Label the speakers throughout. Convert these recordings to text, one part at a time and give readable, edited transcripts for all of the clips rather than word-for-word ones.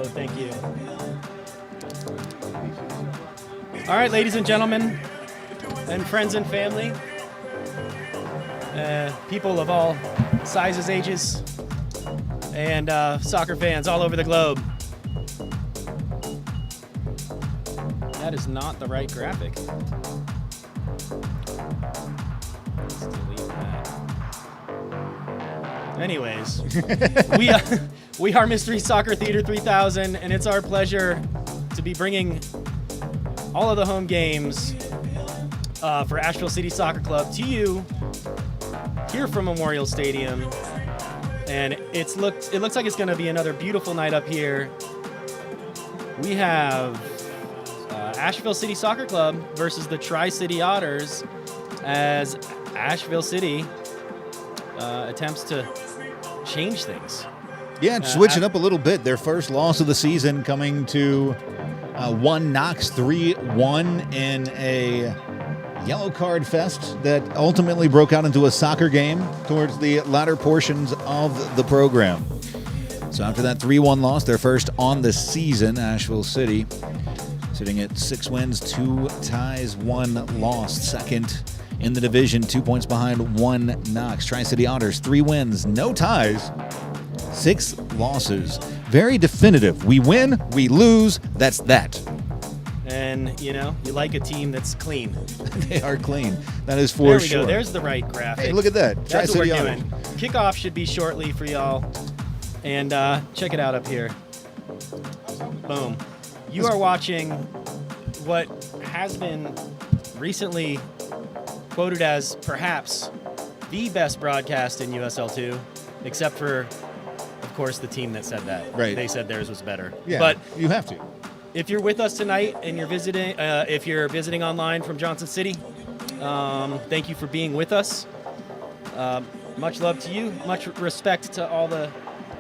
Speaker 1: thank you. All right, ladies and gentlemen, and friends and family, people of all sizes, ages, and soccer fans all over the globe. That is not the right graphic. Let's delete that. Anyways, we are Mystery Soccer Theater 3000, and it's our pleasure to be bringing all of the home games for Asheville City Soccer Club to you here from Memorial Stadium. And it looks like it's going to be another beautiful night up here. We have Asheville City Soccer Club versus the Tri City Otters as Asheville City attempts to change things.
Speaker 2: Yeah, switching up a little bit. Their first loss of the season coming to one Knox 3-1 in a yellow card fest that ultimately broke out into a soccer game towards the latter portions of the program. So after that 3-1 loss, their first on the season, Asheville City sitting at 6 wins, 2 ties, 1 loss. Second in the division, 2 points behind 1 Knox. Tri City Otters, 3 wins, no ties, 6 losses. Very definitive. We win, we lose, that's that.
Speaker 1: And, you like a team that's clean.
Speaker 2: They are clean. That is for sure.
Speaker 1: There we go. There's the right graphic.
Speaker 2: Hey, look at that.
Speaker 1: That's what we're doing. Kickoff should be shortly for y'all. And check it out up here. Boom. You are watching what has been recently quoted as perhaps the best broadcast in USL2, except for, of course, the team that said that.
Speaker 2: Right.
Speaker 1: They said theirs was better.
Speaker 2: Yeah,
Speaker 1: but
Speaker 2: you have to.
Speaker 1: If you're with us tonight and you're visiting, if you're visiting online from Johnson City, thank you for being with us. Much love to you. Much respect to all the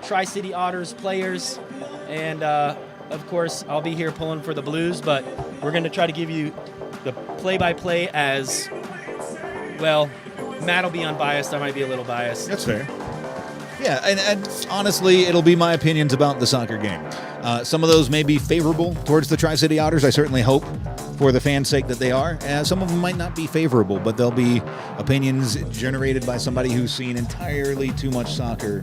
Speaker 1: Tri City Otters players. And, of course, I'll be here pulling for the Blues, but we're going to try to give you the play-by-play as, well, Matt will be unbiased. I might be a little biased.
Speaker 2: That's fair. Yeah, and honestly, it'll be my opinions about the soccer game. Some of those may be favorable towards the Tri City Otters. I certainly hope, for the fans' sake, that they are. Some of them might not be favorable, but they'll be opinions generated by somebody who's seen entirely too much soccer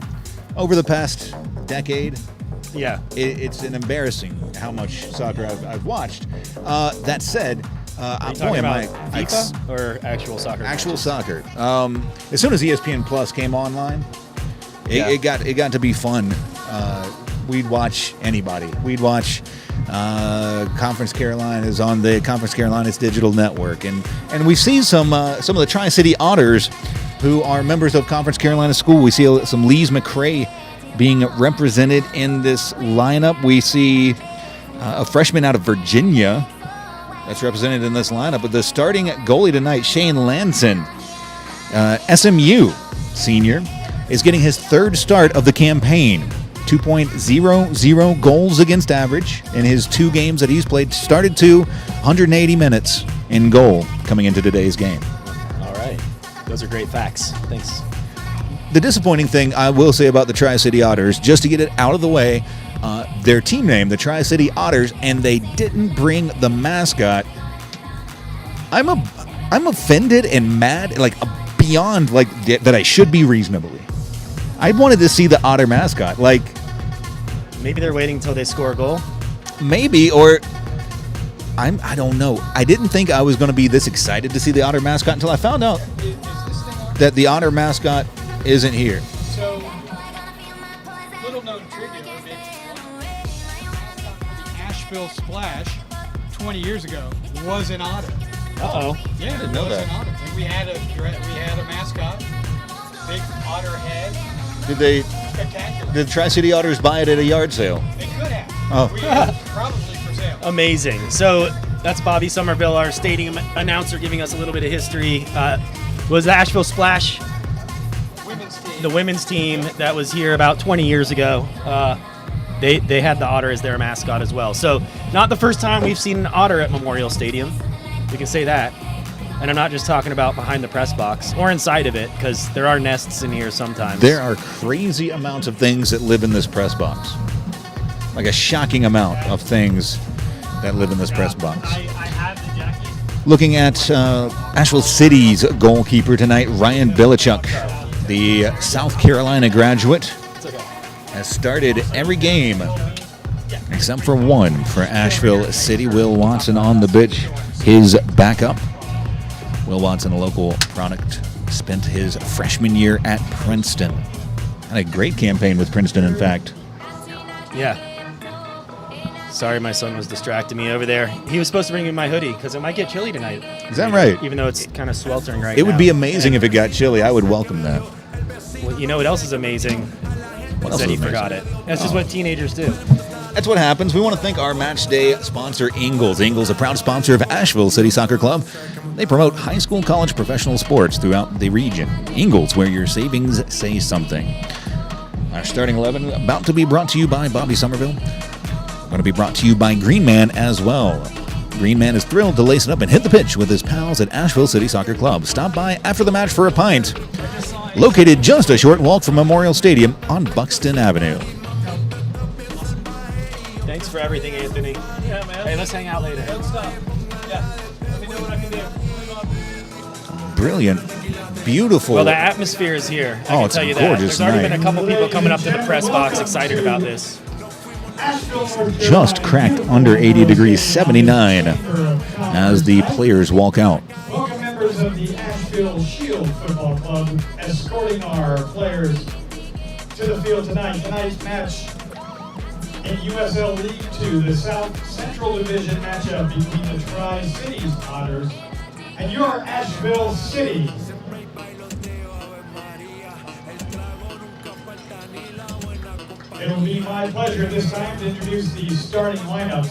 Speaker 2: over the past decade.
Speaker 1: Yeah.
Speaker 2: It's an embarrassing how much soccer I've watched. That said,
Speaker 1: are you talking about FIFA or actual soccer?
Speaker 2: Actual soccer. As soon as ESPN Plus came online, it got to be fun. We'd watch anybody. We'd watch Conference Carolinas on the Conference Carolinas digital network, and we see some of the Tri City Otters who are members of Conference Carolina School. We see some Lees McRae being represented in this lineup. We see a freshman out of Virginia that's represented in this lineup. But the starting goalie tonight, Shane Lanson, SMU senior, is getting his 3rd start of the campaign. 2.00 goals against average in his 2 games that he's played. Started 180 minutes in goal coming into today's game.
Speaker 1: All right. Those are great facts. Thanks.
Speaker 2: The disappointing thing I will say about the Tri City Otters, just to get it out of the way, their team name, the Tri City Otters, and they didn't bring the mascot. I'm offended and mad, beyond that I should be reasonably. I wanted to see the Otter mascot.
Speaker 1: Maybe they're waiting until they score a goal.
Speaker 2: Maybe, or I don't know. I didn't think I was going to be this excited to see the Otter mascot until I found out that the Otter mascot isn't here.
Speaker 3: So, little known trivia, the mascot for the Asheville Splash 20 years ago was an otter.
Speaker 1: Uh-oh.
Speaker 3: Yeah,
Speaker 2: I didn't know that.
Speaker 3: An otter. And we had a mascot, big otter head.
Speaker 2: Did the Tri City Otters buy it at a yard sale?
Speaker 3: They could have.
Speaker 2: Oh.
Speaker 3: Probably for sale.
Speaker 1: Amazing. So that's Bobby Somerville, our stadium announcer, giving us a little bit of history. Was the Asheville Splash the women's team that was here about 20 years ago? They had the otter as their mascot as well. So not the first time we've seen an otter at Memorial Stadium. We can say that. And I'm not just talking about behind the press box or inside of it, because there are nests in here sometimes.
Speaker 2: There are crazy amounts of things that live in this press box. like a shocking amount of things that live in this press box.
Speaker 4: I have the jacket.
Speaker 2: Looking at Asheville City's goalkeeper tonight, Ryan Bilichuk, the South Carolina graduate, has started every game except for one for Asheville City. Will Watson on the pitch, his backup. Will Watson, a local product, spent his freshman year at Princeton. Had a great campaign with Princeton, in fact.
Speaker 1: Yeah. Sorry, my son was distracting me over there. He was supposed to bring me my hoodie because it might get chilly tonight.
Speaker 2: Is that right?
Speaker 1: Even though it's kind of sweltering right now.
Speaker 2: It would be amazing if it got chilly. I would welcome that.
Speaker 1: Well, you know what else is amazing?
Speaker 2: What else
Speaker 1: Said
Speaker 2: is
Speaker 1: he
Speaker 2: amazing?
Speaker 1: forgot it. That's just what teenagers do.
Speaker 2: That's what happens. We want to thank our match day sponsor, Ingles. Ingles, a proud sponsor of Asheville City Soccer Club. They promote high school, college, professional sports throughout the region. Ingles, where your savings say something. Our starting 11 about to be brought to you by Bobby Somerville. Going to be brought to you by Green Man as well. Green Man is thrilled to lace it up and hit the pitch with his pals at Asheville City Soccer Club. Stop by after the match for a pint. Located just a short walk from Memorial Stadium on Buxton Avenue.
Speaker 1: Thanks for everything, Anthony.
Speaker 4: Yeah, man.
Speaker 1: Hey, let's hang out later.
Speaker 4: Good stuff. Yeah. Let me know what I can do.
Speaker 2: Brilliant. Beautiful.
Speaker 1: Well, the atmosphere is here. I
Speaker 2: Oh,
Speaker 1: can
Speaker 2: it's
Speaker 1: tell you
Speaker 2: a
Speaker 1: that.
Speaker 2: gorgeous
Speaker 1: There's already
Speaker 2: night.
Speaker 1: been a couple people coming up to the press box excited about this.
Speaker 2: Just cracked under 80 degrees, 79, as the players walk out.
Speaker 5: Welcome members of the Asheville Shield Football Club, escorting our players to the field tonight. Tonight's match in USL League 2, the South Central Division matchup between the Tri City Otters and your Asheville City. It will be my pleasure this time to introduce the starting lineups.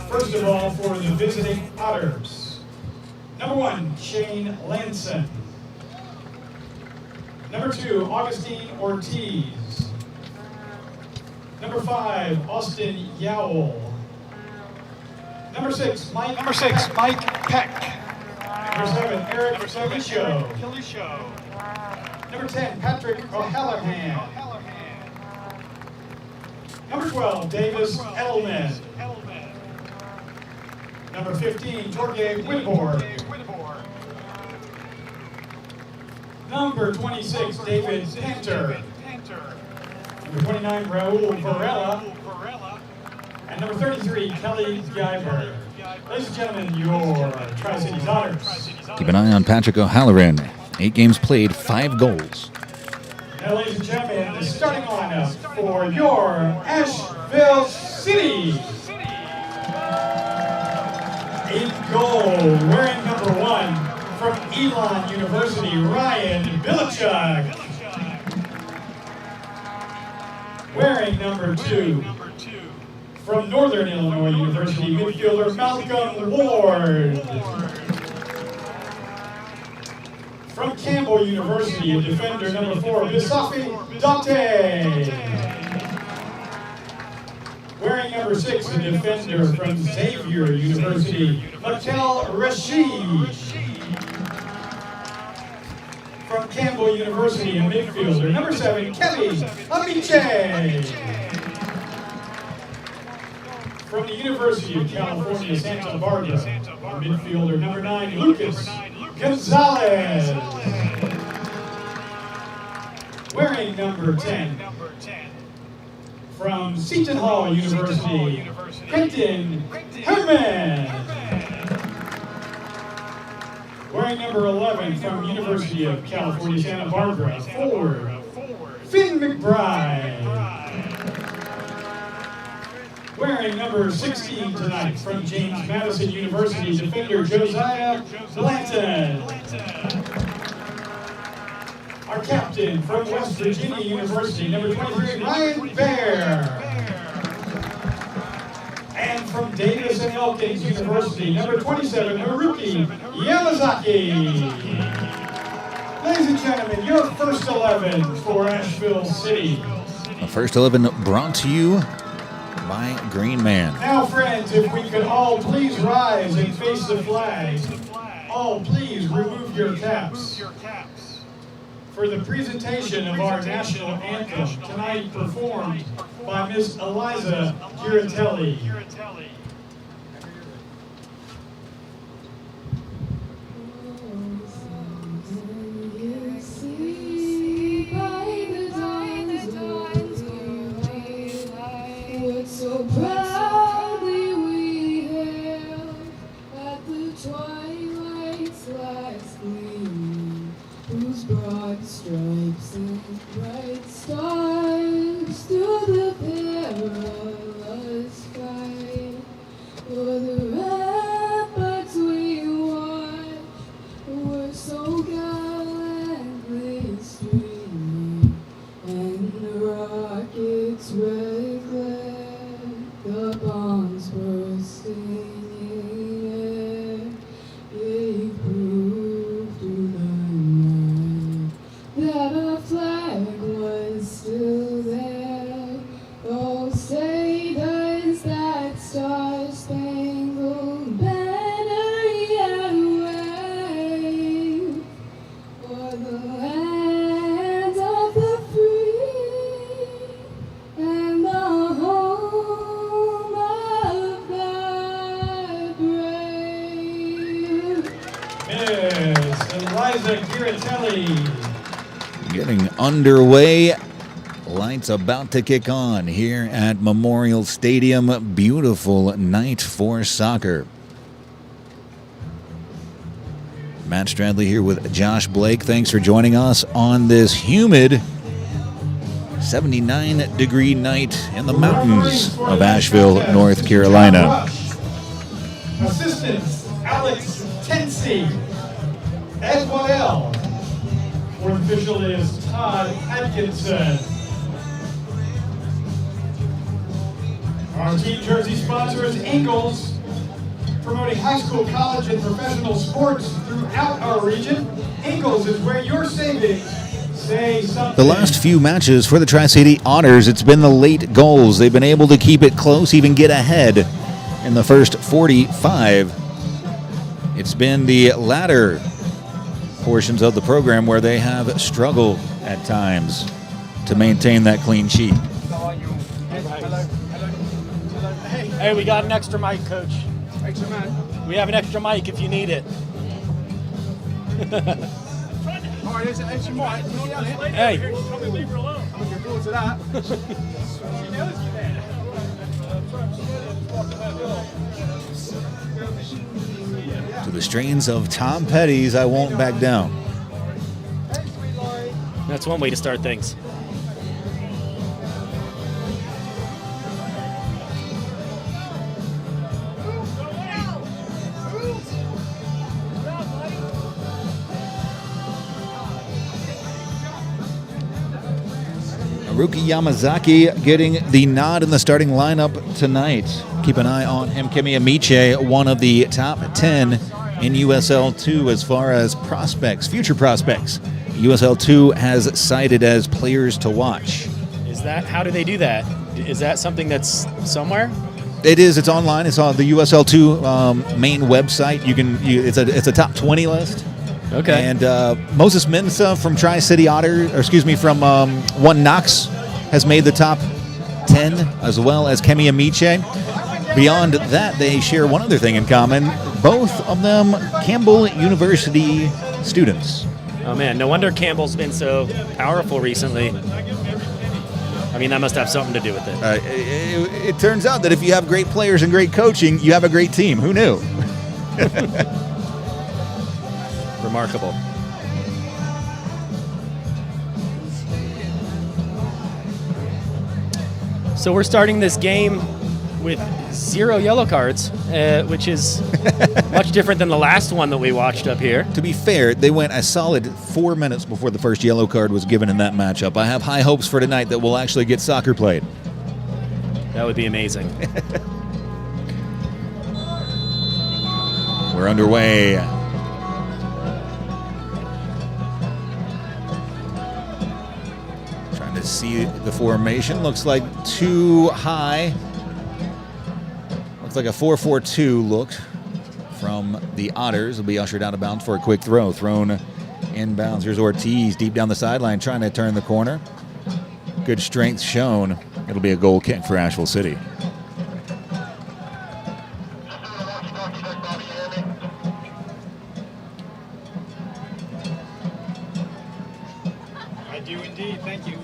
Speaker 5: First of all, for the visiting Otters. Number 1, Shane Lanson. Number 2, Augustine Ortiz. Number 5, Austin Yowell. Number 6, Mike Peck. Number 7, Eric Kalisho. Number 10, Patrick O'Hallahan. Number 12, Davis Edelman. Number 15, Jorge Whitborg. Number 26, David Panter. Number 29, Raul Varela. And number 33, Kelly Guyver. Ladies and gentlemen, your Tri City Otters.
Speaker 2: Keep an eye on Patrick O'Halloran. 8 games played, 5 goals.
Speaker 5: Now, ladies and gentlemen, the starting lineup for your Asheville City. In goal, wearing number 1 from Elon University, Ryan Bilichuk. Wearing number 2 from Northern Illinois University, midfielder Malcolm Ward. From Campbell University, a defender number 4, Bisafi Dante. Wearing number 6, a defender from Xavier University, Mikel Rashid. From Campbell University, a midfielder number 7, Kevin Amiche. From the University of California, Santa Barbara, a midfielder number 9, Lucas Gonzalez. Wearing number 10, from Seton Hall University, Quentin Herman. Wearing number 11, from University of California, Santa Barbara, forward, Finn McBride. Wearing number 16 tonight, from James Madison University, defender Josiah Blanton. Our captain from West Virginia University, number 23, Ryan Bear. And from Davis and Elkins University, number 27, Haruki Yamazaki. Ladies and gentlemen, your first 11 for Asheville City.
Speaker 2: The first 11 brought to you by Green Man.
Speaker 5: Now, friends, if we could all please rise and face the flag. All please remove your caps. for the presentation of our national anthem, tonight performed by Miss Eliza Giratelli.
Speaker 6: So proudly we hailed at the twilight's last gleam, whose broad stripes and bright stars through the perilous fight, for the ramparts we watched were so gallantly streaming, and the rockets' red glare, the bombs bursting in air, gave proof to the night that our flag was still there. Oh, say does that star-spangled banner yet wave for the land of the free and the home of the brave.
Speaker 5: Miss Eliza Giratelli.
Speaker 2: Getting underway. Lights about to kick on here at Memorial Stadium. Beautiful night for soccer. Matt Stradley here with Josh Blake. Thanks for joining us on this humid 79-degree night in the mountains of Asheville, North Carolina.
Speaker 5: Assistants Alex Tensey. Edwell. Fourth official is Todd Atkinson. Our team jersey sponsor is Ingalls, promoting high school, college, and professional sports throughout our region. Ingalls is where your savings say something.
Speaker 2: The last few matches for the Tri City Otters, it's been the late goals. They've been able to keep it close, even get ahead in the first 45. It's been the latter portions of the program where they have struggled at times to maintain that clean sheet.
Speaker 1: Hey, we got an extra mic, Coach.
Speaker 3: Extra man.
Speaker 1: We have an extra mic if you need it.
Speaker 3: All right, there's an extra mic.
Speaker 1: Hey.
Speaker 4: Tell me leave her alone.
Speaker 3: I'm looking forward to that.
Speaker 4: She knows you, man.
Speaker 2: To the strains of Tom Petty's I Won't Back Down.
Speaker 1: That's one way to start things.
Speaker 2: Haruki Yamazaki getting the nod in the starting lineup tonight. Keep an eye on him. Kemi Amiche, one of the top 10 in USL 2 as far as prospects, future prospects. USL 2 has cited as players to watch.
Speaker 1: Is that, how do they do that? Is that something that's somewhere?
Speaker 2: It is. It's online. It's on the USL 2 main website. It's a top 20 list.
Speaker 1: Okay.
Speaker 2: And Moses Mensah from Tri City Otters, from One Knox, has made the top 10, as well as Kemi Amiche. Beyond that, they share one other thing in common. Both of them Campbell University students.
Speaker 1: Oh man, no wonder Campbell's been so powerful recently. I mean, that must have something to do with it.
Speaker 2: It turns out that if you have great players and great coaching, you have a great team. Who knew?
Speaker 1: Remarkable. So we're starting this game with 0 yellow cards, which is much different than the last one that we watched up here.
Speaker 2: To be fair, they went a solid 4 minutes before the first yellow card was given in that matchup. I have high hopes for tonight that we'll actually get soccer played.
Speaker 1: That would be amazing.
Speaker 2: We're underway. Trying to see the formation. Looks like too high. Looks like a 4-4-2 look from the Otters. Will be ushered out of bounds for a quick throw. Thrown Inbounds. Here's Ortiz deep down the sideline trying to turn the corner. Good strength shown. It'll be a goal kick for Asheville City.
Speaker 5: I do indeed. Thank you.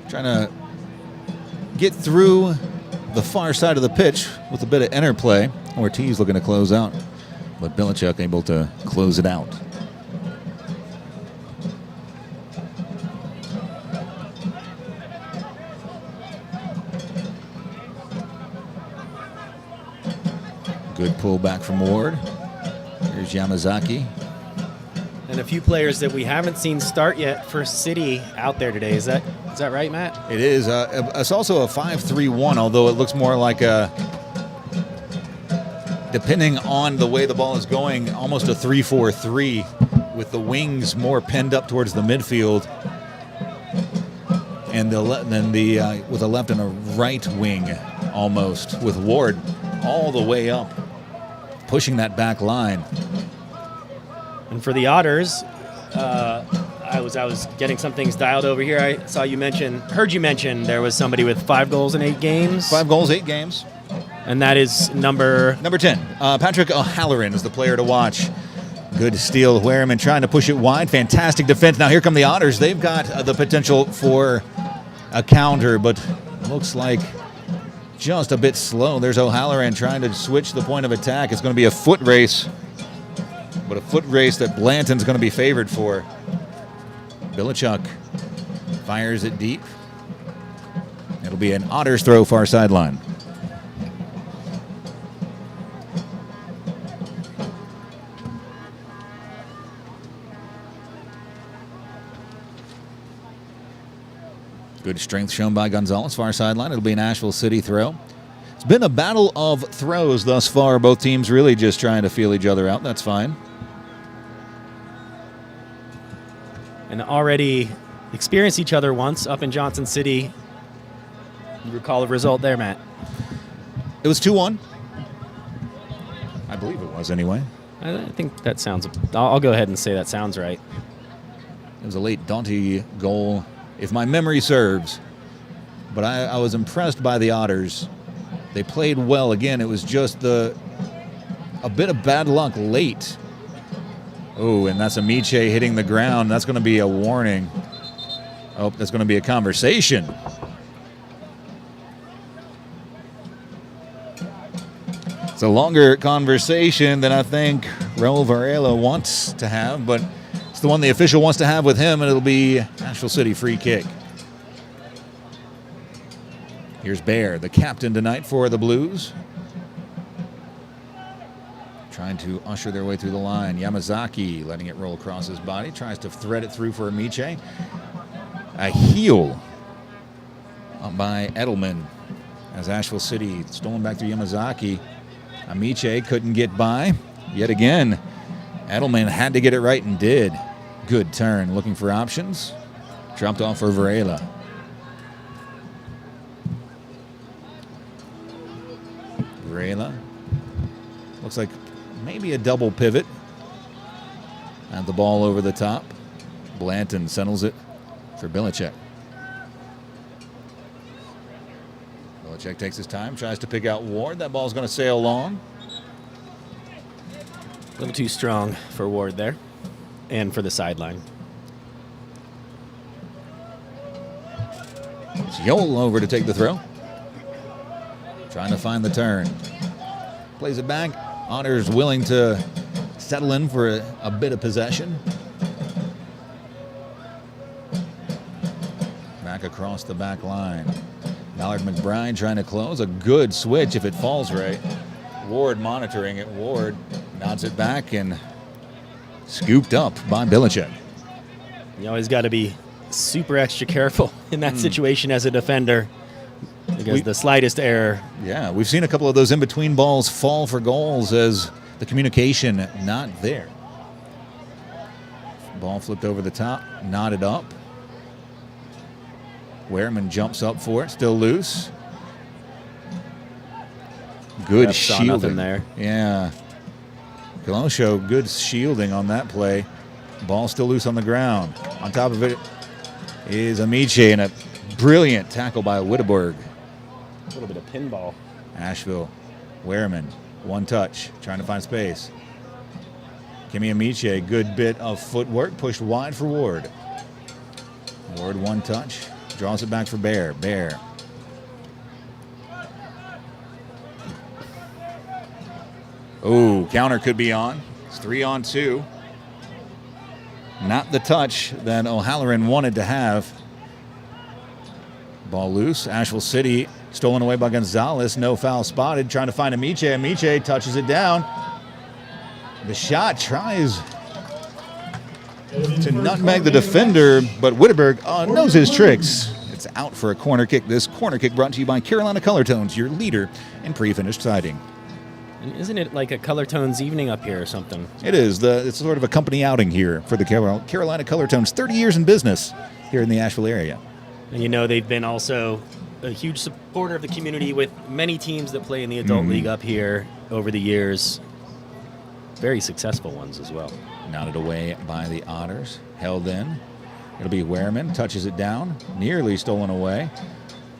Speaker 2: Trying to get through the far side of the pitch with a bit of interplay. Ortiz looking to close out, but Belichick able to close it out. Good pullback from Ward. Here's Yamazaki.
Speaker 1: And a few players that we haven't seen start yet for City out there today. Is that right, Matt?
Speaker 2: It is. It's also a 5-3-1, although it looks more like a, depending on the way the ball is going, almost a 3-4-3 with the wings more pinned up towards the midfield, and then with a left and a right wing almost, with Ward all the way up, pushing that back line.
Speaker 1: And for the Otters, I was getting some things dialed over here. I saw you heard you mention there was somebody with 5 goals in 8 games.
Speaker 2: 5 goals, 8 games.
Speaker 1: And that is number
Speaker 2: 10. Patrick O'Halloran is the player to watch. Good steal. Wehrman trying to push it wide. Fantastic defense. Now here come the Otters. They've got the potential for a counter, but looks like just a bit slow. There's O'Halloran trying to switch the point of attack. It's going to be a foot race, but a foot race that Blanton's going to be favored for. Belichick fires it deep. It'll be an Otters throw far sideline. Good strength shown by Gonzalez, far sideline. It'll be an Asheville City throw. It's been a battle of throws thus far. Both teams really just trying to feel each other out. That's fine.
Speaker 1: and already experienced each other once up in Johnson City. You recall the result there, Matt?
Speaker 2: It was 2-1. I believe it was anyway.
Speaker 1: I think that sounds... I'll go ahead and say that sounds right.
Speaker 2: It was a late Dante goal, if my memory serves. But I was impressed by the Otters. They played well. Again, it was just a bit of bad luck late. Oh, and that's Amiche hitting the ground. That's going to be a warning. Oh, that's going to be a conversation. It's a longer conversation than I think Raul Varela wants to have, but it's the one the official wants to have with him, and it'll be Asheville City free kick. Here's Bear, the captain tonight for the Blues. Trying to usher their way through the line. Yamazaki letting it roll across his body. Tries to thread it through for Amiche. A heel up by Edelman as Asheville City stolen back through Yamazaki. Amiche couldn't get by. Yet again, Edelman had to get it right and did. Good turn, looking for options. Dropped off for Varela. Varela. Looks like maybe a double pivot. And the ball over the top. Blanton settles it for Belichick. Belichick takes his time, tries to pick out Ward. That ball's going to sail long.
Speaker 1: A little too strong for Ward there and for the sideline.
Speaker 2: It's Yole over to take the throw. Trying to find the turn. Plays it back. Otters willing to settle in for a bit of possession. Back across the back line. Ballard McBride trying to close. A good switch if it falls right. Ward monitoring it. Ward nods it back and scooped up by Belichick.
Speaker 1: You always got to be super extra careful in that situation as a defender because the slightest error.
Speaker 2: Yeah, we've seen a couple of those in-between balls fall for goals as the communication not there. Ball flipped over the top, knotted up. Wehrman jumps up for it, still loose. Good
Speaker 1: Ref saw
Speaker 2: shielding
Speaker 1: nothing there.
Speaker 2: Yeah. Colosio, good shielding on that play. Ball still loose on the ground. On top of it is Amiche, and a brilliant tackle by Witteberg.
Speaker 1: A little bit of pinball.
Speaker 2: Asheville, Wehrman, one touch, trying to find space. Kimi Amiche, good bit of footwork, pushed wide for Ward. Ward, one touch, draws it back for Bear. Bear. Oh, counter could be on. It's 3-on-2. Not the touch that O'Halloran wanted to have. Ball loose. Asheville City stolen away by Gonzalez. No foul spotted. Trying to find Amiche. Amiche touches it down. The shot tries to nutmeg the defender, but Witteberg knows his tricks. It's out for a corner kick. This corner kick brought to you by Carolina Color Tones, your leader in pre-finished siding.
Speaker 1: And isn't it like a Color Tones evening up here or something?
Speaker 2: It is. It's sort of a company outing here for the Carolina Color Tones. 30 years in business here in the Asheville area.
Speaker 1: And you know they've been also a huge supporter of the community with many teams that play in the adult league up here over the years. Very successful ones as well.
Speaker 2: Knotted away by the Otters. Held in. It'll be Wehrman. Touches it down. Nearly stolen away.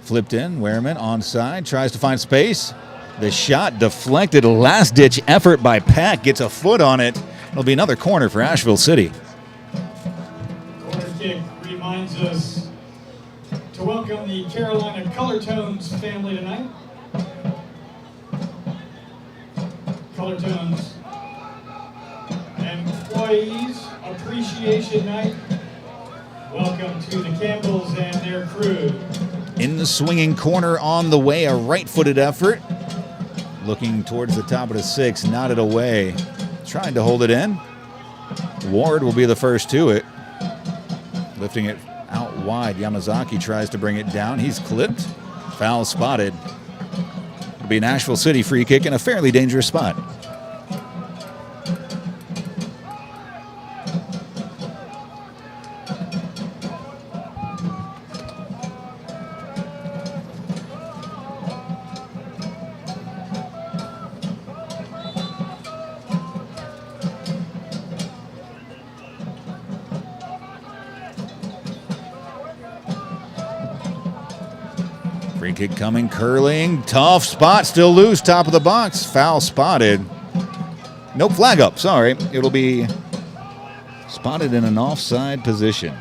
Speaker 2: Flipped in. Wehrman onside. Tries to find space. The shot deflected. Last-ditch effort by Pack. Gets a foot on it. It'll be another corner for Asheville City.
Speaker 5: Corner kick reminds us to welcome the Carolina Color Tones family tonight. Color Tones Employees Appreciation Night. Welcome to the Campbells and their crew.
Speaker 2: In the swinging corner on the way, a right-footed effort. Looking towards the top of the six, knotted away. Trying to hold it in. Ward will be the first to it. Lifting it out wide. Yamazaki tries to bring it down. He's clipped. Foul spotted. It'll be an Asheville City free kick in a fairly dangerous spot. Free kick coming, curling, tough spot, still loose, top of the box, foul spotted. No flag up, sorry. It'll be spotted in an offside position.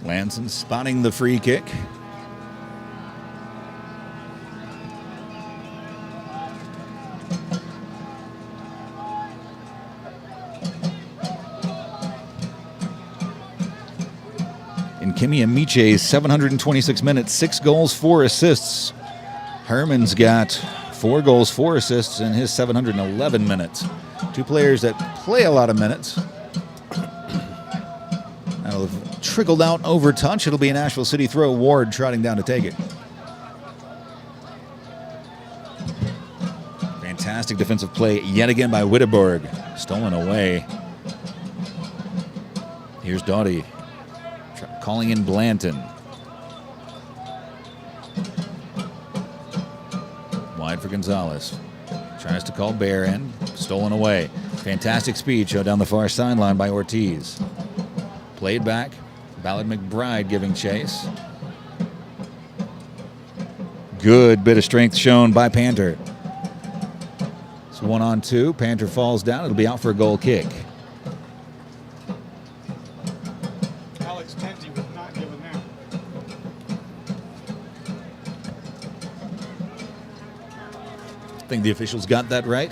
Speaker 2: Lanson spotting the free kick. Kimi Amiche's 726 minutes, 6 goals, 4 assists. Herman's got 4 goals, 4 assists in his 711 minutes. Two players that play a lot of minutes. That'll have trickled out over touch. It'll be an Asheville City throw. Ward trotting down to take it. Fantastic defensive play yet again by Witteberg. Stolen away. Here's Doughty. Calling in Blanton. Wide for Gonzalez. Tries to call Bear in. Stolen away. Fantastic speed showed down the far sideline by Ortiz. Played back. Ballard McBride giving chase. Good bit of strength shown by Panther. It's 1-on-2. Panther falls down. It'll be out for a goal kick. I think the officials got that right.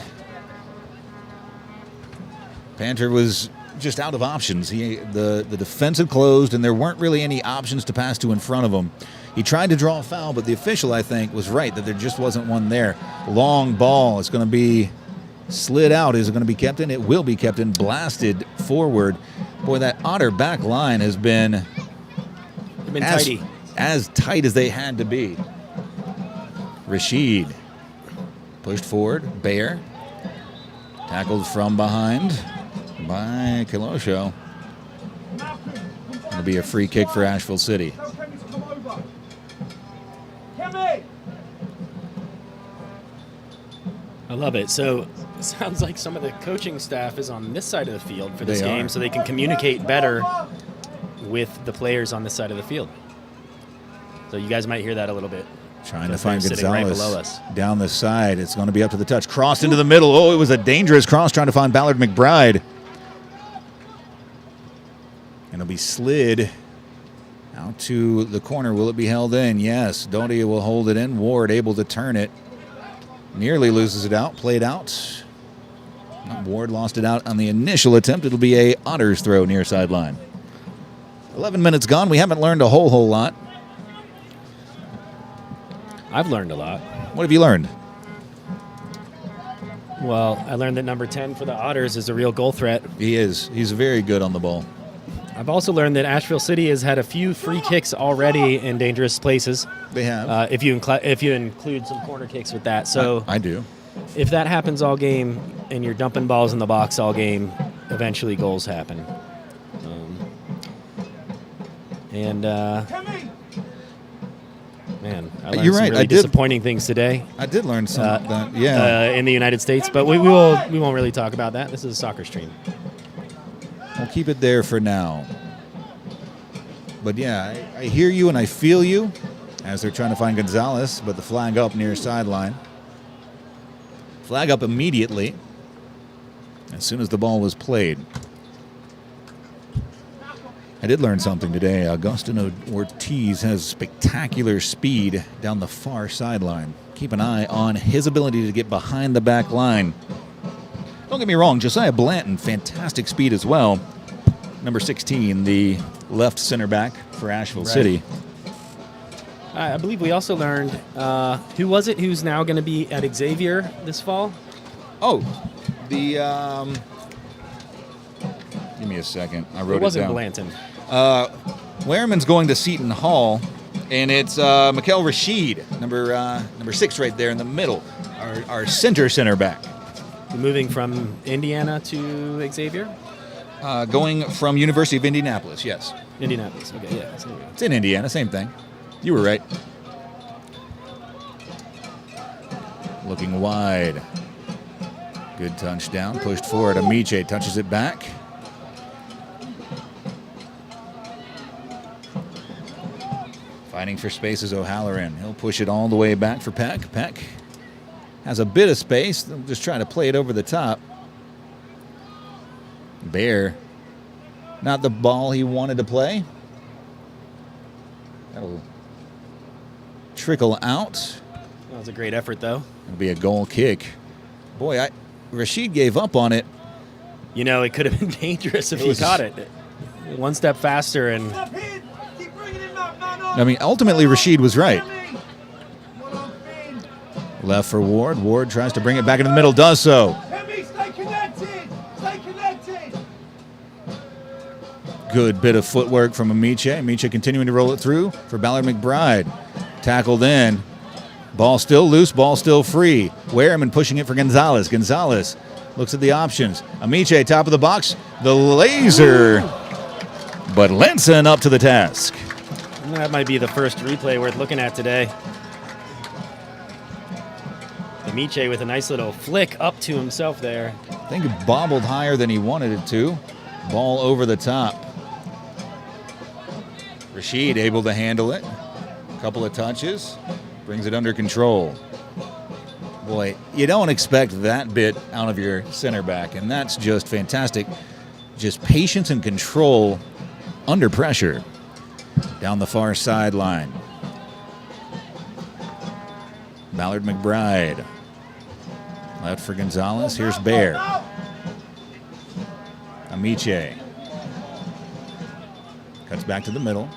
Speaker 2: Panther was just out of options. The defense had closed, and there weren't really any options to pass to in front of him. He tried to draw a foul, but the official, I think, was right that there just wasn't one there. Long ball. It's going to be slid out. Is it going to be kept in? It will be kept in. Blasted forward. Boy, that Otter back line has been as tight as they had to be. Rashid. Pushed forward, Bear, Tackled from behind by Kilosho. It'll be a free kick for Asheville City.
Speaker 1: I love it. So it sounds like some of the coaching staff is on this side of the field for this
Speaker 2: They
Speaker 1: game
Speaker 2: are.
Speaker 1: so they can communicate better with the players on this side of the field. So you guys might hear that a little bit.
Speaker 2: Trying to
Speaker 1: Because
Speaker 2: find
Speaker 1: they're sitting right
Speaker 2: Gonzalez
Speaker 1: below us.
Speaker 2: down the side. It's going to be up to the touch. Crossed into the middle. Oh, it was a dangerous cross trying to find Ballard McBride. And it'll be slid out to the corner. Will it be held in? Yes. Doty will hold it in. Ward able to turn it. Nearly loses it out. Played out. Ward lost it out on the initial attempt. It'll be a Otters throw near sideline. 11 minutes gone. We haven't learned a whole lot.
Speaker 1: I've learned a lot.
Speaker 2: What have you learned?
Speaker 1: Well, I learned that number 10 for the Otters is a real goal threat.
Speaker 2: He is. He's very good on the ball.
Speaker 1: I've also learned that Asheville City has had a few free kicks already in dangerous places.
Speaker 2: They have.
Speaker 1: If you include some corner kicks with that. So
Speaker 2: I do.
Speaker 1: if that happens all game and you're dumping balls in the box all game, eventually goals happen. Man, I learned
Speaker 2: You're
Speaker 1: some
Speaker 2: right,
Speaker 1: really
Speaker 2: I did.
Speaker 1: disappointing things today
Speaker 2: I did learn some of that. Yeah.
Speaker 1: in the United States, but we won't really talk about that. This is a soccer stream.
Speaker 2: We'll keep it there for now. But yeah, I hear you and I feel you as they're trying to find Gonzalez, but the flag up near sideline. Flag up immediately as soon as the ball was played. I did learn something today. Augustino Ortiz has spectacular speed down the far sideline. Keep an eye on his ability to get behind the back line. Don't get me wrong, Josiah Blanton, fantastic speed as well. Number 16, the left center back for Asheville City.
Speaker 1: I believe we also learned, who was it who's now going to be at Xavier this fall?
Speaker 2: Oh, the, give me a second. I wrote it,
Speaker 1: It wasn't
Speaker 2: down.
Speaker 1: Blanton.
Speaker 2: Wehrman's going to Seton Hall, and it's Mikel Rashid, number 6 right there in the middle, our center back.
Speaker 1: Moving from Indiana to Xavier?
Speaker 2: Going from University of Indianapolis, yes.
Speaker 1: Indianapolis. Okay, yeah. So there we go.
Speaker 2: It's in Indiana, same thing. You were right. Looking wide. Good touchdown, pushed forward. Amiche touches it back. Fighting for space is O'Halloran. He'll push it all the way back for Peck. Peck has a bit of space. They'll just try to play it over the top. Bear, not the ball he wanted to play. That'll trickle out.
Speaker 1: That was a great effort, though.
Speaker 2: It'll be a goal kick. Boy, Rashid gave up on it.
Speaker 1: You know, it could have been dangerous if
Speaker 2: It
Speaker 1: he
Speaker 2: was-
Speaker 1: caught it. One step faster, and
Speaker 2: I mean, ultimately, Rashid was right. Left for Ward. Ward tries to bring it back in the middle, does so.
Speaker 4: Stay connected! Stay connected!
Speaker 2: Good bit of footwork from Amiche. Amiche continuing to roll it through for Ballard McBride. Tackled in. Ball still loose, ball still free. Wehrman pushing it for Gonzalez. Gonzalez looks at the options. Amiche, top of the box. The laser. But Lenson up to the task.
Speaker 1: that might be the first replay worth looking at today. Amiche with a nice little flick up to himself there.
Speaker 2: I think it bobbled higher than he wanted it to. Ball over the top. Rashid able to handle it. A couple of touches. Brings it under control. Boy, you don't expect that bit out of your center back, and that's just fantastic. Just patience and control under pressure. Down the far sideline. Ballard McBride. Left for Gonzalez. Here's Bear. Amiche. Cuts back to the middle.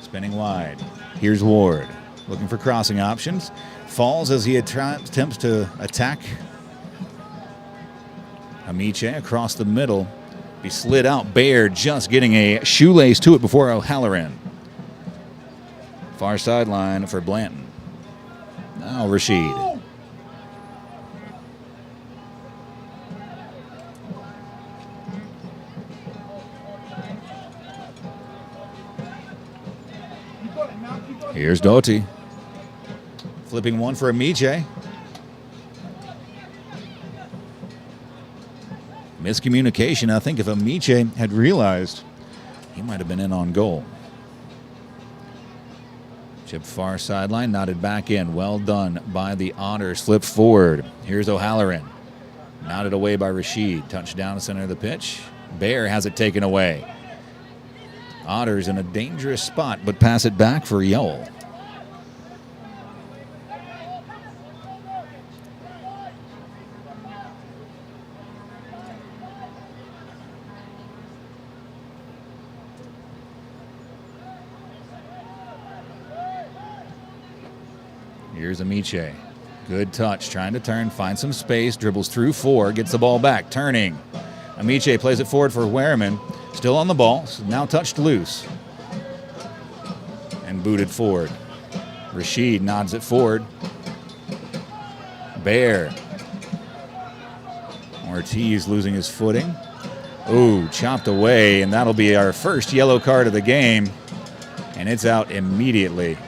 Speaker 2: Spinning wide. Here's Ward. Looking for crossing options. Falls as he attempts to attack. Amiche across the middle. Be slid out. Bear just getting a shoelace to it before O'Halloran. Far sideline for Blanton. Now Rashid. Here's Doty. Flipping one for Amiche. Miscommunication. I think if Amiche had realized, he might have been in on goal. Chip far sideline, nodded back in. Well done by the Otters. Flip forward. Here's O'Halloran. Nodded away by Rashid. Touchdown to center of the pitch. Bear has it taken away. Otters in a dangerous spot, but pass it back for Yoel. Here's Amiche. Good touch, trying to turn, find some space, dribbles through 4, gets the ball back, turning. Amiche plays it forward for Wehrman. Still on the ball, now touched loose. And booted forward. Rashid nods it forward. Bear. Ortiz losing his footing. Ooh, chopped away, and that'll be our first yellow card of the game. And it's out immediately.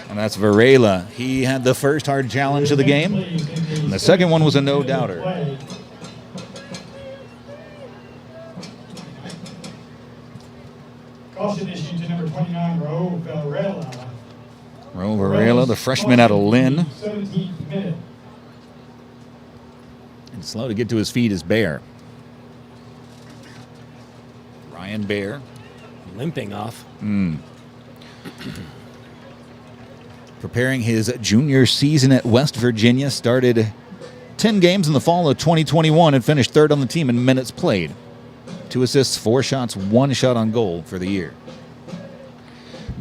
Speaker 2: And that's Varela. He had the first hard challenge of the game. And the second one was a no-doubter.
Speaker 5: Caution issued to number 29, Raul Varela.
Speaker 2: Raul Varela, the freshman out of Lynn.
Speaker 5: 17th minute.
Speaker 2: And slow to get to his feet is Bear. Ryan Bear.
Speaker 1: Limping off.
Speaker 2: Preparing his junior season at West Virginia. Started 10 games in the fall of 2021 and finished third on the team in minutes played. 2 assists, 4 shots, 1 shot on goal for the year.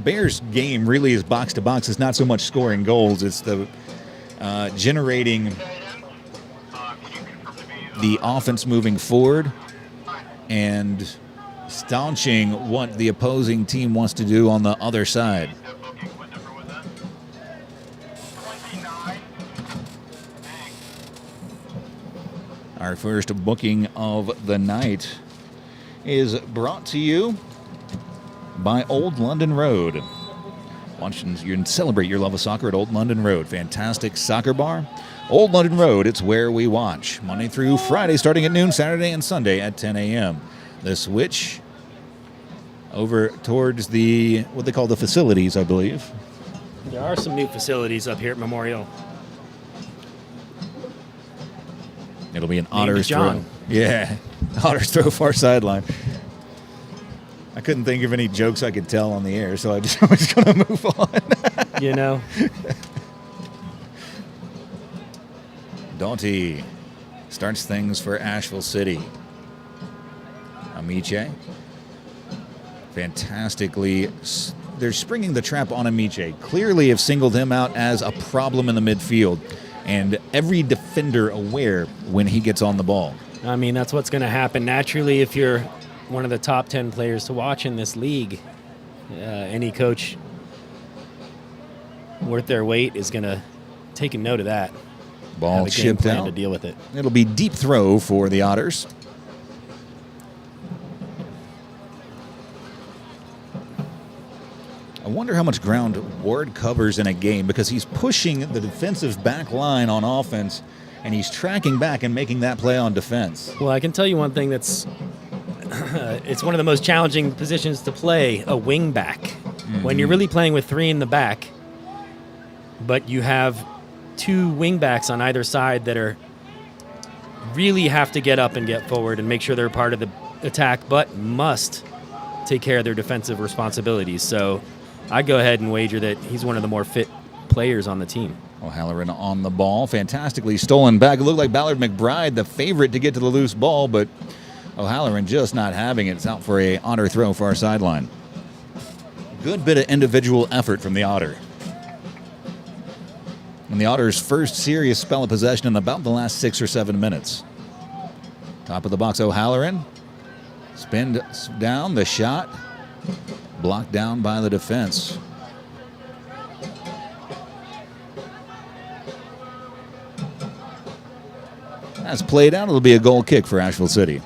Speaker 2: Bears' game really is box to box. It's not so much scoring goals. It's the generating the offense moving forward and staunching what the opposing team wants to do on the other side. Our first booking of the night is brought to you by Old London Road. You can celebrate your love of soccer at Old London Road. Fantastic soccer bar. Old London Road, it's where we watch. Monday through Friday, starting at noon, Saturday and Sunday at 10 a.m. The switch over towards what they call the facilities, I believe.
Speaker 1: There are some new facilities up here at Memorial.
Speaker 2: It'll be an
Speaker 1: Named
Speaker 2: Otters
Speaker 1: John.
Speaker 2: throw. Yeah, Otters throw far sideline. I couldn't think of any jokes I could tell on the air, so I was going to move on.
Speaker 1: You know,
Speaker 2: Doughty starts things for Asheville City. Amiche. Fantastically, they're springing the trap on Amiche. Clearly have singled him out as a problem in the midfield. And every defender aware when he gets on the ball.
Speaker 1: I mean, that's what's going to happen naturally if you're one of the top 10 players to watch in this league. Any coach worth their weight is going to take a note of that.
Speaker 2: Ball
Speaker 1: have a game
Speaker 2: chipped
Speaker 1: plan
Speaker 2: out.
Speaker 1: to deal with it.
Speaker 2: It'll be deep throw for the Otters. I wonder how much ground Ward covers in a game because he's pushing the defensive back line on offense and he's tracking back and making that play on defense.
Speaker 1: Well, I can tell you one thing that's it's one of the most challenging positions to play, a wing back. When you're really playing with 3 in the back, but you have 2 wing backs on either side that are really have to get up and get forward and make sure they're part of the attack, but must take care of their defensive responsibilities. So I'd go ahead and wager that he's one of the more fit players on the team.
Speaker 2: O'Halloran on the ball. Fantastically stolen back. It looked like Ballard McBride, the favorite to get to the loose ball, but O'Halloran just not having it. It's out for a Otter throw far sideline. Good bit of individual effort from the Otter. And the Otters' first serious spell of possession in about the last 6 or 7 minutes. Top of the box, O'Halloran. Spin down, the shot. Blocked down by the defense. That's played out. It'll be a goal kick for Asheville City.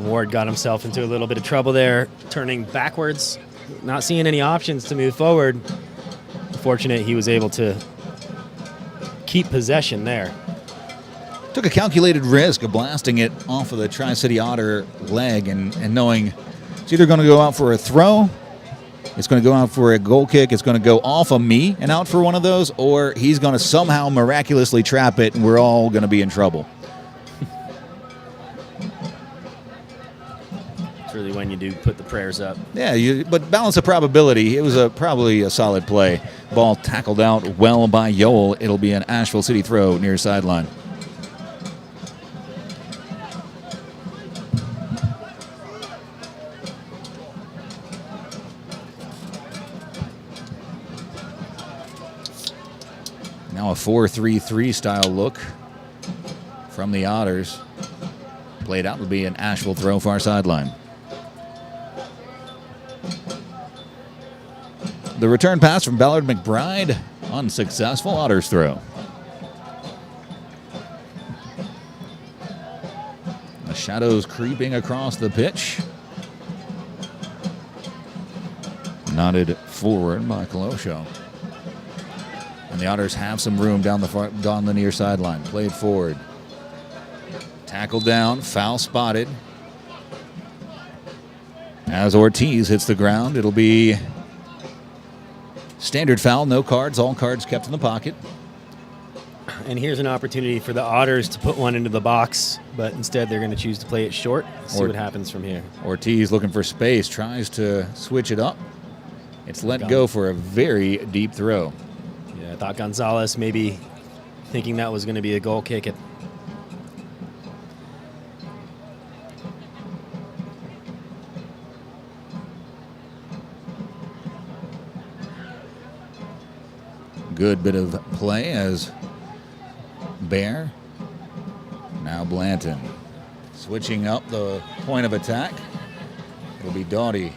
Speaker 1: Ward got himself into a little bit of trouble there, turning backwards, not seeing any options to move forward. Fortunate he was able to keep possession there.
Speaker 2: Took a calculated risk of blasting it off of the Tri City Otter leg and knowing it's either going to go out for a throw, it's going to go out for a goal kick, it's going to go off of me and out for one of those, or he's going to somehow miraculously trap it and we're all going to be in trouble.
Speaker 1: It's really when you do put the prayers up.
Speaker 2: Yeah, but balance of probability, it was probably a solid play. Ball tackled out well by Yoel. It'll be an Asheville City throw near sideline. Now a 4-3-3 style look from the Otters. Played out will be an Asheville throw far sideline. The return pass from Ballard McBride, unsuccessful. Otters throw. The shadows creeping across the pitch. Nodded forward by Colosio. And the Otters have some room down the near sideline. Played forward. Tackled down, foul spotted. As Ortiz hits the ground, it'll be standard foul, no cards, all cards kept in the pocket.
Speaker 1: And here's an opportunity for the Otters to put one into the box, but instead they're going to choose to play it short. See what happens from here.
Speaker 2: Ortiz looking for space, tries to switch it up. It's let go for a very deep throw.
Speaker 1: Yeah, I thought Gonzalez maybe thinking that was going to be a goal kick.
Speaker 2: Good bit of play as Bear. Now Blanton. Switching up the point of attack. It'll be Doughty.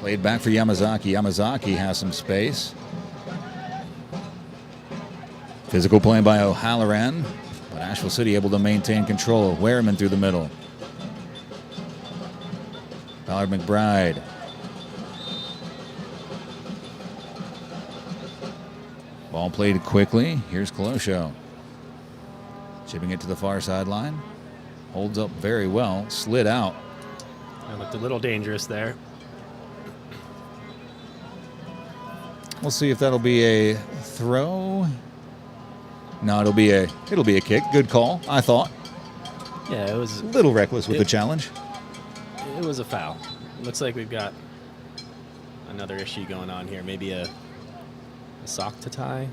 Speaker 2: Played back for Yamazaki. Yamazaki has some space. Physical play by O'Halloran, but Asheville City able to maintain control. Wehrman through the middle. Ballard McBride. Ball played quickly. Here's Colosio. Chipping it to the far sideline. Holds up very well. Slid out.
Speaker 1: That looked a little dangerous there.
Speaker 2: We'll see if that'll be a throw. No, it'll be a kick. Good call, I thought.
Speaker 1: Yeah, it was
Speaker 2: A little reckless with the challenge.
Speaker 1: It was a foul. Looks like we've got another issue going on here. Maybe a sock to tie,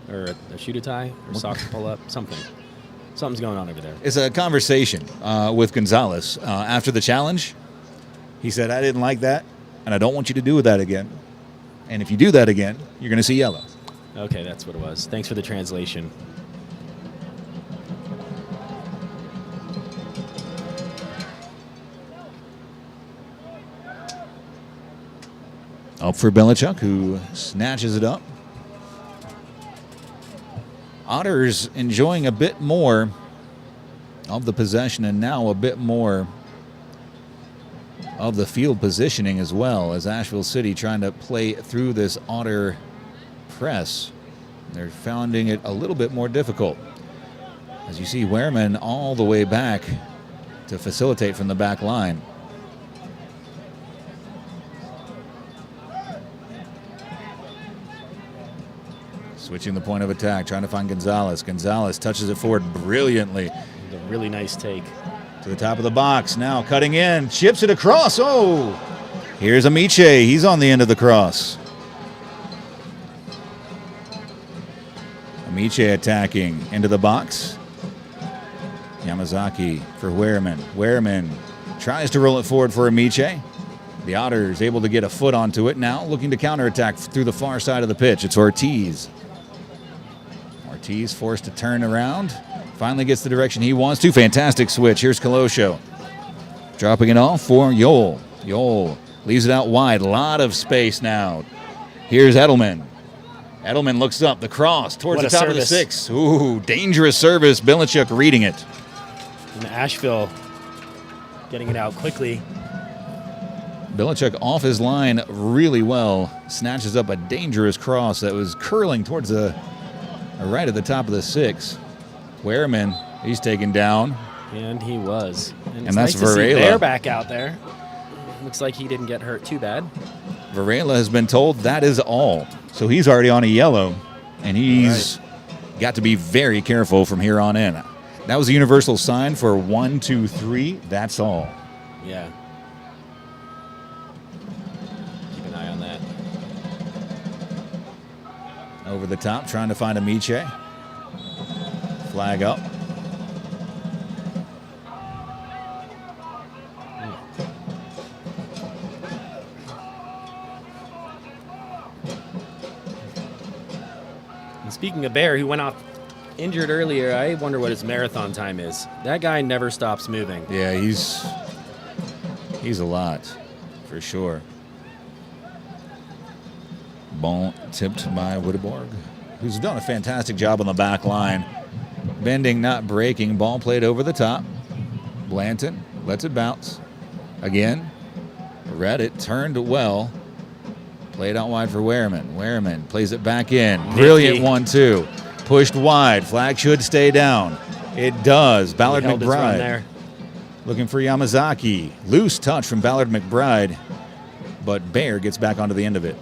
Speaker 1: or a shoe to tie, or sock to pull up. Something's going on over there.
Speaker 2: It's a conversation with Gonzalez after the challenge. He said, "I didn't like that, and I don't want you to do that again. And if you do that again, you're going to see yellow."
Speaker 1: Okay, that's what it was. Thanks for the translation.
Speaker 2: Up for Belichick, who snatches it up. Otters enjoying a bit more of the possession and now a bit more of the field positioning as well, as Asheville City trying to play through this Otter press. They're finding it a little bit more difficult. As you see Wehrman all the way back to facilitate from the back line. Switching the point of attack, trying to find Gonzalez. Gonzalez touches it forward brilliantly.
Speaker 1: A really nice take.
Speaker 2: To the top of the box, now cutting in, chips it across. Oh, here's Amiche. He's on the end of the cross. Amiche attacking into the box. Yamazaki for Wehrman. Wehrman tries to roll it forward for Amiche. The Otters able to get a foot onto it now, looking to counterattack through the far side of the pitch. It's Ortiz. Ortiz forced to turn around. Finally gets the direction he wants to. Fantastic switch. Here's Colosio. Dropping it off for Yoel. Yoel leaves it out wide. A lot of space now. Here's Edelman. Edelman looks up. The cross towards the top of the six. Ooh, dangerous service. Belichick reading it.
Speaker 1: And Asheville getting it out quickly.
Speaker 2: Belichick off his line really well. Snatches up a dangerous cross that was curling towards the right at the top of the 6. Wehrman, he's taken down.
Speaker 1: And he was. And
Speaker 2: that's
Speaker 1: nice to see
Speaker 2: Varela.
Speaker 1: Bear back out there. Looks like he didn't get hurt too bad.
Speaker 2: Varela has been told that is all. So he's already on a yellow, and he's got to be very careful from here on in. That was a universal sign for 1, 2, 3. That's all.
Speaker 1: Yeah. Keep an eye on that.
Speaker 2: Over the top, trying to find Amiche. Flag up.
Speaker 1: And speaking of Bear, who went off injured earlier, I wonder what his marathon time is. That guy never stops moving.
Speaker 2: Yeah, he's a lot, for sure. Ball tipped by Witteborg, who's done a fantastic job on the back line. Bending, not breaking. Ball played over the top. Blanton lets it bounce. Again, read it, turned well. Played out wide for Wehrman. Wehrman plays it back in. Brilliant 1-2. Pushed wide. Flag should stay down. It does. Ballard
Speaker 1: Held his run
Speaker 2: McBride
Speaker 1: there.
Speaker 2: looking for Yamazaki. Loose touch from Ballard McBride, but Bear gets back onto the end of it.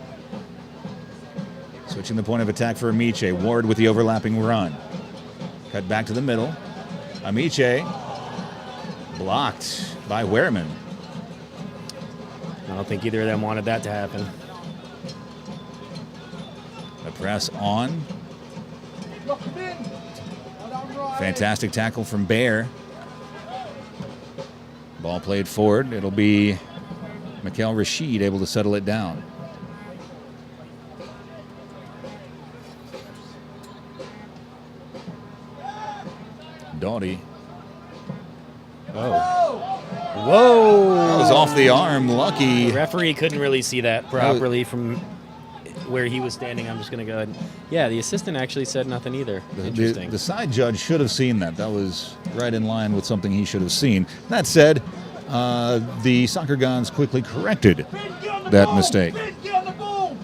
Speaker 2: Switching the point of attack for Amiche. Ward with the overlapping run. Cut back to the middle. Amiche blocked by Wehrman.
Speaker 1: I don't think either of them wanted that to happen.
Speaker 2: The press on. Fantastic tackle from Bear. Ball played forward. It'll be Mikael Rashid able to settle it down. Doughty.
Speaker 1: Whoa.
Speaker 2: That was off the arm. Lucky.
Speaker 1: The referee couldn't really see that properly from where he was standing. I'm just going to go ahead. Yeah, the assistant actually said nothing either. Interesting.
Speaker 2: The side judge should have seen that. That was right in line with something he should have seen. That said, the Soccer Gods quickly corrected that mistake.
Speaker 4: Get on the ball!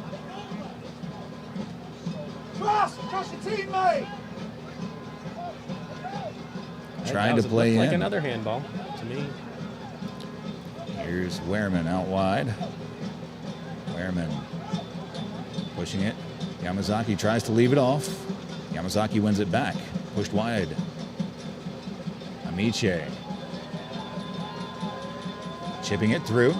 Speaker 4: Trust your teammate!
Speaker 2: Trying to play
Speaker 1: looked
Speaker 2: in.
Speaker 1: like another handball to me.
Speaker 2: Here's Wehrman out wide. Wehrman pushing it. Yamazaki tries to leave it off. Yamazaki wins it back. Pushed wide. Amiche. Chipping it through.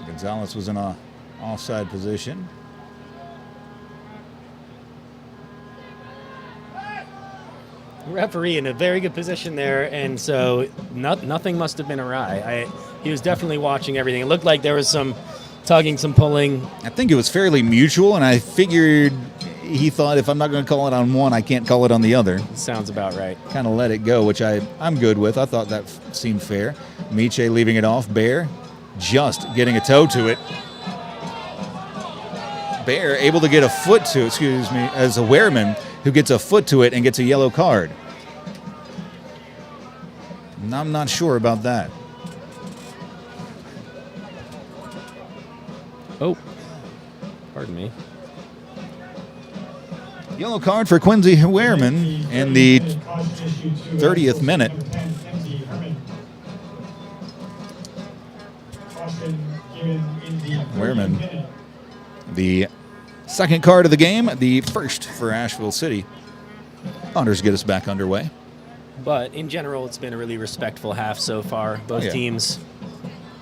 Speaker 2: Gonzalez was in a offside position.
Speaker 1: Referee in a very good position there, and so nothing must have been awry. He was definitely watching everything. It looked like there was some tugging, some pulling.
Speaker 2: I think it was fairly mutual, and I figured he thought if I'm not going to call it on one, I can't call it on the other.
Speaker 1: Sounds about right.
Speaker 2: Kind of let it go, which I'm good with. I thought that seemed fair. Miche leaving it off. Bear just getting a toe to it. Bear able to get a foot to it, as a Wehrman who gets a foot to it and gets a yellow card. And I'm not sure about that.
Speaker 1: Oh, pardon me.
Speaker 2: Yellow card for Quincy Wehrman in the 30th minute. Wehrman, the second card of the game, the first for Asheville City. Otters get us back underway.
Speaker 1: But in general, it's been a really respectful half so far. Both
Speaker 2: yeah.
Speaker 1: teams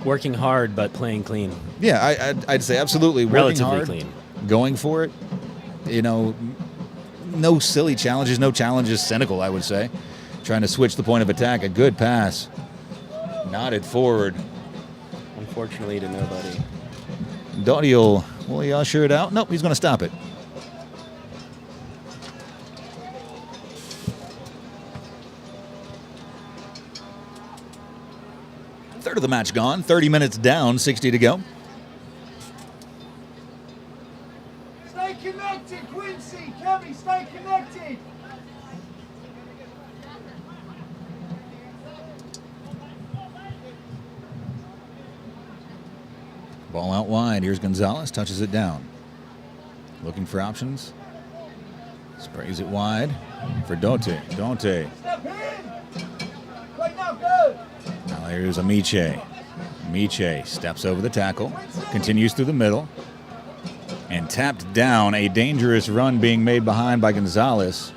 Speaker 1: working hard but playing clean.
Speaker 2: Yeah, I'd say absolutely working
Speaker 1: Relatively
Speaker 2: hard,
Speaker 1: clean.
Speaker 2: going for it. You know, no silly challenges, no challenges cynical, I would say. Trying to switch the point of attack. A good pass. Nodded forward.
Speaker 1: Unfortunately to nobody.
Speaker 2: Doughty will he usher it out? Nope, he's going to stop it. Third of the match gone. 30 minutes down, 60 to go.
Speaker 4: Stay connected, Quincy! Kevin, stay connected!
Speaker 2: Ball out wide. Here's Gonzalez. Touches it down. Looking for options. Sprays it wide for Dante. Dante. Now here's Amiche. Amiche steps over the tackle. Continues through the middle. And tapped down. A dangerous run being made behind by Gonzalez.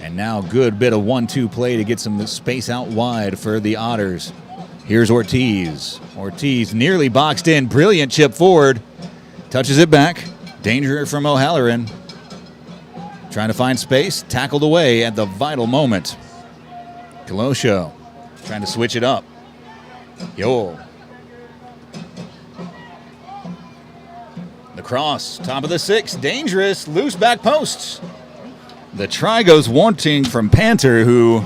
Speaker 2: And now good bit of 1-2 play to get some space out wide for the Otters. Here's Ortiz. Ortiz nearly boxed in. Brilliant chip forward. Touches it back. Danger from O'Halloran. Trying to find space. Tackled away at the vital moment. Colosio trying to switch it up. Yo. The cross. Top of the 6. Dangerous. Loose back posts. The try goes wanting from Panther, who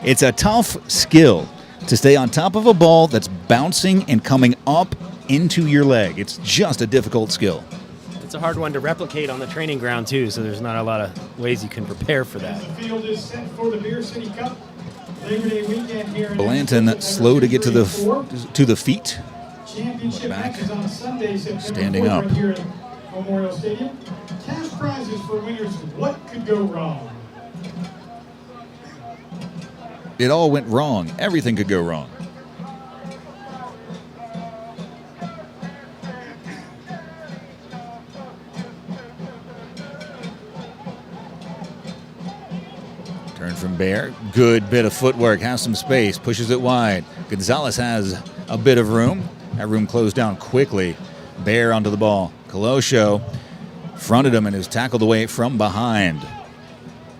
Speaker 2: it's a tough skill to stay on top of a ball that's bouncing and coming up into your leg. It's just a difficult skill.
Speaker 1: It's a hard one to replicate on the training ground, too, so there's not a lot of ways you can prepare for that.
Speaker 5: The field is set for the Beer City Cup. Labor Day weekend here in
Speaker 2: Blanton
Speaker 5: Asheville,
Speaker 2: slow to get to the feet.
Speaker 5: Championship
Speaker 2: Back.
Speaker 5: matches on Sunday, September
Speaker 2: Standing
Speaker 5: 4th,
Speaker 2: up.
Speaker 5: right here at Memorial Stadium. Cash prizes for winners. What could go wrong?
Speaker 2: It all went wrong. Everything could go wrong. Turn from Bear. Good bit of footwork. Has some space. Pushes it wide. Gonzalez has a bit of room. That room closed down quickly. Bear onto the ball. Colosio fronted him and is tackled away from behind.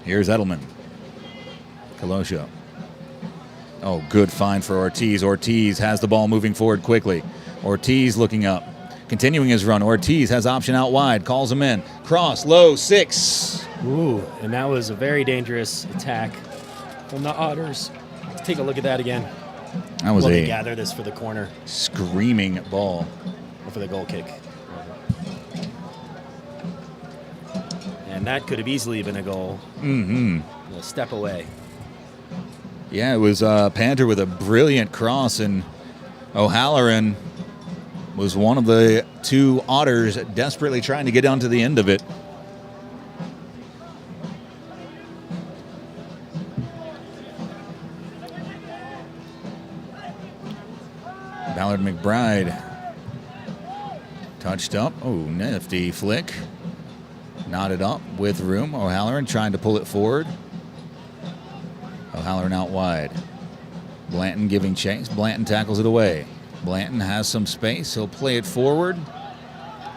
Speaker 2: Here's Edelman. Colosio. Oh, good find for Ortiz. Ortiz has the ball moving forward quickly. Ortiz looking up. Continuing his run. Ortiz has option out wide. Calls him in. Cross. Low. 6.
Speaker 1: Ooh, and that was a very dangerous attack from the Otters. Let's take a look at that again.
Speaker 2: That was
Speaker 1: Let me
Speaker 2: a
Speaker 1: gather this for the corner
Speaker 2: screaming ball.
Speaker 1: or for the goal kick. And that could have easily been a goal.
Speaker 2: Mm-hmm.
Speaker 1: A step away.
Speaker 2: Yeah, it was Panther with a brilliant cross, and O'Halloran was one of the 2 Otters desperately trying to get onto the end of it. Ballard McBride touched up. Oh, nifty flick. Knotted up with room. O'Halloran trying to pull it forward. O'Halloran out wide. Blanton giving chase. Blanton tackles it away. Blanton has some space. He'll play it forward.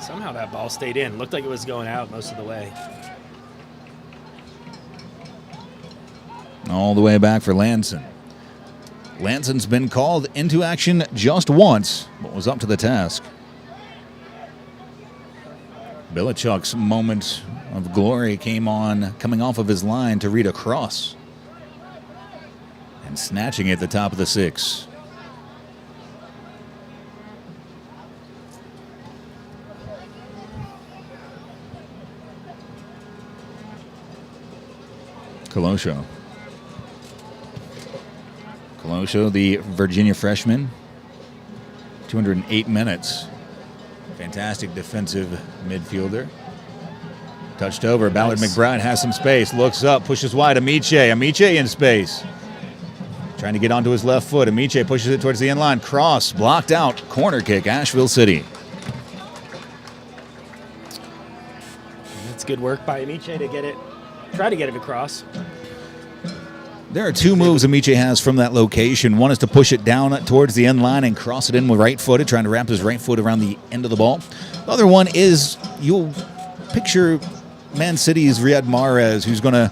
Speaker 1: Somehow that ball stayed in. Looked like it was going out most of the way.
Speaker 2: All the way back for Lanson. Lanson's been called into action just once, but was up to the task. Bilichuk's moment of glory came on coming off of his line to read a cross and snatching it at the top of the 6. Colosio. Colosio, the Virginia freshman, 208 minutes. Fantastic defensive midfielder. Touched over. Ballard McBride has some space. Looks up. Pushes wide. Amiche. Amiche in space. Trying to get onto his left foot. Amiche pushes it towards the end line. Cross. Blocked out. Corner kick. Asheville City.
Speaker 1: That's good work by Amiche to get it. Try to get it across.
Speaker 2: There are 2 moves Amiche has from that location. One is to push it down towards the end line and cross it in with right-footed, trying to wrap his right foot around the end of the ball. The other one is, you'll picture Man City's Riyad Mahrez, who's going to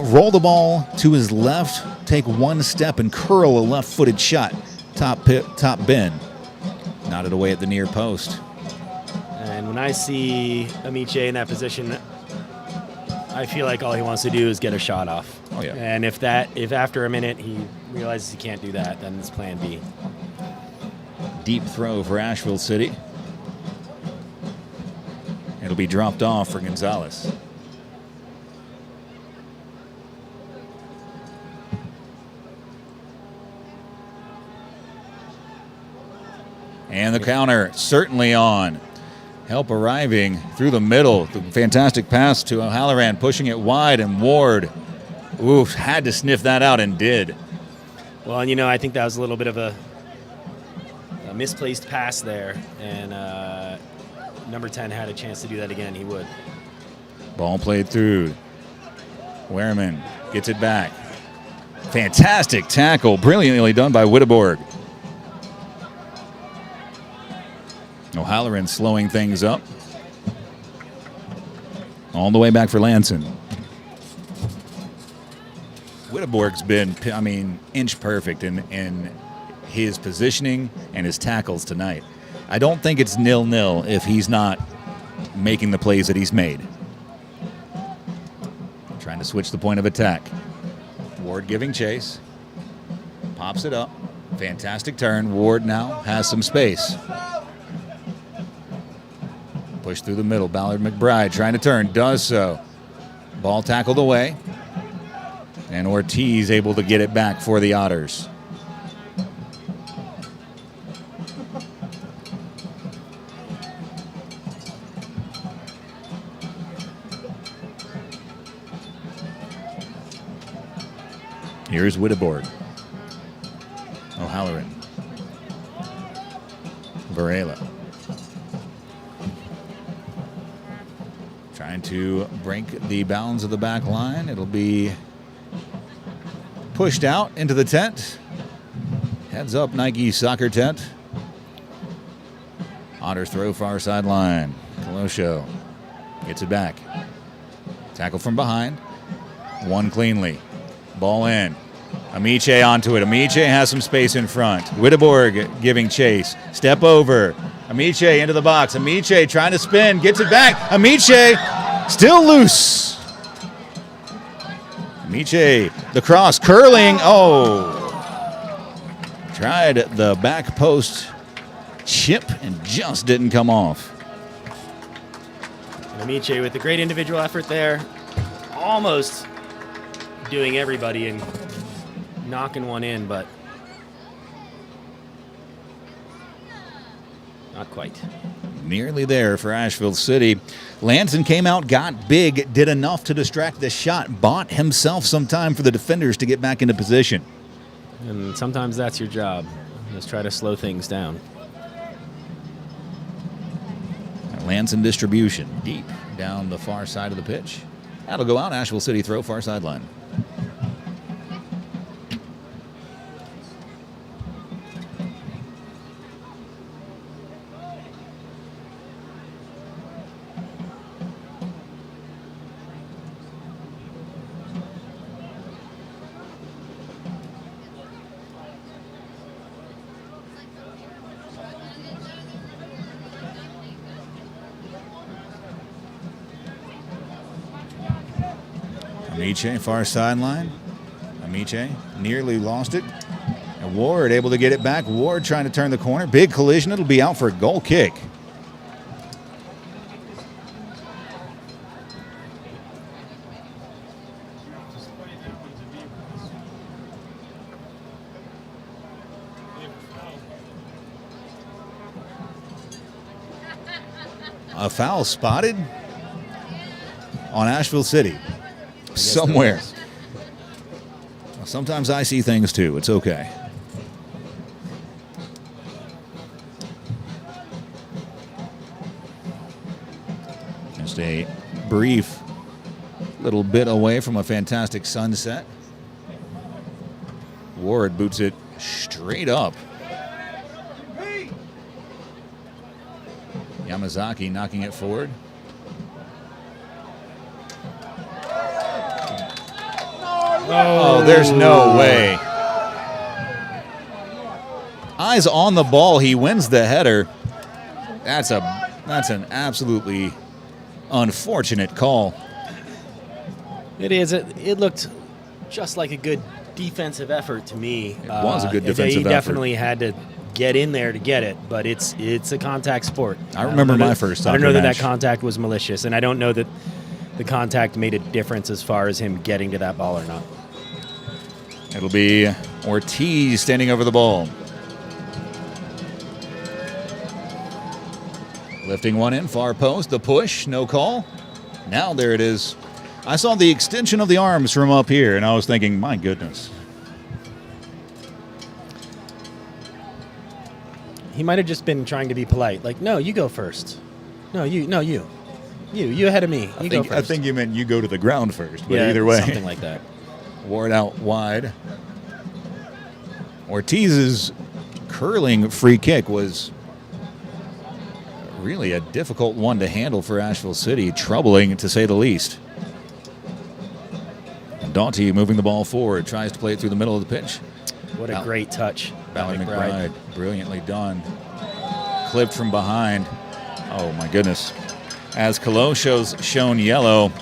Speaker 2: roll the ball to his left, take one step, and curl a left-footed shot. Top bin. Knotted away at the near post.
Speaker 1: And when I see Amiche in that position, I feel like all he wants to do is get a shot off.
Speaker 2: Oh, yeah.
Speaker 1: And if after a minute he realizes he can't do that, then it's plan B.
Speaker 2: Deep throw for Asheville City. It'll be dropped off for Gonzalez. And the counter certainly on. Help arriving through the middle. The fantastic pass to O'Halloran, pushing it wide, and Ward, oof, had to sniff that out and did.
Speaker 1: Well, and I think that was a little bit of a misplaced pass there, and number 10 had a chance to do that again. He would.
Speaker 2: Ball played through. Wehrman gets it back. Fantastic tackle, brilliantly done by Witteborg. O'Halloran slowing things up. All the way back for Lanson. Witteborg's been, inch perfect in his positioning and his tackles tonight. I don't think it's 0-0 if he's not making the plays that he's made. Trying to switch the point of attack. Ward giving chase. Pops it up. Fantastic turn. Ward now has some space. Push through the middle. Ballard McBride trying to turn. Does so. Ball tackled away. And Ortiz able to get it back for the Otters. Here's Witteborg. O'Halloran. Varela. Trying to break the bounds of the back line. It'll be pushed out into the tent. Heads up, Nike soccer tent. Otters throw far sideline. Colosio gets it back. Tackle from behind. One cleanly. Ball in. Amiche onto it. Amiche has some space in front. Witteborg giving chase. Step over. Amiche into the box. Amiche trying to spin. Gets it back. Amiche still loose. Amiche, the cross, curling. Oh. Tried the back post chip and just didn't come off.
Speaker 1: Amiche with a great individual effort there. Almost doing everybody and knocking one in, but not quite.
Speaker 2: Nearly there for Asheville City. Lanson came out, got big, did enough to distract the shot, bought himself some time for the defenders to get back into position.
Speaker 1: And sometimes that's your job. Just try to slow things down.
Speaker 2: Lanson distribution deep down the far side of the pitch. That'll go out. Asheville City throw far sideline. Amiche, far sideline. Amiche nearly lost it. And Ward able to get it back. Ward trying to turn the corner. Big collision. It'll be out for a goal kick. A foul spotted on Asheville City. Somewhere. Well, sometimes I see things too. It's okay. Just a brief little bit away from a fantastic sunset. Ward boots it straight up. Yamazaki knocking it forward. Oh, there's no way. Eyes on the ball. He wins the header. That's an absolutely unfortunate call.
Speaker 1: It is. It looked just like a good defensive effort to me.
Speaker 2: It was a good defensive effort.
Speaker 1: He definitely had to get in there to get it, but it's a contact sport.
Speaker 2: I remember my first soccer
Speaker 1: I don't know
Speaker 2: match.
Speaker 1: that contact was malicious, and I don't know that the contact made a difference as far as him getting to that ball or not.
Speaker 2: It'll be Ortiz standing over the ball. Lifting one in, far post, the push, no call. Now there it is. I saw the extension of the arms from up here, and I was thinking, my goodness.
Speaker 1: He might have just been trying to be polite. Like, no, you go first. No, you. You ahead of me. You go first.
Speaker 2: I think you meant you go to the ground first, but
Speaker 1: yeah,
Speaker 2: either way.
Speaker 1: Something like that.
Speaker 2: Ward out wide. Ortiz's curling free kick was really a difficult one to handle for Asheville City. Troubling, to say the least. Doughty moving the ball forward, tries to play it through the middle of the pitch.
Speaker 1: What a great touch.
Speaker 2: Bally McBride, brilliantly done. Clipped from behind. Oh, my goodness. As Colossio's shown yellow.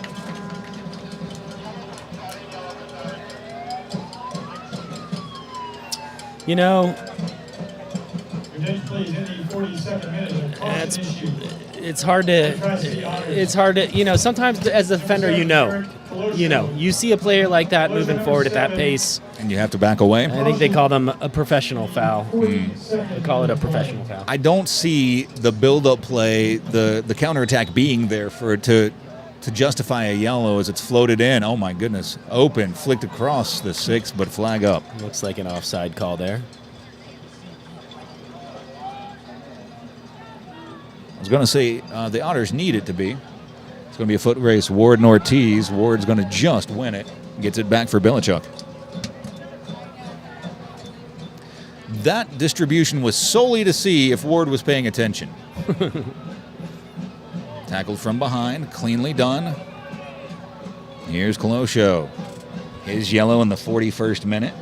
Speaker 1: You know, it's hard to, you know, sometimes as a defender, you see a player like that moving forward at that pace.
Speaker 2: And you have to back away.
Speaker 1: I think they call them a professional foul. They call it a professional foul.
Speaker 2: I don't see the build-up play, the counterattack being there for it to justify a yellow as it's floated in. Oh, my goodness. Open, flicked across the 6, but flag up.
Speaker 1: Looks like an offside call there.
Speaker 2: I was going to say the Otters need it to be. It's going to be a foot race. Ward and Ortiz. Ward's going to just win it. Gets it back for Belichuk. That distribution was solely to see if Ward was paying attention. Tackled from behind, cleanly done. Here's Colossio. His yellow in the 41st minute.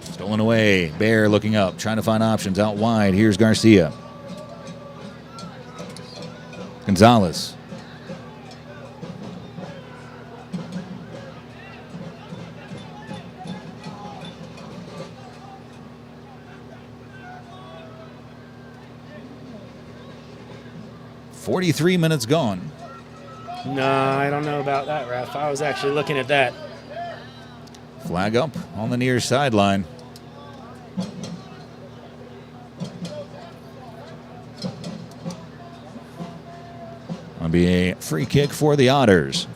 Speaker 2: Stolen away. Bear looking up, trying to find options out wide. Here's Garcia. Gonzalez. "43 minutes gone."
Speaker 1: No, I don't know about that, ref. I was actually looking at that.
Speaker 2: Flag up on the near sideline. It'll be a free kick for the Otters.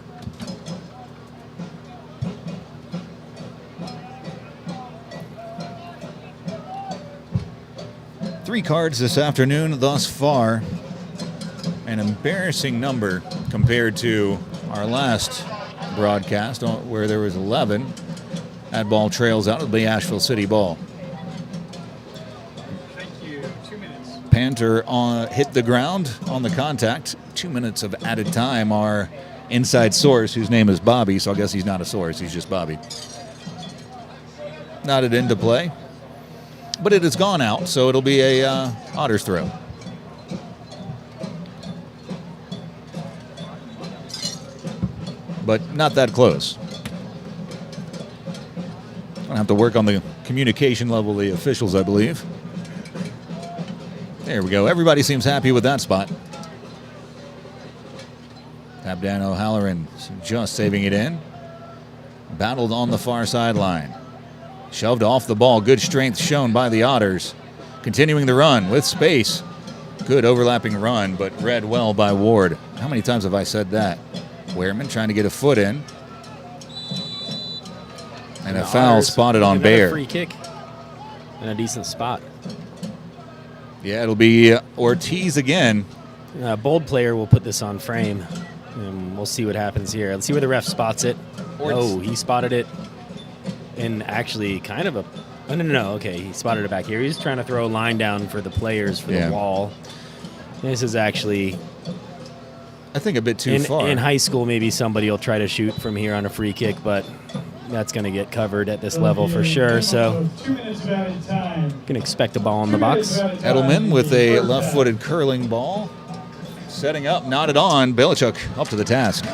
Speaker 2: Three cards this afternoon thus far. An embarrassing number compared to our last broadcast where there was 11. That ball trails out. It'll be Asheville City ball.
Speaker 3: Thank you. 2 minutes.
Speaker 2: Panther hit the ground on the contact. 2 minutes of added time. Our inside source, whose name is Bobby, so I guess he's not a source, he's just Bobby. Nodded into play. But it has gone out, so it'll be a Otters throw. But not that close. Gonna have to work on the communication level of the officials, I believe. There we go. Everybody seems happy with that spot. Abdan O'Halloran just saving it in. Battled on the far sideline. Shoved off the ball. Good strength shown by the Otters. Continuing the run with space. Good overlapping run, but read well by Ward. How many times have I said that? Wehrman trying to get a foot in. And a foul
Speaker 1: Otters
Speaker 2: spotted on
Speaker 1: another
Speaker 2: Bear.
Speaker 1: Free kick and a decent spot.
Speaker 2: Yeah, it'll be Ortiz again.
Speaker 1: A bold player will put this on frame. And we'll see what happens here. Let's see where the ref spots it. Oh, he spotted it in actually kind of a... Oh, no. Okay, he spotted it back here. He's trying to throw a line down for the players for the wall. This is actually...
Speaker 2: I think a bit too far.
Speaker 1: In high school, maybe somebody will try to shoot from here on a free kick, but that's going to get covered at this level for sure. So,
Speaker 5: 2 minutes of added time.
Speaker 1: can expect a ball in the box.
Speaker 2: Edelman with a left-footed curling ball. Setting up, nodded on. Belichuk up to the task.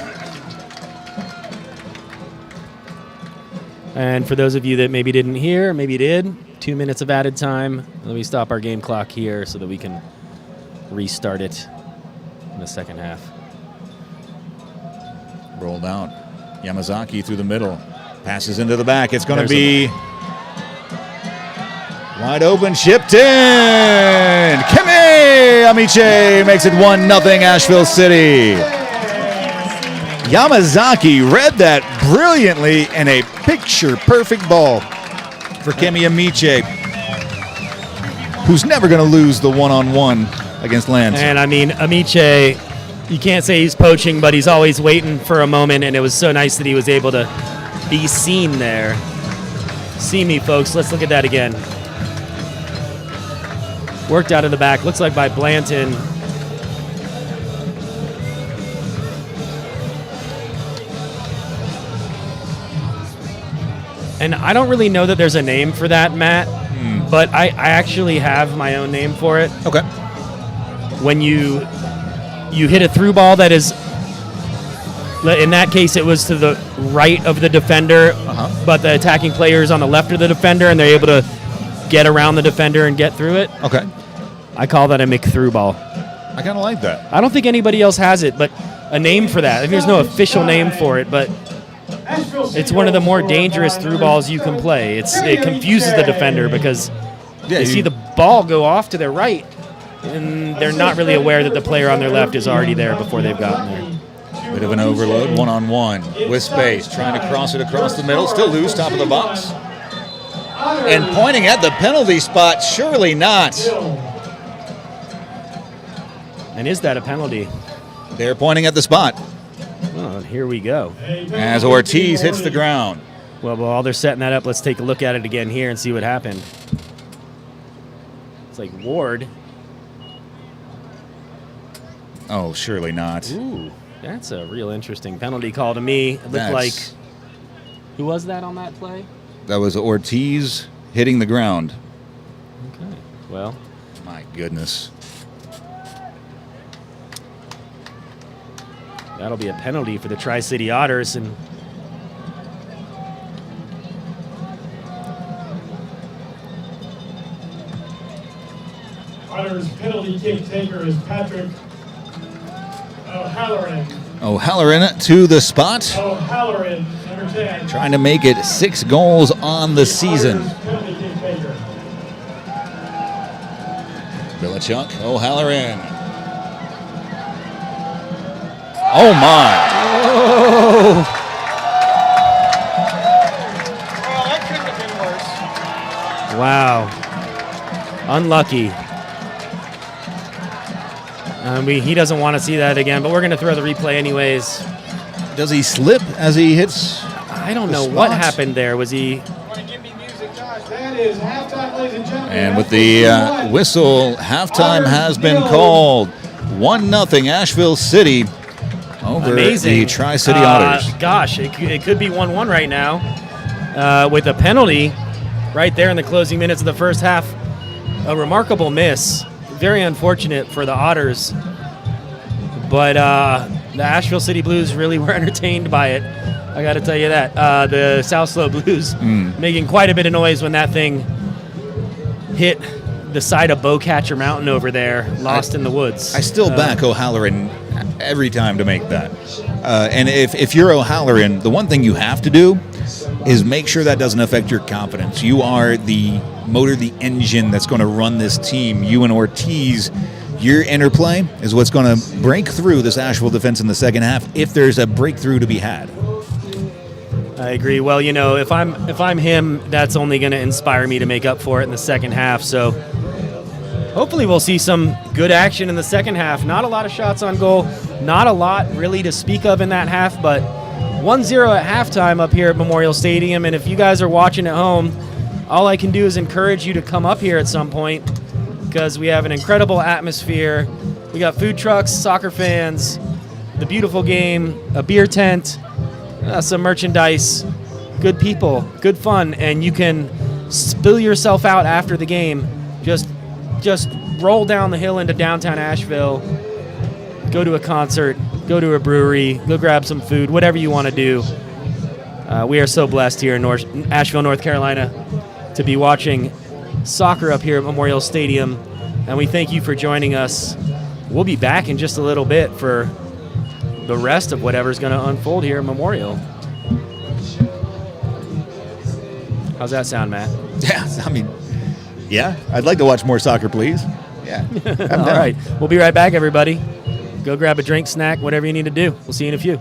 Speaker 1: And for those of you that maybe didn't hear, maybe did, 2 minutes of added time. Let me stop our game clock here so that we can restart it in the second half.
Speaker 2: Rolled out. Yamazaki through the middle. Passes into the back. It's going to be Wide open, chipped in. Kemi Amiche makes it 1-0 Asheville City. Yamazaki read that brilliantly, and a picture-perfect ball for Kemi Amiche, who's never going to lose the one-on-one against Lance.
Speaker 1: And I mean, Amiche, you can't say he's poaching, but he's always waiting for a moment, and it was so nice that he was able to be seen there. See me, folks. Let's look at that again. Worked out of the back. Looks like by Blanton. And I don't really know that there's a name for that, Matt, but I actually have my own name for it.
Speaker 2: Okay.
Speaker 1: When you hit a through ball that is, in that case, it was to the right of the defender, but the attacking player is on the left of the defender, and they're able to get around the defender and get through it.
Speaker 2: Okay.
Speaker 1: I call that a McThrough ball.
Speaker 2: I kind of like that.
Speaker 1: I don't think anybody else has it, but a name for that. There's no official name for it, but it's one of the more dangerous through balls you can play. It confuses the defender because they see the ball go off to their right, and they're not really aware that the player on their left is already there before they've gotten there.
Speaker 2: Bit of an overload, one-on-one with space, trying to cross it across the middle, still loose, top of the box. And pointing at the penalty spot, surely not.
Speaker 1: And is that a penalty?
Speaker 2: They're pointing at the spot
Speaker 1: Oh, here we go.
Speaker 2: as Ortiz hits the ground.
Speaker 1: Well, while they're setting that up, let's take a look at it again here and see what happened. It's like Ward.
Speaker 2: Oh, surely not.
Speaker 1: Ooh, that's a real interesting penalty call to me. It looked like, who was that on that play?
Speaker 2: That was Ortiz hitting the ground.
Speaker 1: Okay, well.
Speaker 2: My goodness.
Speaker 1: That'll be a penalty for the Tri City Otters, and
Speaker 5: Otters penalty kick taker is Patrick O'Halloran.
Speaker 2: O'Halloran to the spot,
Speaker 5: O'Halloran, number 10.
Speaker 2: trying to make it 6 goals on the season.
Speaker 5: Otters penalty kick taker.
Speaker 2: Billichuk, O'Halloran. Oh my!
Speaker 1: oh,
Speaker 3: Oh, that couldn't have been worse.
Speaker 1: wow, unlucky. He doesn't want to see that again, but we're going to throw the replay anyways.
Speaker 2: Does he slip as he hits?
Speaker 1: I don't
Speaker 2: The
Speaker 1: know what
Speaker 2: spot.
Speaker 1: happened there. Was he?
Speaker 3: Want to give me music, Josh?
Speaker 5: That is halftime, ladies and gentlemen.
Speaker 2: And with the whistle, halftime has been called. 1-0 Asheville City over
Speaker 1: Amazing.
Speaker 2: the Tri City Otters.
Speaker 1: Gosh, it could be 1-1 right now with a penalty right there in the closing minutes of the first half. A remarkable miss. Very unfortunate for the Otters. But the Asheville City Blues really were entertained by it. I got to tell you that. The South Slope Blues making quite a bit of noise when that thing hit the side of Bowcatcher Mountain over there, lost in the woods.
Speaker 2: I still back O'Halloran every time to make that. And if you're O'Halloran, the one thing you have to do is make sure that doesn't affect your confidence. You are the motor, the engine that's going to run this team. You and Ortiz, your interplay is what's going to break through this Asheville defense in the second half if there's a breakthrough to be had.
Speaker 1: I agree. Well, you know, if I'm him, that's only going to inspire me to make up for it in the second half. So hopefully we'll see some good action in the second half. Not a lot of shots on goal. Not a lot really to speak of in that half, but 1-0 at halftime up here at Memorial Stadium. And if you guys are watching at home, all I can do is encourage you to come up here at some point because we have an incredible atmosphere. We got food trucks, soccer fans, the beautiful game, a beer tent, some merchandise, good people, good fun, and you can spill yourself out after the game. Just roll down the hill into downtown Asheville, go to a concert, go to a brewery, go grab some food, whatever you want to do. We are so blessed here in Asheville, North Carolina, to be watching soccer up here at Memorial Stadium, and we thank you for joining us. We'll be back in just a little bit for the rest of whatever's going to unfold here at Memorial. How's that sound, Matt?
Speaker 2: Yeah, I mean, Yeah, I'd like to watch more soccer, please. Yeah.
Speaker 1: All right. We'll be right back, everybody. Go grab a drink, snack, whatever you need to do. We'll see you in a few.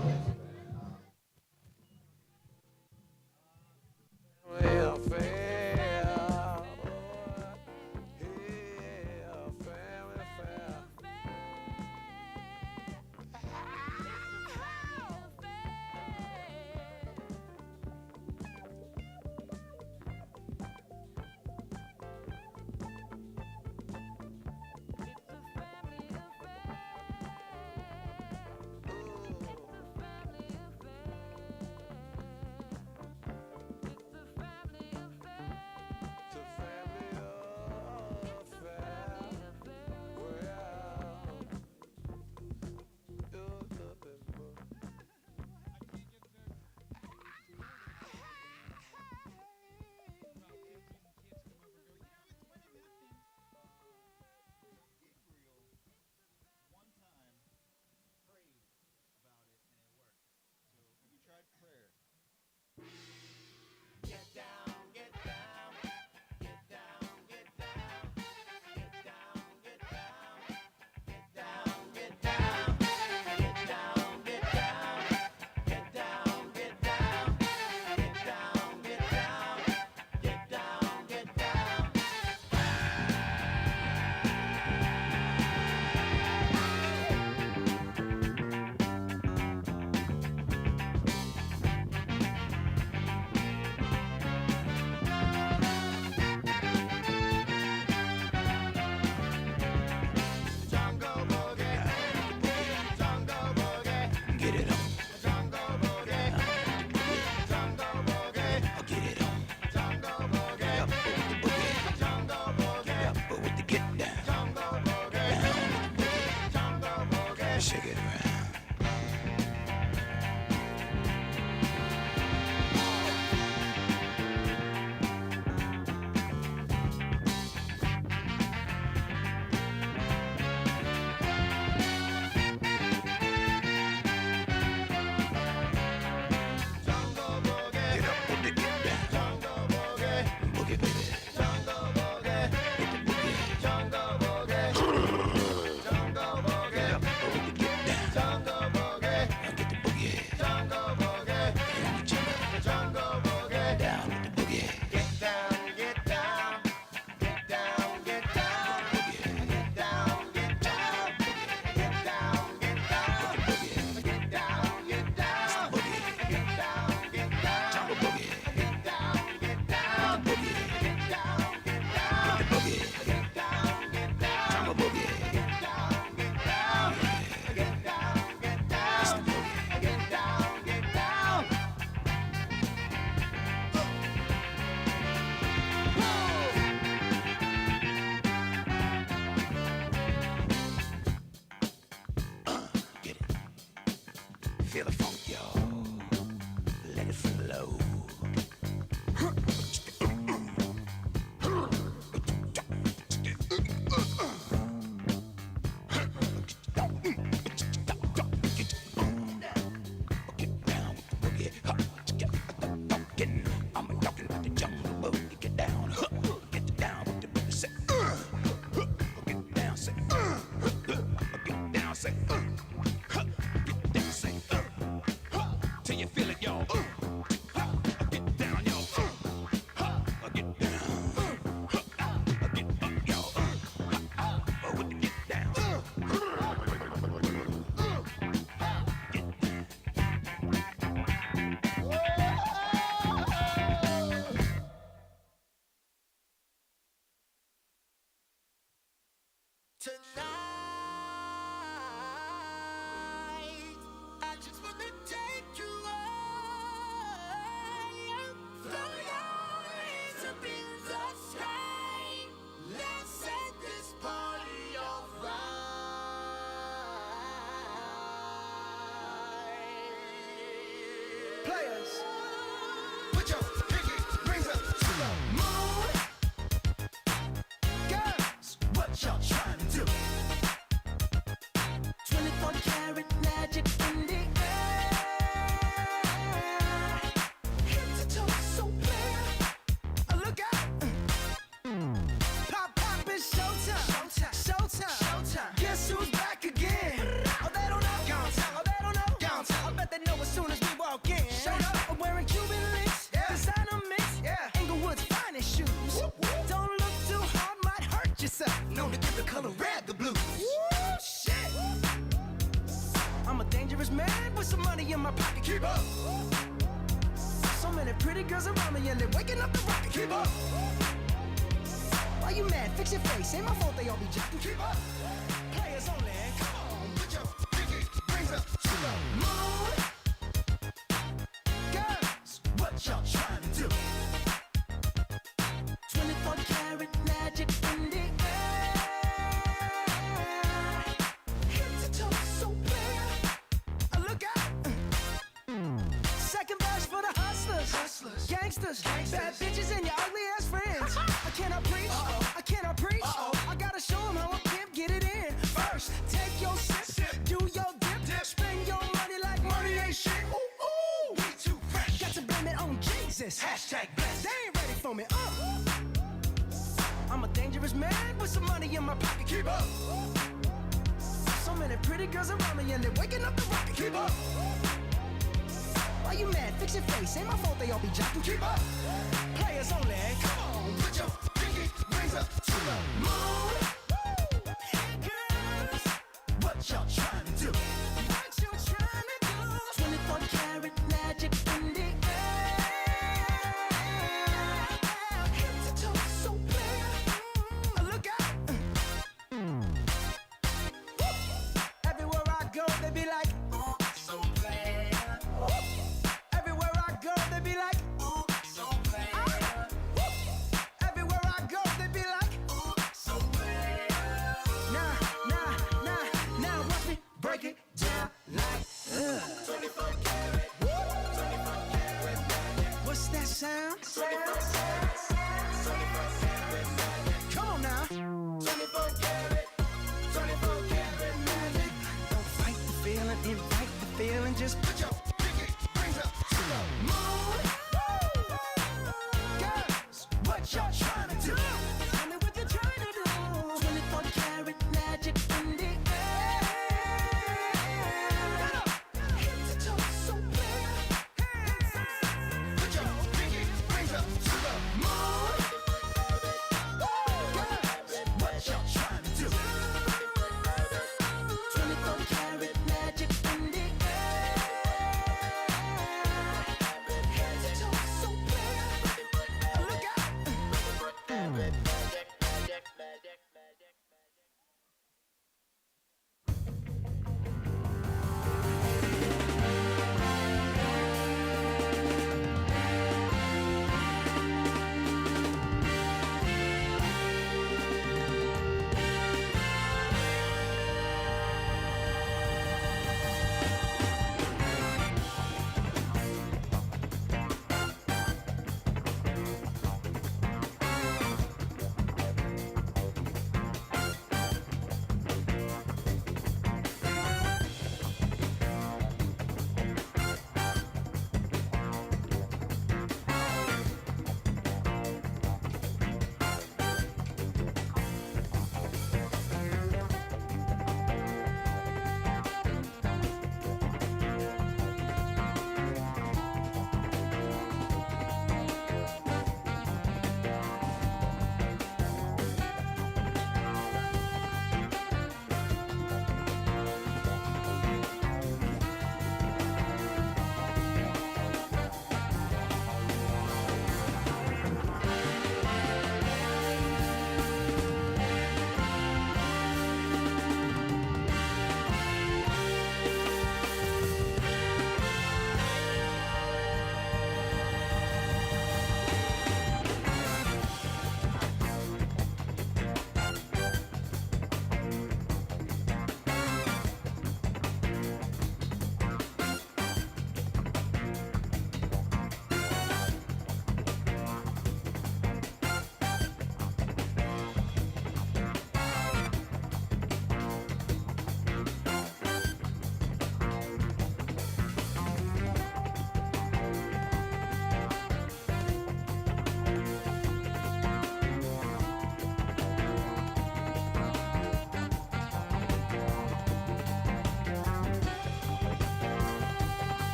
Speaker 7: Feel the funk, y'all. Let it flow. I'm talking about the jungle boogie. Get down, get down with the boogie. Say, get down, say, get down, say, get down, say, till you feel it, y'all. Get down, y'all. Get down, get up, y'all. With the get down.
Speaker 8: dangerous man with some money in my pocket. Keep up. So many pretty girls around me and they're waking up the rocket. Keep up. Why you mad? Fix your face. Ain't my fault they all be jacking. Keep up. Players only. Come on, put your pinky rings up to the moon. Girls, what y'all trying to do? 24 karat magic in the air. Head to toe so clear. Look out. Second verse for the hustlers, gangsters, bad bitches and your ugly ass friends. I cannot preach, I cannot preach. I gotta show them how a pimp get it in. First, take your sip, do your dip, spend your money like money ain't shit. Ooh, ooh, we too fresh. Got to blame it on Jesus. Hashtag blessed. They ain't ready for me. I'm a dangerous man with some money in my pocket. Keep up. So many pretty girls around me and they're waking up the rocket. Keep up. Why you mad? Fix your face. Ain't my fault they all be jocking. Keep up. Players only. Come on, put your pinky rings up to the moon. Hey girls, what y'all trying to do? What you trying to do? 24 karat magic in the air. Head to toe so clear. Look out. Everywhere I go, they be like, oh, so clear. Everywhere I go, they be like, ooh, so clear. Everywhere I go, they be like, ooh, so clear. Now, watch me break it down like 24 karat, 24 karat magic. What's that sound? 24 karat magic. Come on now. 24 karat, 24 karat magic. Don't fight the feeling, invite the feeling, just put your pinky rings up to the moon. Girls, what y'all trying to do? Tell me what you're trying to do. 24 karat magic in the air. Head to toe so clear. Put your pinky rings up to the moon. Girls, what y'all trying to do? 24 karat magic in the air.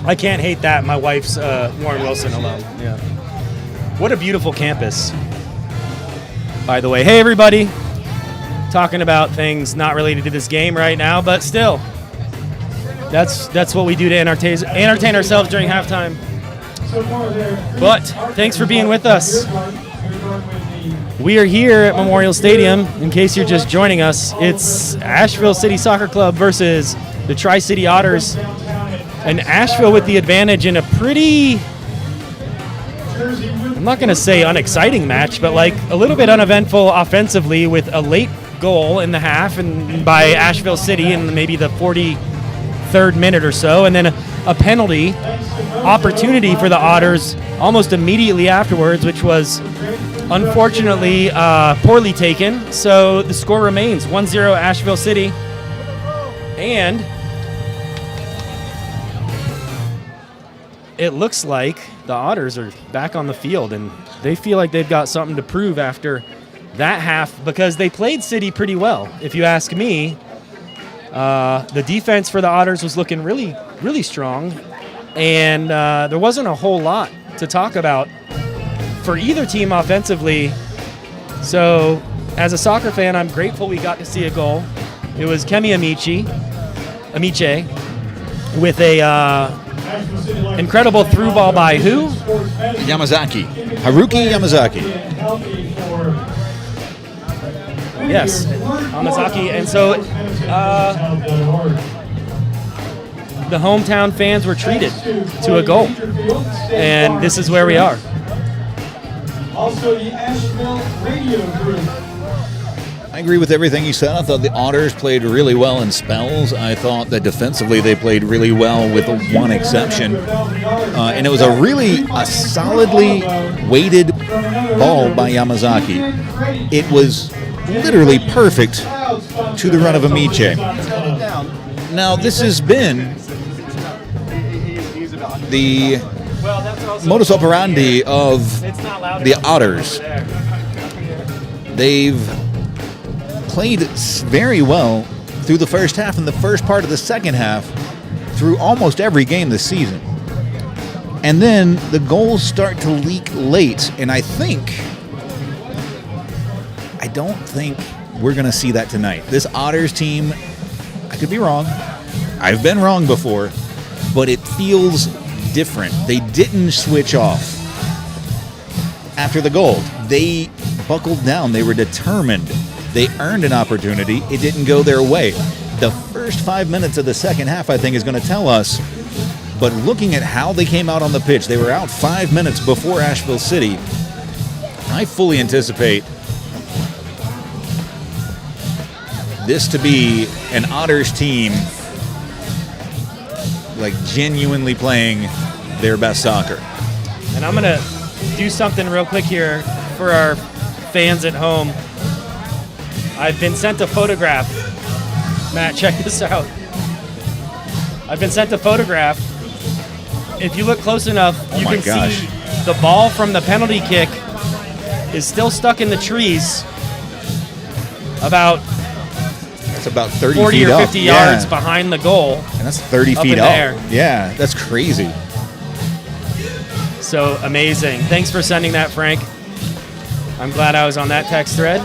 Speaker 1: I can't hate that. My wife's Warren Wilson alum. Yeah. What a beautiful campus. By the way, hey everybody. Talking about things not related to this game right now, but still, that's what we do to entertain ourselves during halftime. But thanks for being with us. We are here at Memorial Stadium. In case you're just joining us, it's Asheville City Soccer Club versus the Tri City Otters. And Asheville with the advantage in a pretty, I'm not going to say unexciting match, but like a little bit uneventful offensively with a late goal in the half and by Asheville City in maybe the 43rd minute or so, and then a penalty opportunity for the Otters almost immediately afterwards, which was unfortunately poorly taken. So the score remains 1-0 Asheville City. And it looks like the Otters are back on the field, and they feel like they've got something to prove after that half because they played City pretty well, if you ask me. The defense for the Otters was looking really, really strong, and there wasn't a whole lot to talk about for either team offensively. So as a soccer fan, I'm grateful we got to see a goal. It was Kemi Amiche with a incredible through ball by who?
Speaker 2: Yamazaki. Haruki Yamazaki.
Speaker 1: Yes, Yamazaki. And so the hometown fans were treated to a goal. And this is where we are.
Speaker 5: Also, the Asheville Radio Group.
Speaker 2: I agree with everything you said. I thought the Otters played really well in spells. I thought that defensively they played really well with one exception. And it was a solidly weighted ball by Yamazaki. It was literally perfect to the run of Amiche. Now, this has been the modus operandi of the Otters. They've played very well through the first half and the first part of the second half through almost every game this season. And then the goals start to leak late, and I don't think we're going to see that tonight. This Otters team, I could be wrong. I've been wrong before, but it feels different. They didn't switch off after the goal. They buckled down. They were determined. They earned an opportunity. It didn't go their way. The first 5 minutes of the second half, I think, is going to tell us. But looking at how they came out on the pitch, they were out 5 minutes before Asheville City. I fully anticipate this to be an Otters team like genuinely playing their best soccer.
Speaker 1: And I'm going to do something real quick here for our fans at home. I've been sent a photograph. Matt, check this out. I've been sent a photograph. If you look close enough, you can see the ball from the penalty kick is still stuck in the trees
Speaker 2: That's about 30
Speaker 1: 40
Speaker 2: feet
Speaker 1: or
Speaker 2: up.
Speaker 1: 50 yards behind the goal.
Speaker 2: And that's 30
Speaker 1: up
Speaker 2: feet
Speaker 1: in
Speaker 2: up.
Speaker 1: there.
Speaker 2: Yeah, that's crazy.
Speaker 1: So amazing. Thanks for sending that, Frank. I'm glad I was on that text thread.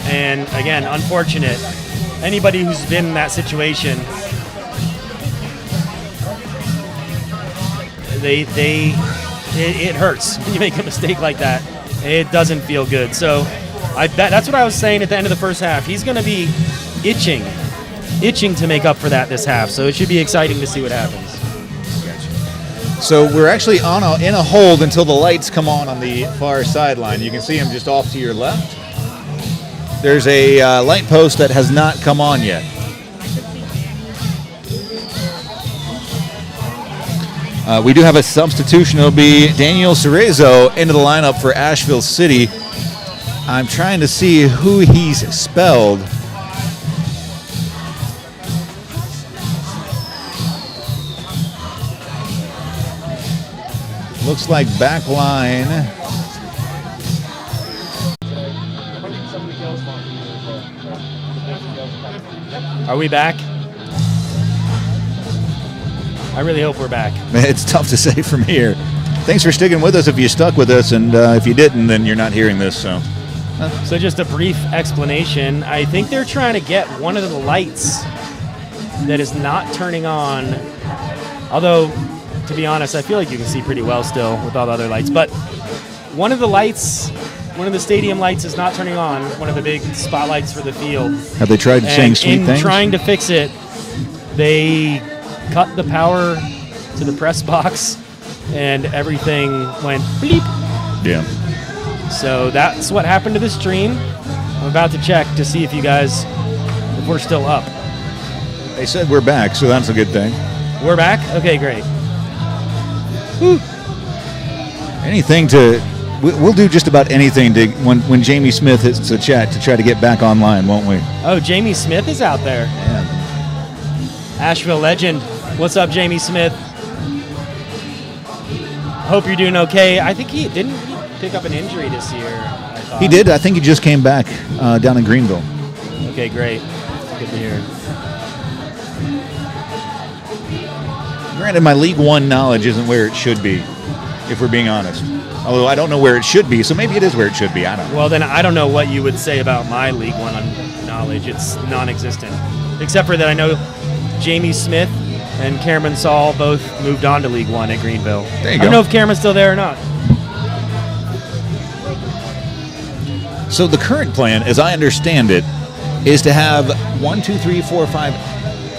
Speaker 1: And again, unfortunate. Anybody who's been in that situation, it hurts when you make a mistake like that. It doesn't feel good. So I bet that's what I was saying at the end of the first half. He's going to be itching to make up for that this half. So it should be exciting to see what happens.
Speaker 2: So we're actually in a hold until the lights come on the far sideline. You can see him just off to your left. There's a light post that has not come on yet. We do have a substitution. It'll be Daniel Cerezo into the lineup for Asheville City. I'm trying to see who he's spelled. Looks like back line.
Speaker 1: Are we back? I really hope we're back.
Speaker 2: It's tough to say from here. Thanks for sticking with us if you stuck with us, and if you didn't, then you're not hearing this.
Speaker 1: So just a brief explanation. I think they're trying to get one of the lights that is not turning on. Although, to be honest, I feel like you can see pretty well still with all the other lights. But one of the lights, one of the stadium lights is not turning on, one of the big spotlights for the field.
Speaker 2: Have they tried saying sweet
Speaker 1: in
Speaker 2: things?
Speaker 1: Trying to fix it, they cut the power to the press box, and everything went bleep.
Speaker 2: Yeah.
Speaker 1: So that's what happened to the stream. I'm about to check to see if we're still up.
Speaker 2: They said we're back, so that's a good thing.
Speaker 1: We're back? Okay, great.
Speaker 2: Anything we'll do just about anything to when Jamie Smith hits the chat to try to get back online, won't we?
Speaker 1: Oh, Jamie Smith is out there.
Speaker 2: Yeah.
Speaker 1: Asheville legend. What's up, Jamie Smith? Hope you're doing okay. I think he didn't pick up an injury this year. I thought.
Speaker 2: He did. I think he just came back down in Greenville.
Speaker 1: Okay, great. Good to hear.
Speaker 2: Granted, my League One knowledge isn't where it should be, if we're being honest. Although I don't know where it should be, so maybe it is where it should be. I don't know.
Speaker 1: Well, then I don't know what you would say about my League One knowledge. It's non-existent. Except for that I know Jamie Smith and Cameron Saul both moved on to League One at Greenville.
Speaker 2: There you
Speaker 1: I
Speaker 2: go.
Speaker 1: don't know if Cameron's still there or not.
Speaker 2: So the current plan, as I understand it, is to have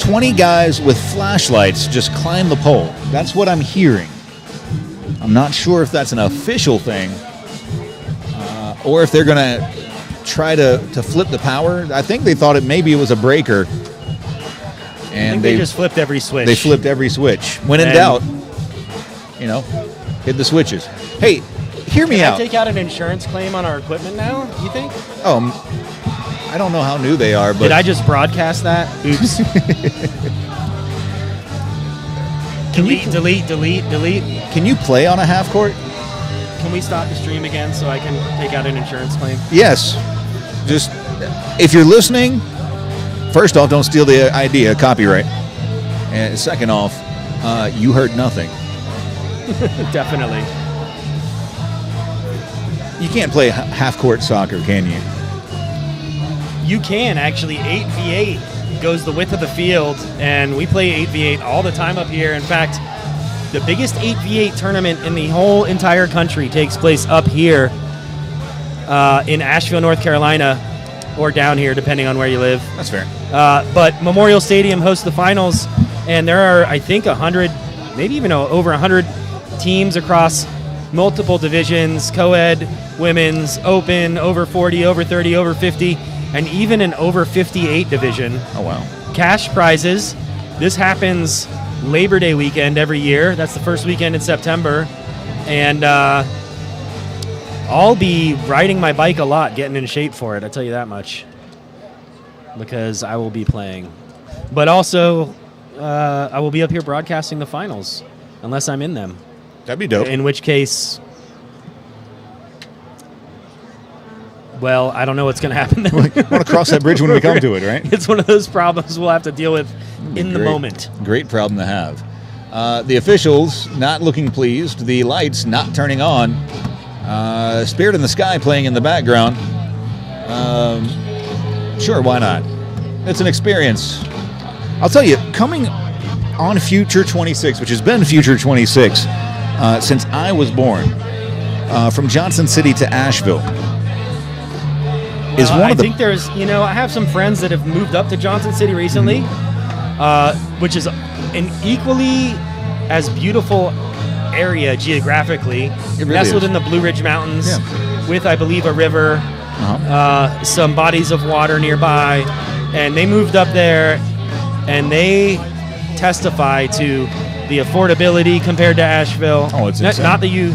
Speaker 2: 20 guys with flashlights just climb the pole. That's what I'm hearing. I'm not sure if that's an official thing or if they're going to try to flip the power. I think they thought maybe it was a breaker. And
Speaker 1: I think they just flipped every switch.
Speaker 2: They flipped every switch. When in doubt, hit the switches. Hey, hear me
Speaker 1: Can
Speaker 2: out.
Speaker 1: I take out an insurance claim on our equipment now, you think?
Speaker 2: I don't know how new they are, but
Speaker 1: Did I just broadcast that? Oops. delete.
Speaker 2: Can you play on a half court?
Speaker 1: Can we stop the stream again so I can take out an insurance claim?
Speaker 2: Yes. Just if you're listening, first off, don't steal the idea, copyright. And second off, you heard nothing.
Speaker 1: Definitely.
Speaker 2: You can't play half court soccer, can you?
Speaker 1: You can actually. 8v8 goes the width of the field, and we play 8v8 all the time up here. In fact, the biggest 8v8 tournament in the whole entire country takes place up here in Asheville, North Carolina, or down here, depending on where you live.
Speaker 2: That's fair.
Speaker 1: But Memorial Stadium hosts the finals, and there are, I think, 100, maybe even over 100 teams across multiple divisions: co-ed, women's, open, over 40, over 30, over 50, and even an over 58 division.
Speaker 2: Oh, wow.
Speaker 1: Cash prizes. This happens Labor Day weekend every year. That's the first weekend in September. And I'll be riding my bike a lot, getting in shape for it, I'll tell you that much. Because I will be playing. But also, I will be up here broadcasting the finals, unless I'm in them.
Speaker 2: That'd be dope.
Speaker 1: In which case, well, I don't know what's going to happen then.
Speaker 2: We want to cross that bridge when we come to it, right?
Speaker 1: It's one of those problems we'll have to deal with in the moment.
Speaker 2: Great problem to have. The officials not looking pleased. The lights not turning on. Spirit in the Sky playing in the background. Sure, why not? It's an experience. I'll tell you, coming on Future 26, which has been Future 26 since I was born, from Johnson City to Asheville, is one
Speaker 1: I
Speaker 2: of the...
Speaker 1: think there's, I have some friends that have moved up to Johnson City recently, which is an equally as beautiful area geographically.
Speaker 2: It really
Speaker 1: nestled
Speaker 2: is.
Speaker 1: in the Blue Ridge Mountains,
Speaker 2: Yeah.
Speaker 1: with, I believe, a river, some bodies of water nearby, and they moved up there, and they testify to the affordability compared to Asheville.
Speaker 2: Oh, it's
Speaker 1: not
Speaker 2: insane.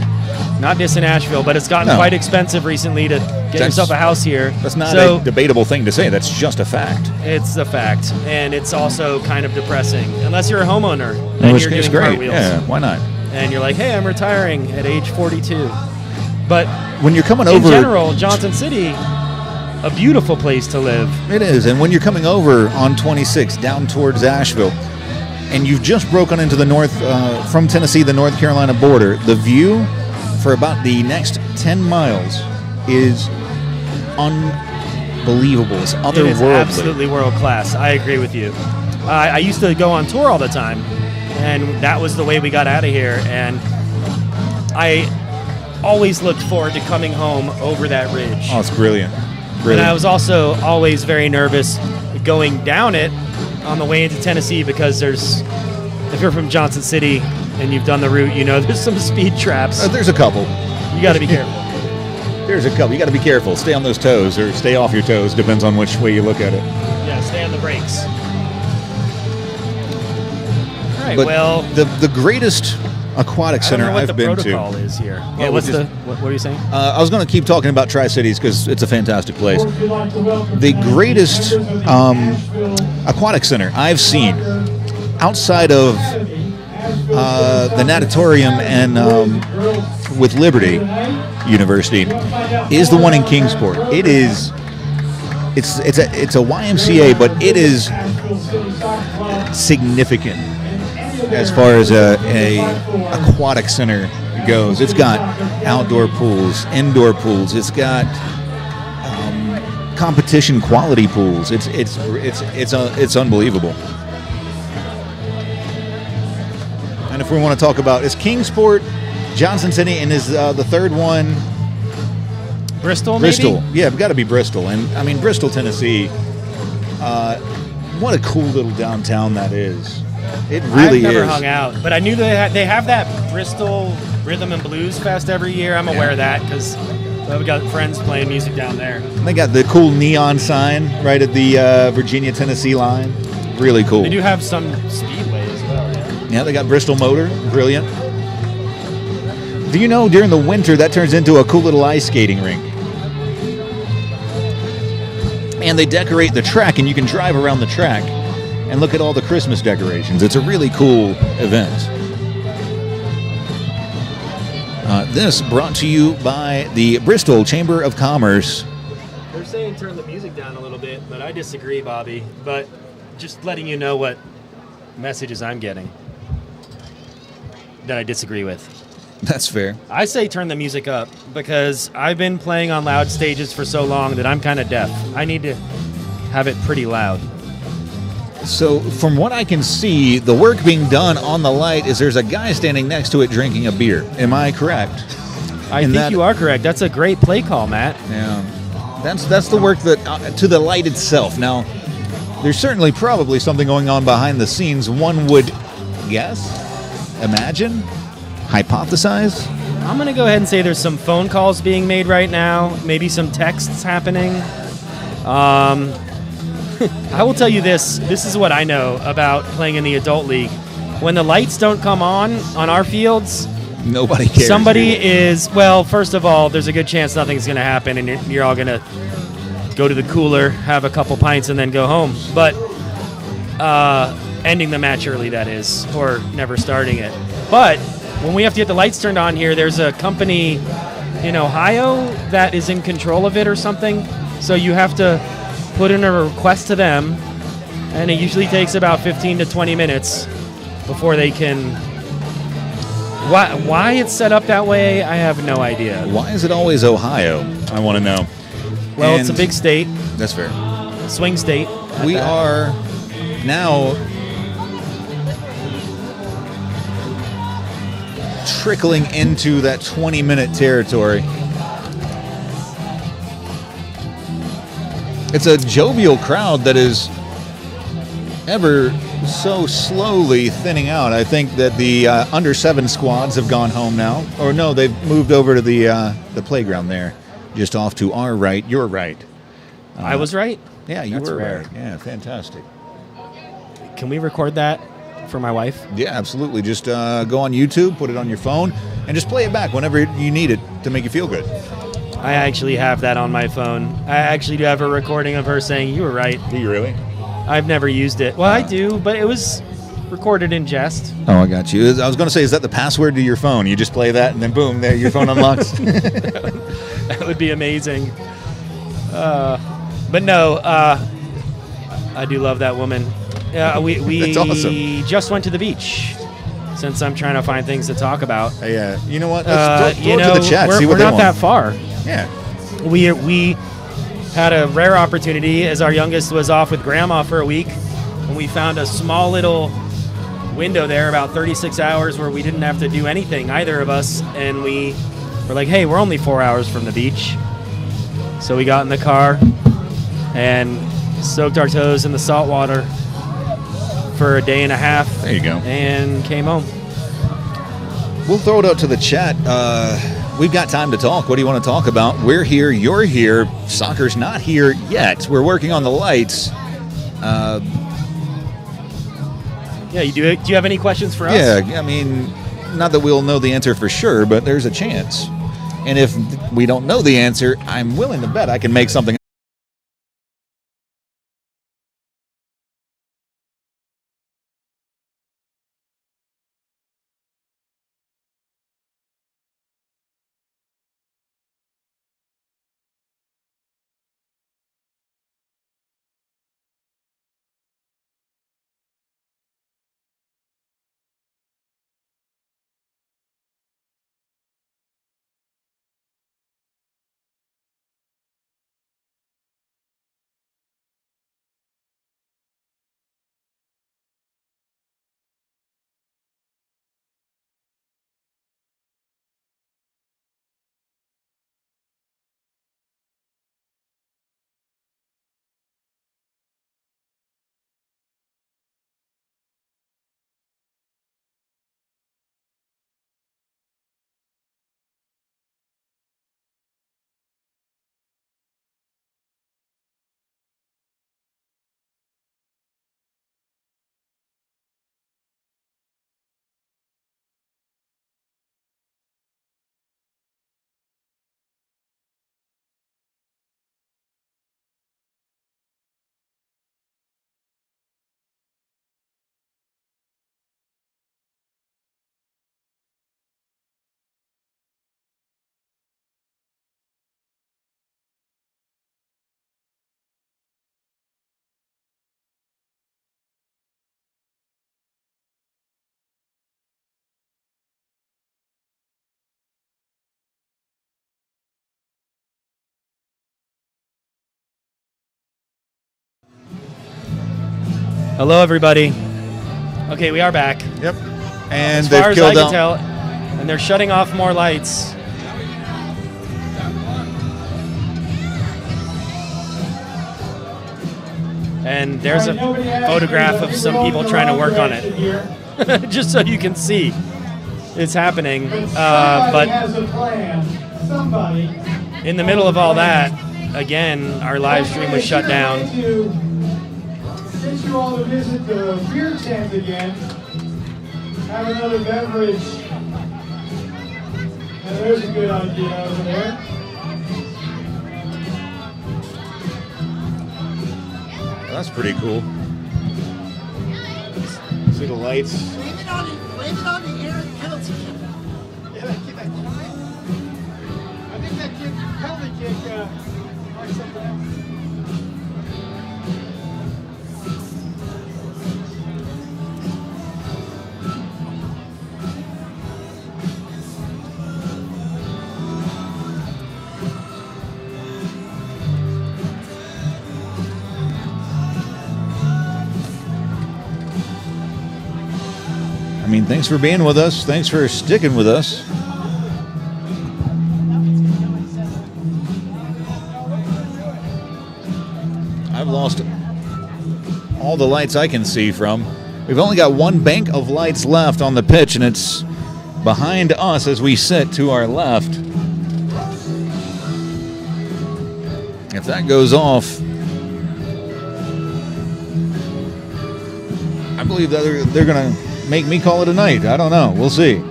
Speaker 1: Not dissing Asheville, but it's gotten quite expensive recently to get yourself a house here.
Speaker 2: That's not a debatable thing to say. That's just a fact.
Speaker 1: It's a fact, and it's also kind of depressing. Unless you're a homeowner
Speaker 2: In
Speaker 1: and
Speaker 2: which
Speaker 1: you're
Speaker 2: case,
Speaker 1: doing
Speaker 2: great.
Speaker 1: cartwheels.
Speaker 2: Yeah, why not?
Speaker 1: And you're like, hey, I'm retiring at age 42. But
Speaker 2: When you're coming
Speaker 1: in
Speaker 2: over...
Speaker 1: general, Johnson City, a beautiful place to live.
Speaker 2: It is, and when you're coming over on 26 down towards Asheville, and you've just broken into the north from Tennessee, the North Carolina border, the view for about the next 10 miles is unbelievable. It's
Speaker 1: It
Speaker 2: otherworldly.
Speaker 1: is absolutely world class. I agree with you. I used to go on tour all the time, and that was the way we got out of here. And I always looked forward to coming home over that ridge.
Speaker 2: Oh, it's brilliant.
Speaker 1: And I was also always very nervous going down it on the way into Tennessee because if you're from Johnson City and you've done the route, you know there's some speed traps.
Speaker 2: There's a couple.
Speaker 1: You got to be careful.
Speaker 2: There's a couple. You got to be careful. Stay on those toes or stay off your toes. Depends on which way you look at it.
Speaker 1: Yeah, stay on the brakes. All right,
Speaker 2: But
Speaker 1: well,
Speaker 2: the greatest aquatic
Speaker 1: I don't
Speaker 2: center
Speaker 1: know what
Speaker 2: I've
Speaker 1: the
Speaker 2: been
Speaker 1: protocol
Speaker 2: to.
Speaker 1: is here.
Speaker 2: Yeah,
Speaker 1: What
Speaker 2: we just-
Speaker 1: are you saying?
Speaker 2: I was going to keep talking about Tri Cities because it's a fantastic place.
Speaker 5: We'd like to welcome
Speaker 2: The
Speaker 5: tonight
Speaker 2: greatest
Speaker 5: members of the Asheville
Speaker 2: aquatic center I've seen outside of the natatorium and with Liberty University is the one in Kingsport. It's a YMCA, but it is
Speaker 5: Asheville City Soccer Club.
Speaker 2: significant as far as a aquatic center goes. It's got outdoor pools, indoor pools. It's got competition quality pools. It's unbelievable. And if we want to talk about, is Kingsport, Johnson City, and is the third one
Speaker 1: Bristol,
Speaker 2: Bristol?
Speaker 1: maybe?
Speaker 2: Yeah, it's got to be Bristol. And I mean, Bristol, Tennessee. What a cool little downtown that is. It really
Speaker 1: I've never
Speaker 2: is.
Speaker 1: hung out, but I knew they have that Bristol Rhythm and Blues Fest every year. I'm aware of that because we got friends playing music down there.
Speaker 2: And they got the cool neon sign right at the Virginia-Tennessee line. Really cool.
Speaker 1: They do have some speedway as well. Yeah.
Speaker 2: Yeah, they got Bristol Motor. Brilliant. Do you know during the winter that turns into a cool little ice skating rink? And they decorate the track, and you can drive around the track and look at all the Christmas decorations. It's a really cool event. This brought to you by the Bristol Chamber of Commerce.
Speaker 1: They're saying turn the music down a little bit, but I disagree, Bobby. But just letting you know what messages I'm getting that I disagree with.
Speaker 2: That's fair.
Speaker 1: I say turn the music up because I've been playing on loud stages for so long that I'm kind of deaf. I need to have it pretty loud.
Speaker 2: So, from what I can see, the work being done on the light is there's a guy standing next to it drinking a beer. Am I correct?
Speaker 1: I
Speaker 2: And
Speaker 1: think you are correct. That's a great play call, Matt.
Speaker 2: Yeah. That's the work that to the light itself. Now, there's certainly probably something going on behind the scenes. One would guess, imagine, hypothesize.
Speaker 1: I'm going to go ahead and say there's some phone calls being made right now, maybe some texts happening. I will tell you this. This is what I know about playing in the adult league. When the lights don't come on our fields,
Speaker 2: Nobody cares.
Speaker 1: somebody is, well, first of all, there's a good chance nothing's going to happen and you're all going to go to the cooler, have a couple pints, and then go home. But ending the match early, that is, or never starting it. But when we have to get the lights turned on here, there's a company in Ohio that is in control of it or something. So you have to put in a request to them, and it usually takes about 15 to 20 minutes before they can. Why it's set up that way, I have no idea.
Speaker 2: Why is it always Ohio? I want to know.
Speaker 1: Well, it's a
Speaker 2: And-
Speaker 1: big state,
Speaker 2: That's fair.
Speaker 1: swing state.
Speaker 2: We are now trickling into that 20-minute territory. It's a jovial crowd that is ever so slowly thinning out. I think that the under 7 squads have gone home now. Or no, they've moved over to the playground there, just off to our right, your right.
Speaker 1: I was right.
Speaker 2: Yeah, you
Speaker 1: That's
Speaker 2: were
Speaker 1: rare.
Speaker 2: right. Yeah, fantastic.
Speaker 1: Can we record that for my wife?
Speaker 2: Yeah, absolutely. Just go on YouTube, put it on your phone, and just play it back whenever you need it to make you feel good.
Speaker 1: I actually have that on my phone. I actually do have a recording of her saying, "You were right."
Speaker 2: Do you really?
Speaker 1: I've never used it. Well, I do, but it was recorded in jest.
Speaker 2: Oh, I got you. I was going to say, is that the password to your phone? You just play that, and then boom, there, your phone unlocks.
Speaker 1: That would be amazing. But no, I do love that woman. We
Speaker 2: That's awesome.
Speaker 1: just went to the beach. Since I'm trying to find things to talk about.
Speaker 2: Yeah, you know what? Let's throw it to the chat.
Speaker 1: We're,
Speaker 2: See what
Speaker 1: we're
Speaker 2: they
Speaker 1: not
Speaker 2: want.
Speaker 1: that far.
Speaker 2: Yeah.
Speaker 1: We had a rare opportunity as our youngest was off with grandma for a week, and we found a small little window there, about 36 hours, where we didn't have to do anything, either of us, and we were like, hey, we're only 4 hours from the beach. So we got in the car and soaked our toes in the salt water for a day and a half.
Speaker 2: There you go.
Speaker 1: And came home.
Speaker 2: We'll throw it out to the chat. We've got time to talk. What do you want to talk about? We're here. You're here. Soccer's not here yet. We're working on the lights.
Speaker 1: Yeah, do you have any questions for us?
Speaker 2: Yeah, I mean, not that we'll know the answer for sure, but there's a chance. And if we don't know the answer, I'm willing to bet I can make something.
Speaker 1: Hello, everybody. Okay, we are back.
Speaker 2: Yep. And
Speaker 1: As
Speaker 2: they've
Speaker 1: far as I
Speaker 2: killed
Speaker 1: can
Speaker 2: out.
Speaker 1: tell, and they're shutting off more lights. And there's a photograph of some people trying to work on it, just so you can see it's happening. But
Speaker 5: has a plan. Somebody.
Speaker 1: in the middle of all that, again, our live stream was shut down.
Speaker 5: Get you all to visit the beer tent again. Have another beverage. And there's a good idea over there.
Speaker 2: That's pretty cool. See the lights.
Speaker 9: Blame it on the air penalty kick.
Speaker 5: Yeah, that kid, I think that kid penalty kick marked something else.
Speaker 2: I mean, thanks for being with us. Thanks for sticking with us. I've lost all the lights I can see from. We've only got one bank of lights left on the pitch, and it's behind us as we sit to our left. If that goes off, I believe that they're going to make me call it a night. I don't know. We'll see.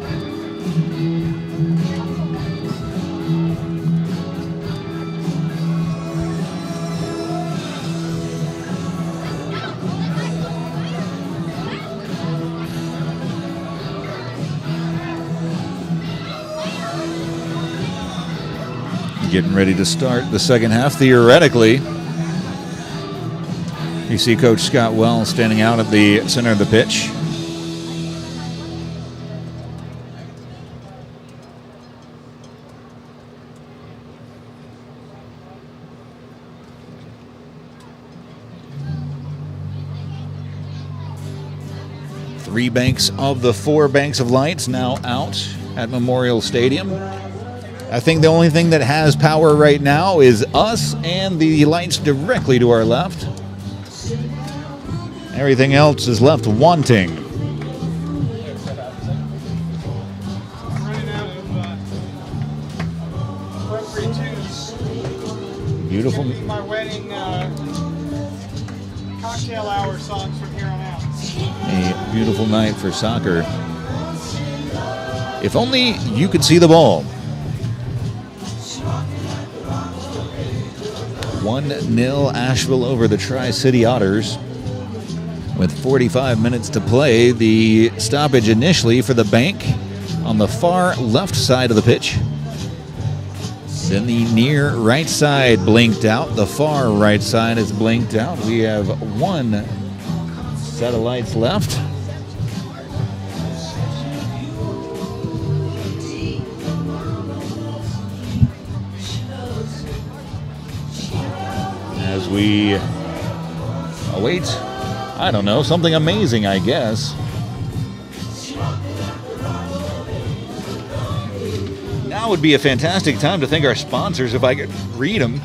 Speaker 2: Getting ready to start the second half, theoretically. You see Coach Scott Wells standing out at the center of the pitch. Three banks of the 4 banks of lights now out at Memorial Stadium. I think the only thing that has power right now is us and the lights directly to our left. Everything else is left wanting.
Speaker 3: Running out of appropriate tunes.
Speaker 2: Beautiful.
Speaker 3: These are my wedding cocktail hour songs from here on out.
Speaker 2: A beautiful night for soccer. If only you could see the ball. 1-0 Asheville over the Tri City Otters. With 45 minutes to play, the stoppage initially for the bank on the far left side of the pitch. Then the near right side blinked out. The far right side is blinked out. We have one set of lights left. As we await, I don't know, something amazing, I guess. Now would be a fantastic time to thank our sponsors if I could read them.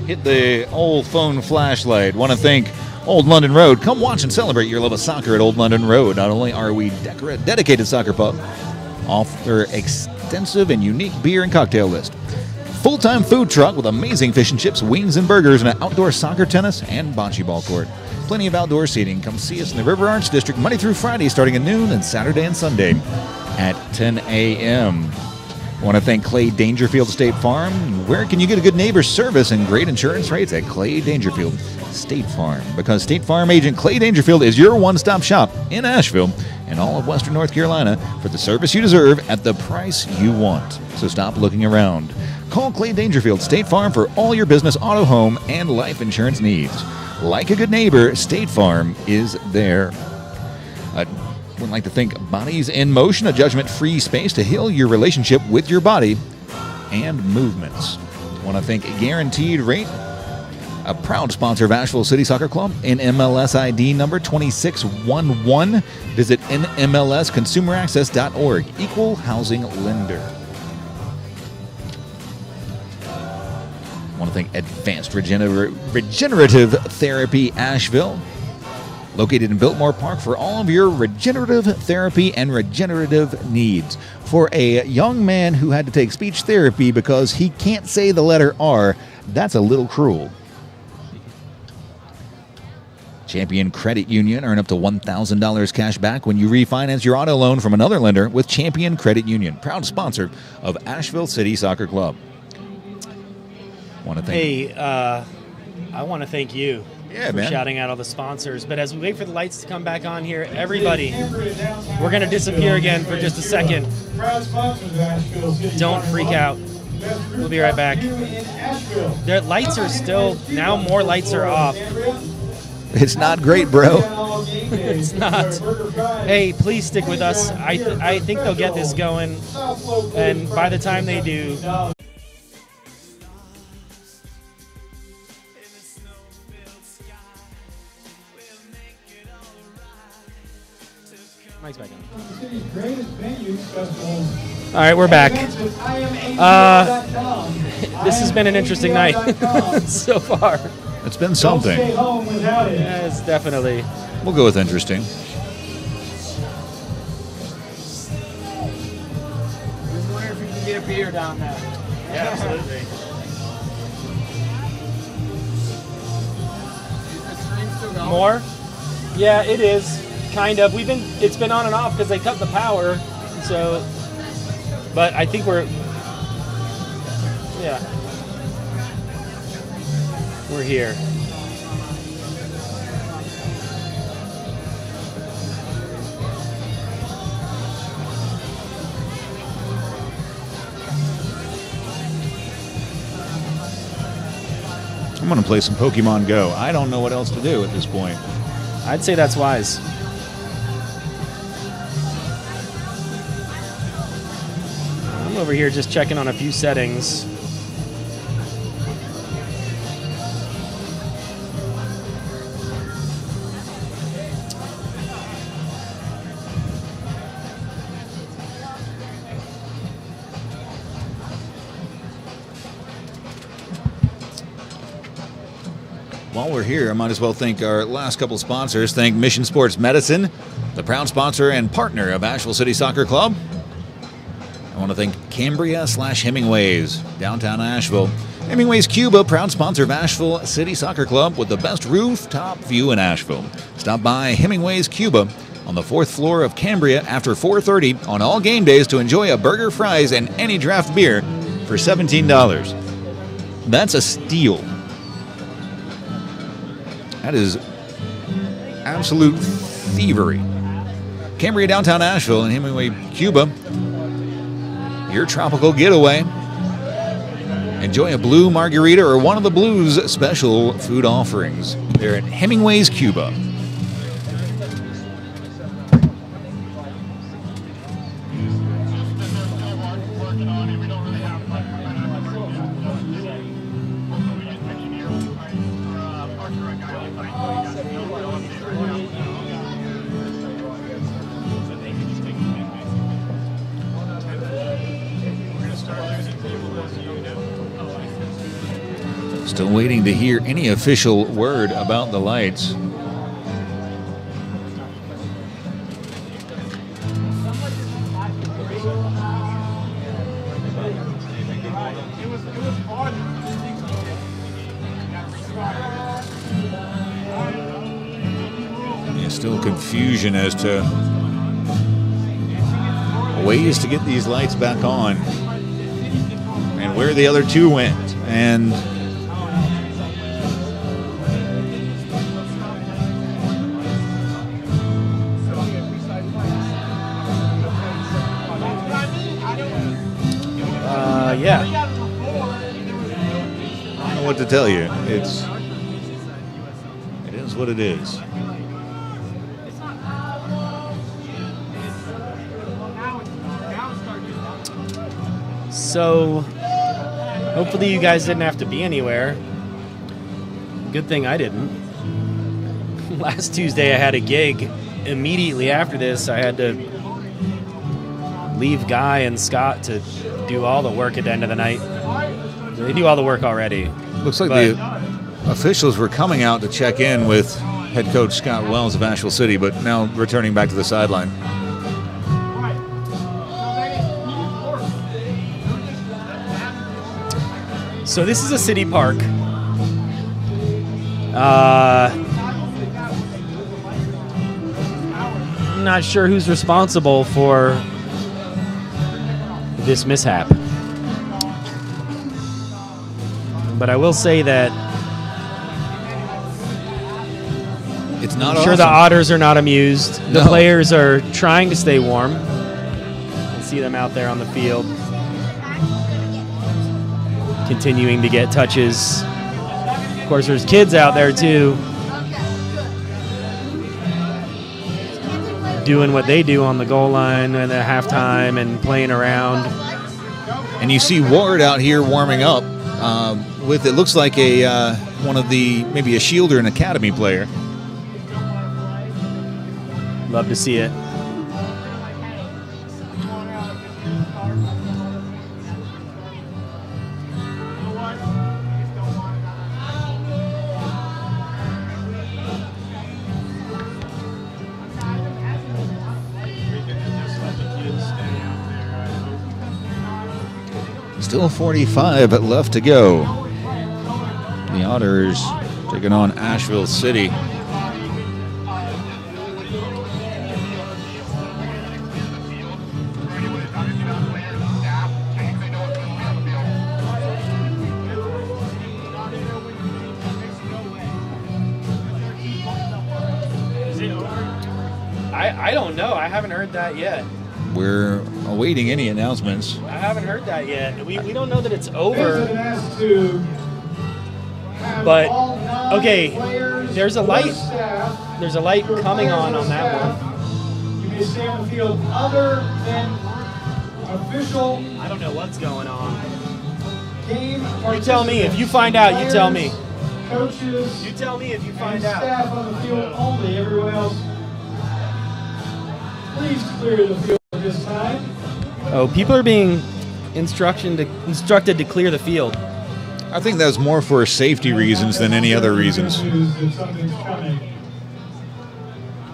Speaker 2: Hit the old phone flashlight. Want to thank Old London Road. Come watch and celebrate your love of soccer at Old London Road. Not only are we dedicated soccer pub, offer extensive and unique beer and cocktail list. Full-time food truck with amazing fish and chips, wings and burgers, and an outdoor soccer, tennis, and bocce ball court. Plenty of outdoor seating. Come see us in the River Arch District Monday through Friday starting at noon and Saturday and Sunday at 10 a.m. I want to thank Clay Dangerfield State Farm. Where can you get a good neighbor service and great insurance rates? At Clay Dangerfield State Farm. Because State Farm agent Clay Dangerfield is your one-stop shop in Asheville and all of Western North Carolina for the service you deserve at the price you want. So stop looking around. Call Clay Dangerfield State Farm for all your business, auto, home, and life insurance needs. Like a good neighbor, State Farm is there. I would like to thank Bodies in Motion, a judgment-free space to heal your relationship with your body and movements. I want to thank Guaranteed Rate, a proud sponsor of Asheville City Soccer Club, in MLS ID number 2611. Visit nmlsconsumeraccess.org. Equal housing lender. I want to thank Advanced Regenerative Therapy Asheville, located in Biltmore Park for all of your regenerative therapy and regenerative needs. For a young man who had to take speech therapy because he can't say the letter R, that's a little cruel. Champion Credit Union. Earn up to $1,000 cash back when you refinance your auto loan from another lender with Champion Credit Union, proud sponsor of Asheville City Soccer Club.
Speaker 1: I want to thank you for
Speaker 2: man.
Speaker 1: shouting out all the sponsors. But as we wait for the lights to come back on here, everybody, we're going to disappear again for just a second. Don't freak out. We'll be right back. Their lights are still, now more lights are off.
Speaker 2: It's not great, bro.
Speaker 1: It's not. Hey, please stick with us. I think they'll get this going. And by the time they do... Mike's back on. All right, we're back. This has been an interesting night so far.
Speaker 2: It's been something.
Speaker 1: Yeah, it's definitely.
Speaker 2: We'll go with interesting.
Speaker 3: I wonder if we can get a beer down there.
Speaker 1: Yeah, absolutely.
Speaker 3: Is the stream still going?
Speaker 1: More? Yeah, it is. Kind of. It's been on and off because they cut the power. So, but I think we're here.
Speaker 2: going to play some Pokemon Go. I don't know what else to do at this point.
Speaker 1: I'd say that's wise. I'm over here just checking on a few settings.
Speaker 2: While we're here, I might as well thank our last couple sponsors. Thank Mission Sports Medicine, the proud sponsor and partner of Asheville City Soccer Club. I want to thank Cambria/Hemingways, downtown Asheville. Hemingways Cuba, proud sponsor of Asheville City Soccer Club with the best rooftop view in Asheville. Stop by Hemingways Cuba on the 4th floor of Cambria after 4:30 on all game days to enjoy a burger, fries, and any draft beer for $17. That's a steal. That is absolute thievery. Cambria, downtown Asheville, and Hemingway Cuba. Your tropical getaway. Enjoy a blue margarita or one of the Blues special food offerings. They're at Hemingway's Cuba. Still waiting to hear any official word about the lights. There's still confusion as to ways to get these lights back on and where the other two went. And
Speaker 1: Yeah.
Speaker 2: I don't know what to tell you. It is what it is.
Speaker 1: So, hopefully you guys didn't have to be anywhere. Good thing I didn't. Last Tuesday I had a gig. Immediately after this, I had to leave Guy and Scott to do all the work at the end of the night. They do all the work already.
Speaker 2: Looks like the officials were coming out to check in with head coach Scott Wells of Asheville City, but now returning back to the sideline.
Speaker 1: So this is a city park. I'm not sure who's responsible for this mishap. But I will say that
Speaker 2: It's not
Speaker 1: I'm sure the Otters are not amused. The players are trying to stay warm. You can see them out there on the field, continuing to get touches. Of course, there's kids out there too, doing what they do on the goal line and at halftime and playing around.
Speaker 2: And you see Ward out here warming up with, it looks like a one of the, maybe a Shielder and Academy player.
Speaker 1: Love to see it.
Speaker 2: Still 45 left to go. The Otters taking on Asheville City.
Speaker 1: I don't know. I haven't heard that yet.
Speaker 2: We're awaiting any announcements.
Speaker 1: I haven't heard that yet. We don't know that it's
Speaker 5: Fans
Speaker 1: over.
Speaker 5: have been asked to have
Speaker 1: But,
Speaker 5: all 9
Speaker 1: okay,
Speaker 5: players
Speaker 1: there's a
Speaker 5: or
Speaker 1: light.
Speaker 5: staff
Speaker 1: There's a light
Speaker 5: for
Speaker 1: coming
Speaker 5: players
Speaker 1: on
Speaker 5: or
Speaker 1: that
Speaker 5: staff,
Speaker 1: one.
Speaker 5: You may stay on the field other than official
Speaker 1: I don't know what's going on.
Speaker 5: game
Speaker 1: You tell me. If you find out, you tell me.
Speaker 5: Coaches
Speaker 1: You tell me if you
Speaker 5: and
Speaker 1: find out.
Speaker 5: staff on the field only. Everyone else, please clear the field at this time.
Speaker 1: Oh, people are being instructed to clear the field.
Speaker 2: I think that was more for safety reasons than any other reasons.
Speaker 5: News that something's coming.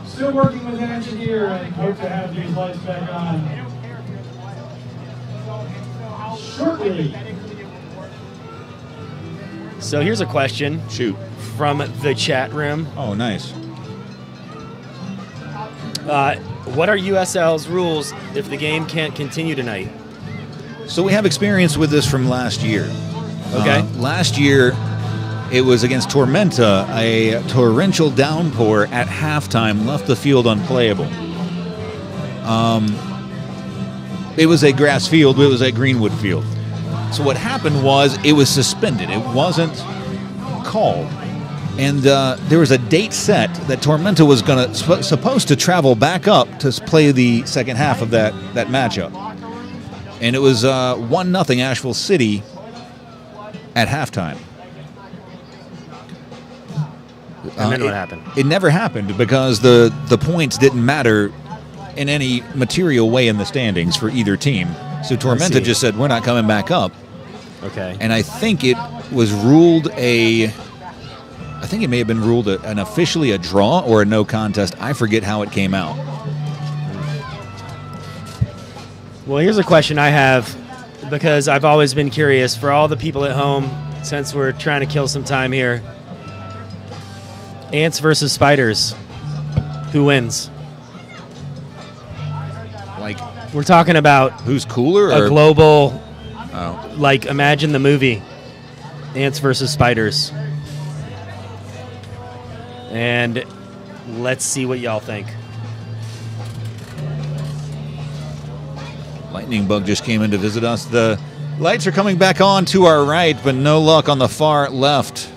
Speaker 5: Still working with an engineer and hope to have these lights back on shortly.
Speaker 1: So here's a question
Speaker 2: Shoot.
Speaker 1: from the chat room.
Speaker 2: Oh, nice.
Speaker 1: What are USL's rules if the game can't continue tonight?
Speaker 2: So we have experience with this from last year.
Speaker 1: Okay.
Speaker 2: Last year, it was against Tormenta. A torrential downpour at halftime left the field unplayable. It was a grass field. It was a Greenwood field. So what happened was it was suspended. It wasn't called. And there was a date set that Tormenta was supposed to travel back up to play the second half of that matchup. And it was 1-0 Asheville City at halftime.
Speaker 1: And then what happened?
Speaker 2: It never happened because the points didn't matter in any material way in the standings for either team. So Tormenta just said, we're not coming back up.
Speaker 1: Okay.
Speaker 2: And I think it was ruled I think it may have been ruled an officially a draw or a no contest. I forget how it came out.
Speaker 1: Well, here's a question I have, because I've always been curious for all the people at home, since we're trying to kill some time here. Ants versus spiders. Who wins?
Speaker 2: Like,
Speaker 1: We're talking about
Speaker 2: who's cooler?
Speaker 1: a
Speaker 2: Or?
Speaker 1: global,
Speaker 2: Oh.
Speaker 1: like, imagine the movie, Ants versus Spiders. And let's see what y'all think.
Speaker 2: Lightning Bug just came in to visit us. The lights are coming back on to our right, but no luck on the far left.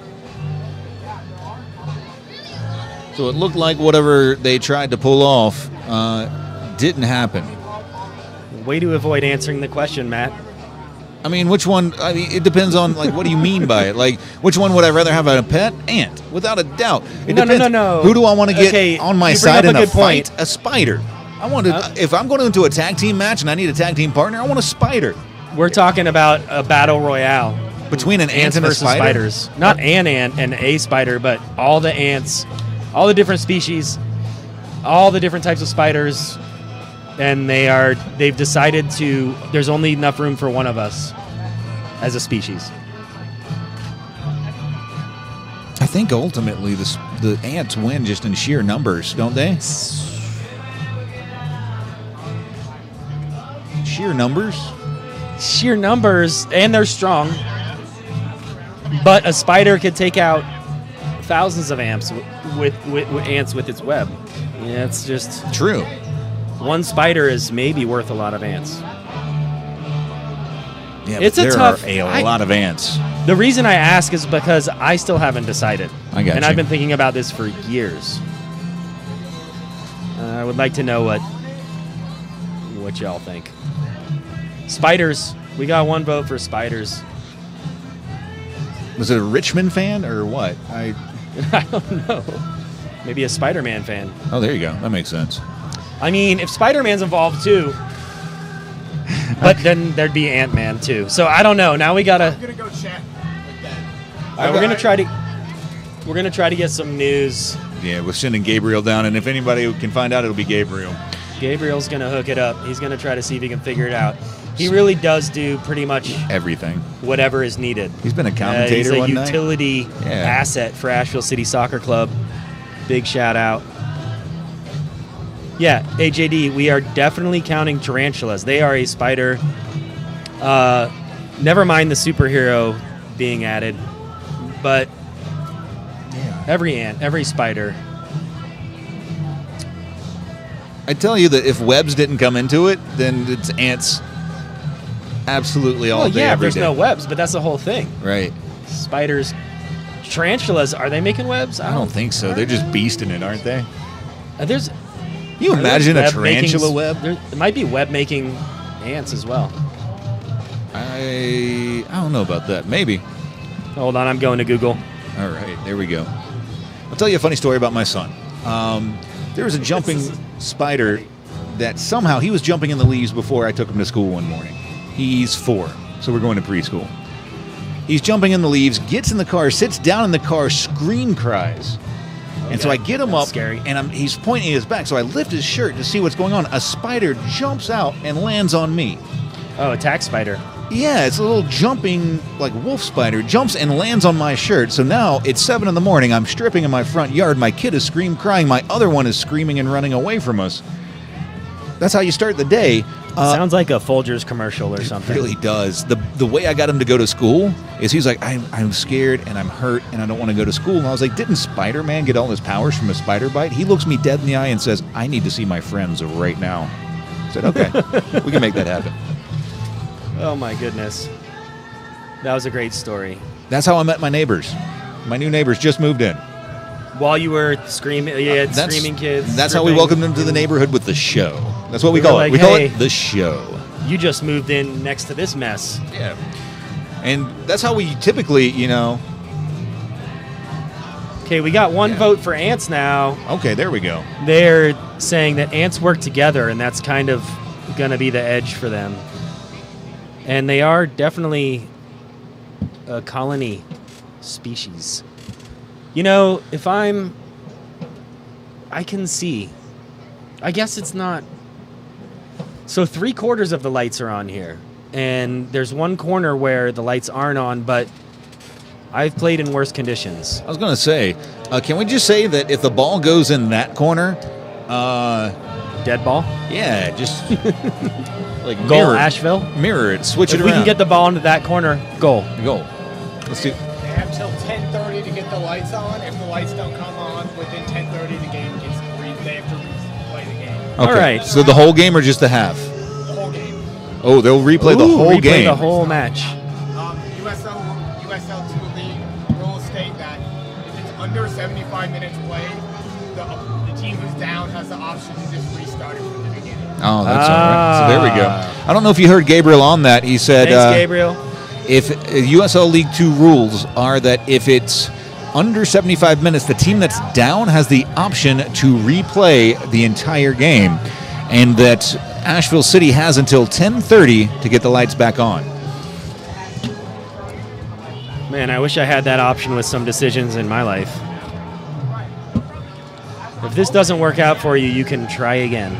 Speaker 2: So it looked like whatever they tried to pull off didn't happen.
Speaker 1: Way to avoid answering the question, Matt.
Speaker 2: I mean, which one? I mean, it depends on, like, what do you mean by it? Like, which one would I rather have a pet? Ant, without a doubt. It
Speaker 1: No.
Speaker 2: Who do I want to get
Speaker 1: Okay,
Speaker 2: on my
Speaker 1: you bring
Speaker 2: side
Speaker 1: up
Speaker 2: in
Speaker 1: a
Speaker 2: a
Speaker 1: good
Speaker 2: fight?
Speaker 1: point.
Speaker 2: A spider. I want to. If I'm going into a tag team match and I need a tag team partner, I want a spider.
Speaker 1: We're talking about a battle royale.
Speaker 2: Between an ant
Speaker 1: Ants
Speaker 2: and a
Speaker 1: versus
Speaker 2: spider?
Speaker 1: spiders. Not an ant and a spider, but all the ants, all the different species, all the different types of spiders, and they've decided there's only enough room for one of us as a species.
Speaker 2: I think ultimately the ants win just in sheer numbers, don't they? Sheer numbers?
Speaker 1: Sheer numbers, and they're strong. But a spider could take out thousands of ants with ants with its web. Yeah, it's just
Speaker 2: True.
Speaker 1: one spider is maybe worth a lot of ants.
Speaker 2: Yeah,
Speaker 1: It's
Speaker 2: but
Speaker 1: a
Speaker 2: there
Speaker 1: tough-
Speaker 2: are a lot of ants.
Speaker 1: The reason I ask is because I still haven't decided.
Speaker 2: I got
Speaker 1: And
Speaker 2: you.
Speaker 1: I've been thinking about this for years. I would like to know what y'all think. Spiders. We got one vote for spiders.
Speaker 2: Was it a Richmond fan or what?
Speaker 1: I don't know. Maybe a Spider-Man fan.
Speaker 2: Oh, there you go. That makes sense.
Speaker 1: I mean, if Spider-Man's involved too, but then there'd be Ant-Man too. So I don't know. Now we gotta.
Speaker 9: I'm gonna go chat like that.
Speaker 1: All right, we're gonna try to get some news.
Speaker 2: Yeah, we're sending Gabriel down, and if anybody can find out, it'll be Gabriel.
Speaker 1: Gabriel's gonna hook it up. He's gonna try to see if he can figure it out. He really does do pretty much
Speaker 2: Everything.
Speaker 1: whatever is needed.
Speaker 2: He's been a commentator
Speaker 1: He's a
Speaker 2: one night.
Speaker 1: utility
Speaker 2: Yeah.
Speaker 1: asset for Asheville City Soccer Club. Big shout out. Yeah, AJD, we are definitely counting tarantulas. They are a spider. Never mind the superhero being added, but every ant, every spider.
Speaker 2: I tell you that if webs didn't come into it, then it's ants absolutely all
Speaker 1: Well,
Speaker 2: day,
Speaker 1: yeah,
Speaker 2: every
Speaker 1: there's
Speaker 2: day.
Speaker 1: no webs, but that's the whole thing.
Speaker 2: Right.
Speaker 1: Spiders tarantulas, are they making webs?
Speaker 2: I don't think so. They're just beasting it, aren't they?
Speaker 1: There's.
Speaker 2: You imagine a
Speaker 1: web
Speaker 2: tarantula
Speaker 1: making-
Speaker 2: web?
Speaker 1: There might be web making ants as well.
Speaker 2: I don't know about that. Maybe.
Speaker 1: Hold on, I'm going to Google.
Speaker 2: All right, there we go. I'll tell you a funny story about my son. There was a jumping spider that somehow he was jumping in the leaves before I took him to school one morning. He's 4, so we're going to preschool. He's jumping in the leaves, gets in the car, sits down in the car, scream cries. And so I get him
Speaker 1: That's
Speaker 2: up,
Speaker 1: scary.
Speaker 2: and he's pointing his back, so I lift his shirt to see what's going on. A spider jumps out and lands on me.
Speaker 1: Oh, attack spider.
Speaker 2: Yeah, it's a little jumping, like wolf spider, jumps and lands on my shirt. So now it's 7 in the morning. I'm stripping in my front yard. My kid is crying. My other one is screaming and running away from us. That's how you start the day.
Speaker 1: Sounds like a Folgers commercial or something.
Speaker 2: It really does. The way I got him to go to school is he's like, I'm scared and I'm hurt and I don't want to go to school. And I was like, didn't Spider-Man get all his powers from a spider bite? He looks me dead in the eye and says, I need to see my friends right now. I said, okay, we can make that happen.
Speaker 1: Oh my goodness. That was a great story.
Speaker 2: That's how I met my neighbors. My new neighbors just moved in.
Speaker 1: While you were screaming, you had screaming kids.
Speaker 2: That's how we
Speaker 1: stripping.
Speaker 2: welcomed them to the neighborhood with the show. That's what we
Speaker 1: We were
Speaker 2: call it.
Speaker 1: like,
Speaker 2: We call
Speaker 1: hey.
Speaker 2: it the show.
Speaker 1: You just moved in next to this mess.
Speaker 2: Yeah. And that's how we typically,
Speaker 1: Okay, we got one vote for ants now.
Speaker 2: Okay, there we go.
Speaker 1: They're saying that ants work together, and that's kind of going to be the edge for them. And they are definitely a colony species. If I can see. I guess it's not. So 3/4 of the lights are on here. And there's one corner where the lights aren't on, but I've played in worse conditions.
Speaker 2: I was going to say, can we just say that if the ball goes in that corner,
Speaker 1: Dead ball?
Speaker 2: yeah, just like
Speaker 1: Goal, Asheville?
Speaker 2: mirror it, switch
Speaker 1: If
Speaker 2: it
Speaker 1: we
Speaker 2: around.
Speaker 1: can get the ball into that corner, goal.
Speaker 2: goal. Let's do.
Speaker 9: They have till 10:30 to get the lights on. If the lights don't come on within 10:30, the game gets they have to replay the game.
Speaker 2: Okay.
Speaker 1: All right.
Speaker 2: So the whole game or just the half?
Speaker 9: The whole game.
Speaker 2: Oh, they'll replay the whole
Speaker 1: replay
Speaker 2: game.
Speaker 1: the whole match.
Speaker 9: USL 2 League rules state that if it's under 75 minutes played, the team who's down has the option to just restart it from the beginning.
Speaker 2: Oh, that's all right. So there we go. I don't know if you heard Gabriel on that. He said,
Speaker 1: Thanks, Gabriel.
Speaker 2: if USL League 2 rules are that if it's under 75 minutes, the team that's down has the option to replay the entire game, and that Asheville City has until 10:30 to get the lights back on.
Speaker 1: Man, I wish I had that option with some decisions in my life. If this doesn't work out for you, you can try again.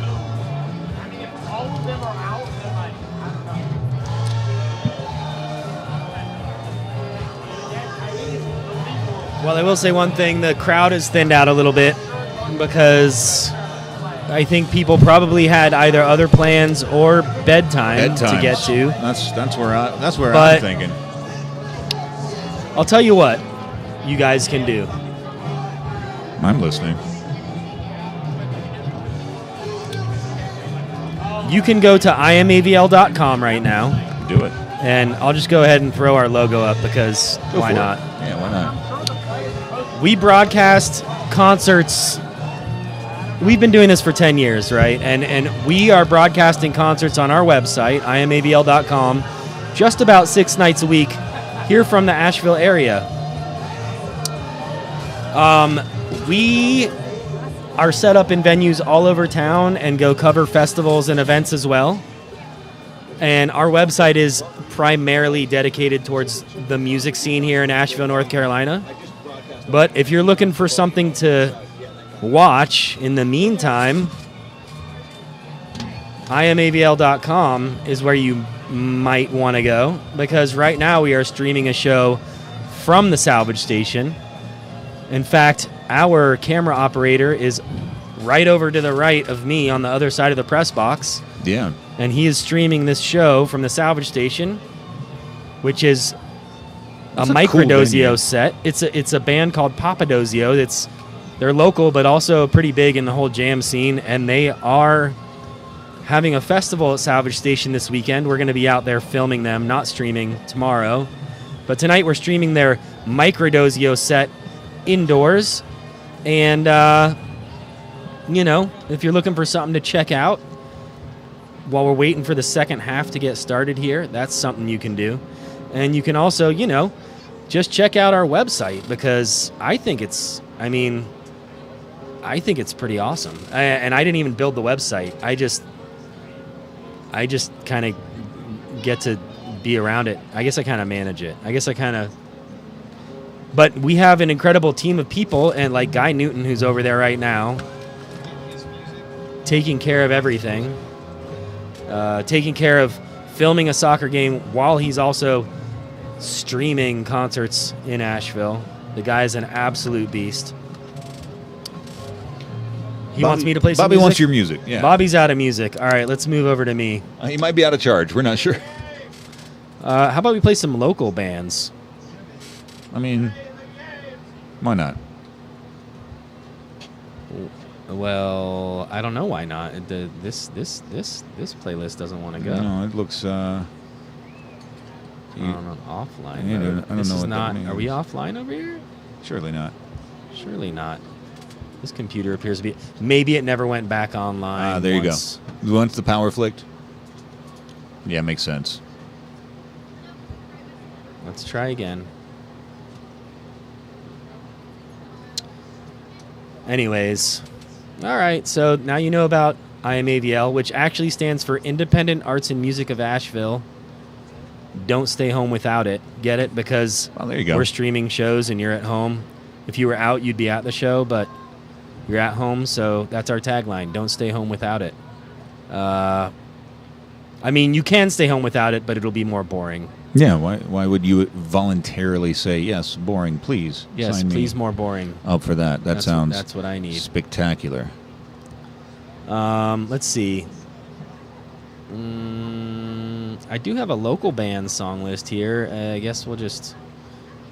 Speaker 9: All of them are out, and I don't know.
Speaker 1: Well, I will say one thing. The crowd has thinned out a little bit because I think people probably had either other plans or bedtime to get to.
Speaker 2: That's where I'm
Speaker 1: But-
Speaker 2: thinking.
Speaker 1: I'll tell you what you guys can do.
Speaker 2: I'm listening.
Speaker 1: You can go to imavl.com right now,
Speaker 2: Do it.
Speaker 1: and I'll just go ahead and throw our logo up because
Speaker 2: Go
Speaker 1: why
Speaker 2: for it.
Speaker 1: not?
Speaker 2: Yeah, why not?
Speaker 1: We broadcast concerts. We've been doing this for 10 years, right? And we are broadcasting concerts on our website, imavl.com, just about 6 nights a week here from the Asheville area. We are set up in venues all over town and go cover festivals and events as well. And our website is primarily dedicated towards the music scene here in Asheville, North Carolina. But if you're looking for something to watch in the meantime, imavl.com is where you might want to go, because right now we are streaming a show from the salvage station. In fact, our camera operator is right over to the right of me on the other side of the press box,
Speaker 2: Yeah.
Speaker 1: and he is streaming this show from the salvage station, which is
Speaker 2: That's
Speaker 1: a
Speaker 2: a cool venue.
Speaker 1: Microdosio set. It's a band called Papadosio. They're local, but also pretty big in the whole jam scene, and they are having a festival at Salvage Station this weekend. We're going to be out there filming them, not streaming tomorrow. But tonight we're streaming their microdosio set indoors. And, if you're looking for something to check out while we're waiting for the second half to get started here, that's something you can do. And you can also, just check out our website, because I think it's pretty awesome. And I didn't even build the website. I just kind of get to be around it. I guess I kind of manage it. But we have an incredible team of people, and like Guy Newton, who's over there right now, taking care of everything, taking care of filming a soccer game while he's also streaming concerts in Asheville. The guy is an absolute beast. He wants me to play some
Speaker 2: Bobby
Speaker 1: music?
Speaker 2: wants your music, yeah.
Speaker 1: Bobby's out of music. All right, let's move over to me.
Speaker 2: He might be out of charge. We're not sure.
Speaker 1: How about we play some local bands?
Speaker 2: I mean, why not?
Speaker 1: Well, I don't know why not. This playlist doesn't want to go.
Speaker 2: No, it looks.
Speaker 1: I don't know, offline.
Speaker 2: Yeah,
Speaker 1: mode.
Speaker 2: I don't know what that means.
Speaker 1: Are we offline over here?
Speaker 2: Surely not.
Speaker 1: Surely not. This computer appears to be. Maybe it never went back online.
Speaker 2: There
Speaker 1: once.
Speaker 2: you go. Once the power flicked. Yeah, makes sense.
Speaker 1: Let's try again. Anyways, all right. So now you know about IMAVL, which actually stands for Independent Arts and Music of Asheville. Don't stay home without it. Get it? Because
Speaker 2: there you go.
Speaker 1: We're streaming shows and you're at home. If you were out, you'd be at the show, but you're at home, so that's our tagline. Don't stay home without it. You can stay home without it, but it'll be more boring.
Speaker 2: Yeah, why would you voluntarily say, yes, boring, please?
Speaker 1: Yes,
Speaker 2: sign
Speaker 1: please
Speaker 2: me
Speaker 1: more boring.
Speaker 2: up for that.
Speaker 1: That's what I need.
Speaker 2: Spectacular.
Speaker 1: Let's see. I do have a local band song list here. I guess we'll just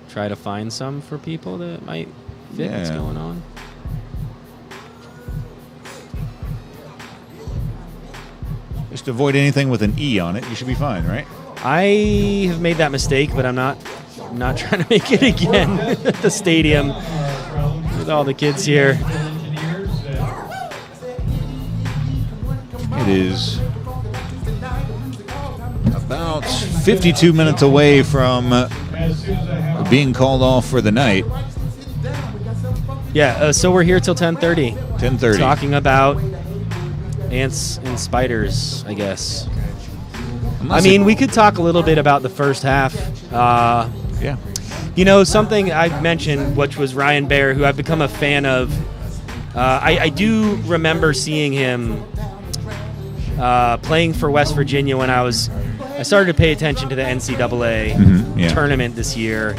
Speaker 1: try to find some for people that might fit what's going on.
Speaker 2: Just avoid anything with an E on it. You should be fine, right?
Speaker 1: I have made that mistake, but I'm not trying to make it again at the stadium with all the kids here.
Speaker 2: It is about 52 minutes away from being called off for the night.
Speaker 1: Yeah, so we're here till 10:30.
Speaker 2: 10:30.
Speaker 1: Talking about ants and spiders, I guess. We could talk a little bit about the first half.
Speaker 2: Yeah.
Speaker 1: Something I mentioned, which was Ryan Baer, who I've become a fan of. I do remember seeing him playing for West Virginia when I started to pay attention to the NCAA tournament this year,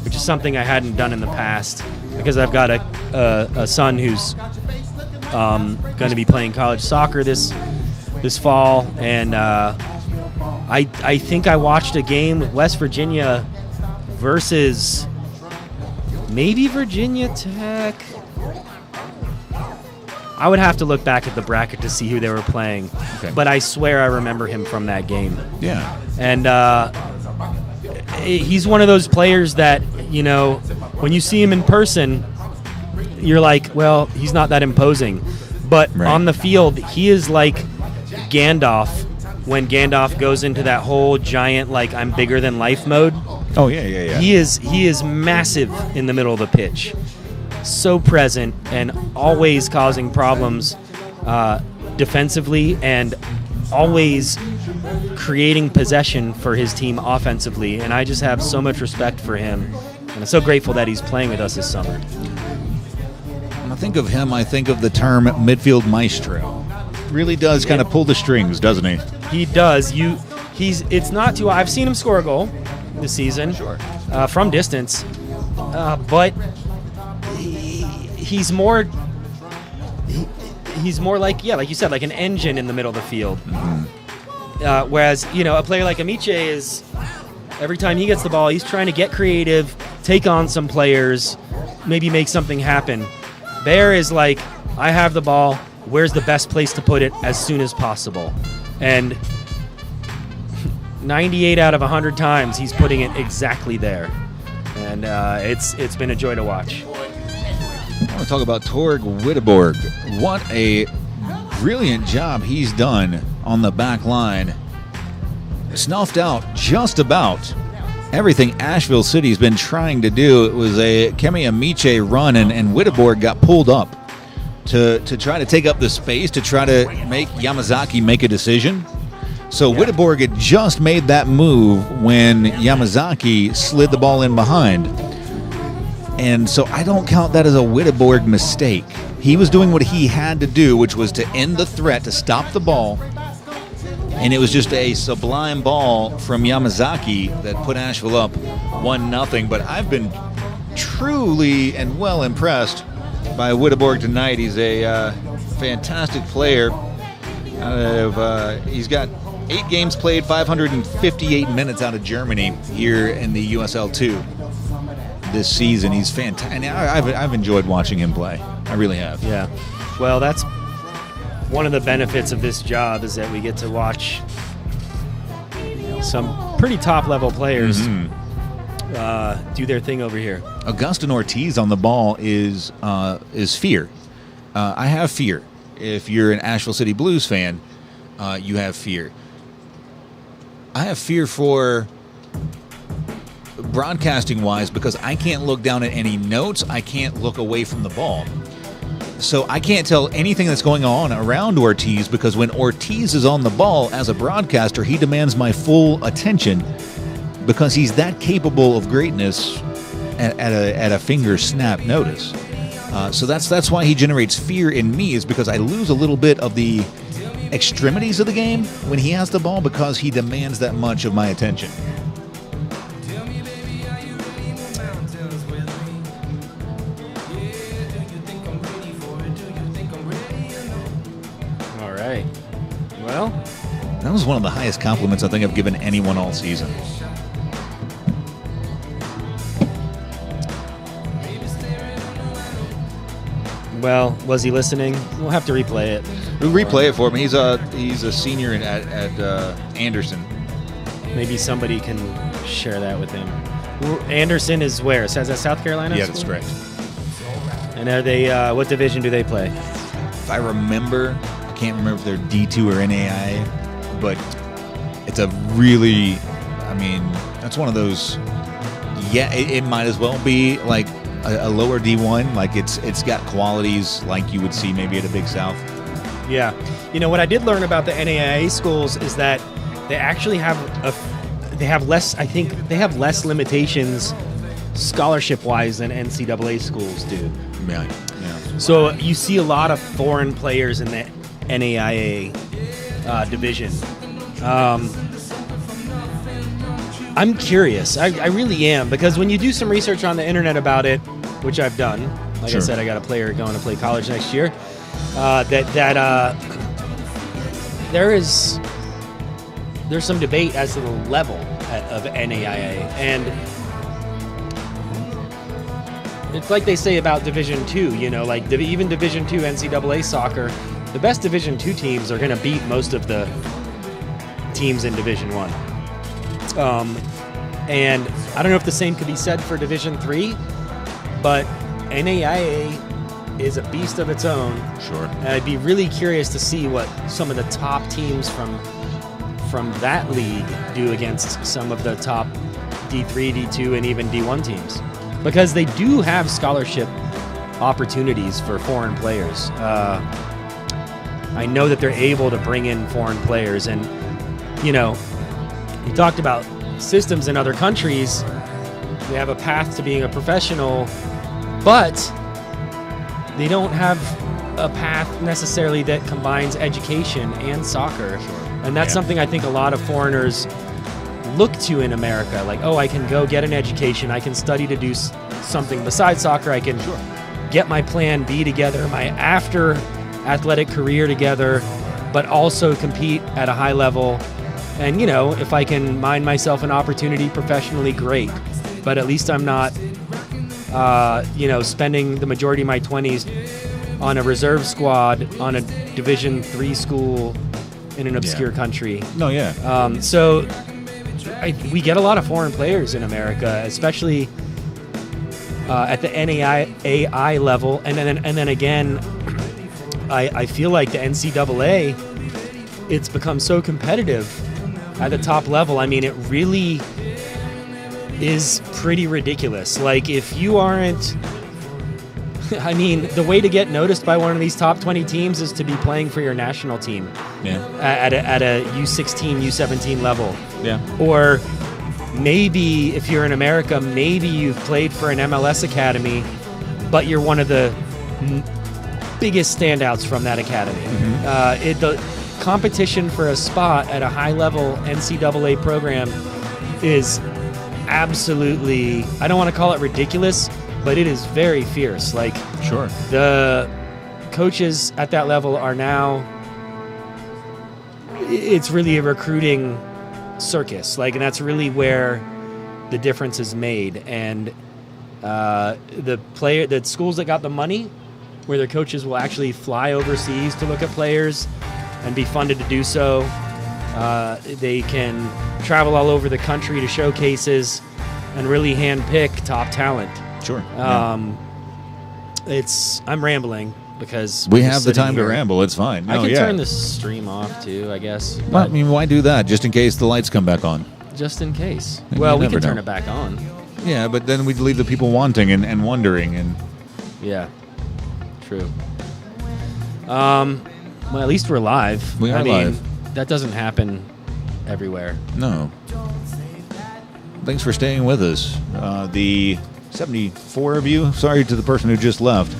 Speaker 1: which is something I hadn't done in the past because I've got a son who's going to be playing college soccer this fall, and I think I watched a game with West Virginia versus maybe Virginia Tech. I would have to look back at the bracket to see who they were playing, but I swear I remember him from that game.
Speaker 2: Yeah.
Speaker 1: And he's one of those players that, when you see him in person, you're like, well, he's not that imposing. But on the field, he is like Gandalf when Gandalf goes into that whole giant, like, I'm bigger than life mode.
Speaker 2: Oh, yeah.
Speaker 1: He is massive in the middle of the pitch. So present and always causing problems defensively and always creating possession for his team offensively. And I just have so much respect for him. And I'm so grateful that he's playing with us this summer.
Speaker 2: When I think of him, I think of the term midfield maestro. Really does kind of pull the strings, doesn't he?
Speaker 1: He does. It's not too. I've seen him score a goal this season, from distance, but he's more. He's more like you said, like an engine in the middle of the field. Mm-hmm. Whereas a player like Amiche is, every time he gets the ball, he's trying to get creative, take on some players, maybe make something happen. Baer is like, I have the ball. Where's the best place to put it as soon as possible? And 98 out of 100 times, he's putting it exactly there. and it's been a joy to watch.
Speaker 2: I want to talk about Torg Witteborg. What a brilliant job he's done on the back line. Snuffed out just about everything Asheville City's been trying to do. It was a Kemi Amiche run, and Witteborg got pulled up to try to take up the space, to try to make Yamazaki make a decision. So Witteborg had just made that move when Yamazaki slid the ball in behind. And so I don't count that as a Witteborg mistake. He was doing what he had to do, which was to end the threat, to stop the ball. And it was just a sublime ball from Yamazaki that put Asheville up 1-0. But I've been truly and well impressed by Witteborg tonight. He's a fantastic player. He's got 8 games played, 558 minutes out of Germany here in the USL 2 this season. He's fantastic. And I've enjoyed watching him play. I really have.
Speaker 1: Yeah. Well, that's one of the benefits of this job, is that we get to watch some pretty top-level players do their thing over here.
Speaker 2: Augustin Ortiz on the ball is fear. I have fear. If you're an Asheville City Blues fan, you have fear. I have fear for broadcasting-wise because I can't look down at any notes. I can't look away from the ball. So I can't tell anything that's going on around Ortiz, because when Ortiz is on the ball as a broadcaster, he demands my full attention because he's that capable of greatness at a finger snap notice. So that's why he generates fear in me, is because I lose a little bit of the extremities of the game when he has the ball, because he demands that much of my attention.
Speaker 1: Well,
Speaker 2: that was one of the highest compliments I think I've given anyone all season.
Speaker 1: Well, was he listening? We'll have to replay it.
Speaker 2: We'll replay it for him. He's a senior at Anderson.
Speaker 1: Maybe somebody can share that with him. Anderson is where? Is that South Carolina?
Speaker 2: Yeah, that's correct.
Speaker 1: And are they? What division do they play?
Speaker 2: If I remember, I can't remember if they're D2 or NAIA, but it's a really, I mean, that's one of those. Yeah, it might as well be like a lower D1. Like it's got qualities like you would see maybe at a Big South.
Speaker 1: Yeah, you know what I did learn about the NAIA schools is that they actually have less. I think they have less limitations scholarship-wise than NCAA schools do.
Speaker 2: Yeah.
Speaker 1: So you see a lot of foreign players in the NAIA division. I'm curious. I really am, because when you do some research on the internet about it, which I've done, like
Speaker 2: Sure.
Speaker 1: I said, I got a player going to play college next year. There's some debate as to the level of NAIA, and it's like they say about Division II. You know, like even Division II NCAA soccer, the best Division II teams are going to beat most of the teams in Division I. And I don't know if the same could be said for Division III, but NAIA is a beast of its own.
Speaker 2: Sure.
Speaker 1: And I'd be really curious to see what some of the top teams from that league do against some of the top D3, D2, and even D1 teams, because they do have scholarship opportunities for foreign players. I know that they're able to bring in foreign players, and you know, we talked about systems in other countries. They have a path to being a professional, but they don't have a path necessarily that combines education and soccer.
Speaker 2: Sure.
Speaker 1: And that's something I think a lot of foreigners look to in America. Like, oh, I can go get an education. I can study to do something besides soccer. I can get my plan B together, my after athletic career together, but also compete at a high level. And, you know, if I can mine myself an opportunity professionally, great. But at least I'm not, spending the majority of my 20s on a reserve squad on a Division III school in an obscure country.
Speaker 2: No, yeah.
Speaker 1: So we get a lot of foreign players in America, especially at the NAIA level, and then again, I feel like the NCAA, it's become so competitive at the top level. I mean, it really is pretty ridiculous. Like, if you aren't, I mean, the way to get noticed by one of these top 20 teams is to be playing for your national team.
Speaker 2: Yeah.
Speaker 1: At a U16, U17 level.
Speaker 2: Yeah.
Speaker 1: Or maybe if you're in America, maybe you've played for an MLS academy, but you're one of the biggest standouts from that academy. The competition for a spot at a high-level NCAA program is absolutely, I don't want to call it ridiculous, but it is very fierce. Like,
Speaker 2: Sure.
Speaker 1: the coaches at that level are now, it's really a recruiting circus. Like, and that's really where the difference is made. And the schools that got the money, where their coaches will actually fly overseas to look at players and be funded to do so. They can travel all over the country to showcases and really handpick top talent.
Speaker 2: Sure.
Speaker 1: I'm rambling because
Speaker 2: We
Speaker 1: we're
Speaker 2: have the
Speaker 1: sitting
Speaker 2: time to
Speaker 1: here.
Speaker 2: ramble. It's fine.
Speaker 1: I
Speaker 2: No,
Speaker 1: can
Speaker 2: yeah.
Speaker 1: turn the stream off too, I guess.
Speaker 2: Well, I
Speaker 1: But
Speaker 2: mean, why do that? Just in case the lights come back on.
Speaker 1: just in case.
Speaker 2: You
Speaker 1: Well, we
Speaker 2: never
Speaker 1: can turn
Speaker 2: know.
Speaker 1: it back on.
Speaker 2: Yeah, but then we'd leave the people wanting and wondering. And
Speaker 1: Yeah. True. Well, at least we're live.
Speaker 2: We are
Speaker 1: I mean,
Speaker 2: live.
Speaker 1: that doesn't happen everywhere.
Speaker 2: no. Thanks for staying with us. The 74 of you, sorry to the person who just left.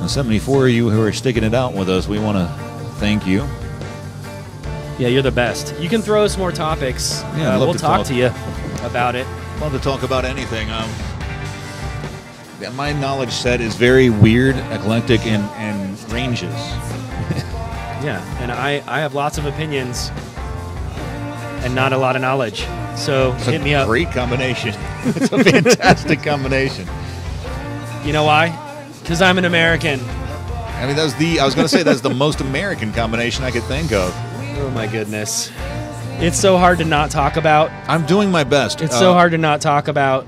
Speaker 2: The 74 of you who are sticking it out with us, we want to thank you.
Speaker 1: Yeah, you're the best. You can throw us more topics.
Speaker 2: Yeah, I'd love
Speaker 1: we'll
Speaker 2: to
Speaker 1: talk
Speaker 2: talk.
Speaker 1: to you about it.
Speaker 2: Love to talk about anything. My knowledge set is very weird, eclectic, and ranges.
Speaker 1: Yeah, and I have lots of opinions and not a lot of knowledge. So
Speaker 2: It's
Speaker 1: hit
Speaker 2: a
Speaker 1: me up.
Speaker 2: great combination. It's a fantastic combination.
Speaker 1: You know why? Because I'm an American.
Speaker 2: I mean, I was going to say that's the most American combination I could think of.
Speaker 1: Oh my goodness. It's so hard to not talk about.
Speaker 2: I'm doing my best.
Speaker 1: It's so hard to not talk about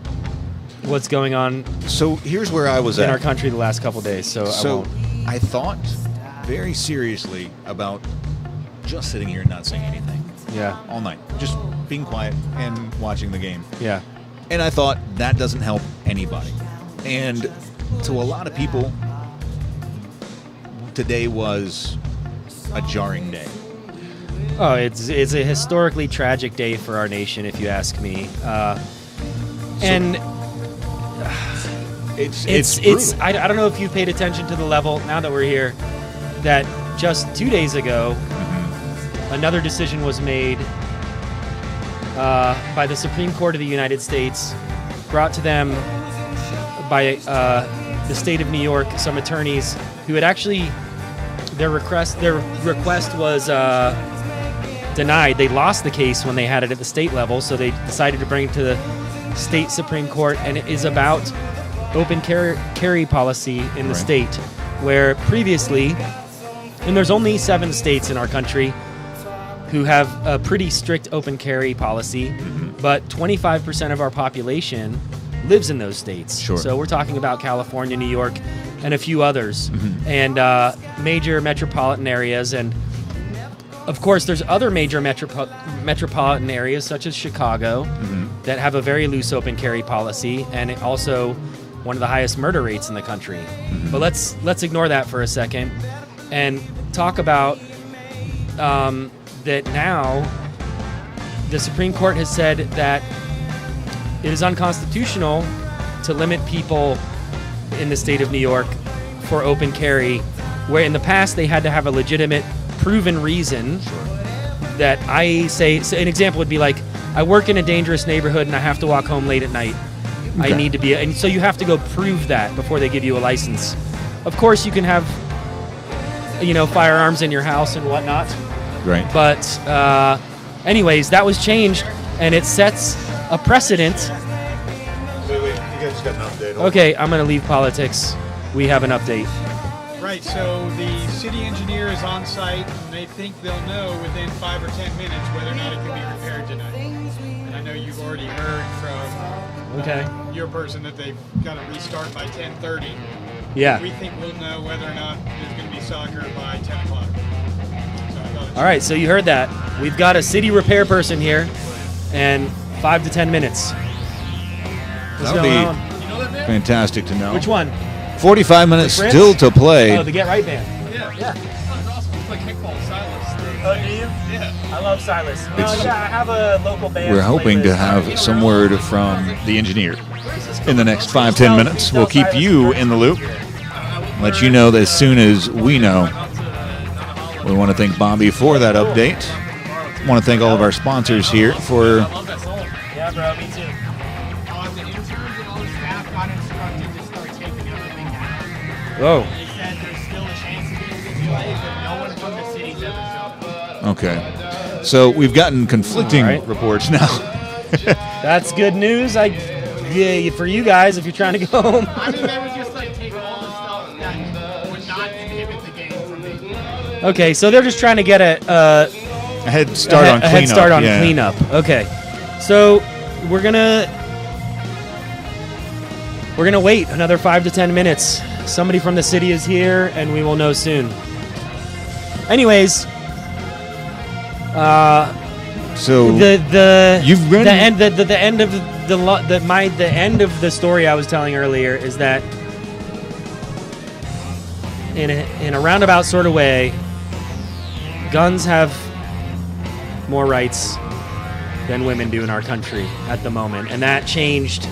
Speaker 1: what's going on
Speaker 2: So here's where I was
Speaker 1: in
Speaker 2: at.
Speaker 1: our country the last couple days. So I
Speaker 2: So
Speaker 1: won't.
Speaker 2: I thought very seriously about just sitting here and not saying anything
Speaker 1: Yeah.
Speaker 2: all night, just being quiet and watching the game.
Speaker 1: Yeah.
Speaker 2: And I thought that doesn't help anybody. And to a lot of people, today was a jarring day.
Speaker 1: Oh, it's a historically tragic day for our nation, if you ask me. And
Speaker 2: It's brutal.
Speaker 1: I don't know if you paid attention to the level now that we're here, that just 2 days ago, another decision was made by the Supreme Court of the United States, brought to them by the state of New York, some attorneys who had actually their request was denied. They lost the case when they had it at the state level, so they decided to bring it to the state Supreme Court, and it is about open carry policy in the state, where previously, and there's only 7 states in our country who have a pretty strict open carry policy, but 25% of our population lives in those states.
Speaker 2: Sure.
Speaker 1: So we're talking about California, New York, and a few others, and major metropolitan areas. And of course, there's other major metropolitan areas such as Chicago that have a very loose open carry policy, and it also one of the highest murder rates in the country. But let's ignore that for a second and talk about that now the Supreme Court has said that it is unconstitutional to limit people in the state of New York for open carry, where in the past they had to have a legitimate, proven reason. That I say, so an example would be like, I work in a dangerous neighborhood and I have to walk home late at night. I need to be, and so you have to go prove that before they give you a license. Of course, you can have, firearms in your house and whatnot.
Speaker 2: Right.
Speaker 1: But anyways, that was changed, and it sets a precedent.
Speaker 2: Wait, you guys got an update.
Speaker 1: Okay, I'm going to leave politics. We have an update.
Speaker 3: Right, so the city engineer is on site, and they think they'll know within 5 or 10 minutes whether or not it can be repaired tonight. And I know you've already heard from
Speaker 1: Okay.
Speaker 3: Your person that they've got to restart by 10:30.
Speaker 1: Yeah.
Speaker 3: We think we'll know whether or not there's going to be soccer by 10 o'clock. So I thought
Speaker 1: All right, so you heard that. We've got a city repair person here, and 5 to 10 minutes. What's
Speaker 2: That would
Speaker 1: going
Speaker 2: be
Speaker 1: on?
Speaker 2: fantastic to know.
Speaker 1: Which one?
Speaker 2: 45 minutes
Speaker 1: The Prince?
Speaker 2: still to play.
Speaker 1: Oh, the Get Right Band.
Speaker 3: Yeah.
Speaker 1: Yeah.
Speaker 3: It's awesome. It's like kickball, Silas.
Speaker 1: Oh, do you?
Speaker 3: Yeah.
Speaker 1: I love Silas. No, yeah, I have a local band.
Speaker 2: We're hoping to have some word from the engineer in the next 5-10 minutes. We'll keep you in the loop. Let you know that as soon as we know. We want to thank Bobby for that update. Want to thank all of our sponsors here for.
Speaker 1: Yeah, bro, me too.
Speaker 9: The interns and all the staff got instructed to start taping everything down.
Speaker 1: Whoa.
Speaker 9: They said there's still a chance of getting this play, but no one from the city's ever showed up.
Speaker 2: Okay. So we've gotten conflicting reports now.
Speaker 1: That's good news. Yeah, for you guys if you're trying to go home.
Speaker 9: I mean, they would just like take all the stuff that would not inhibit the game from being.
Speaker 1: Okay, so they're just trying to get
Speaker 2: A head start on cleanup.
Speaker 1: a head start on
Speaker 2: yeah.
Speaker 1: cleanup. Okay, so we're gonna wait another 5 to 10 minutes. Somebody from the city is here, and we will know soon. Anyways,
Speaker 2: So
Speaker 1: the
Speaker 2: you've been-
Speaker 1: the end of the end of the story I was telling earlier is that in a roundabout sort of way, guns have more rights than women do in our country at the moment, and that changed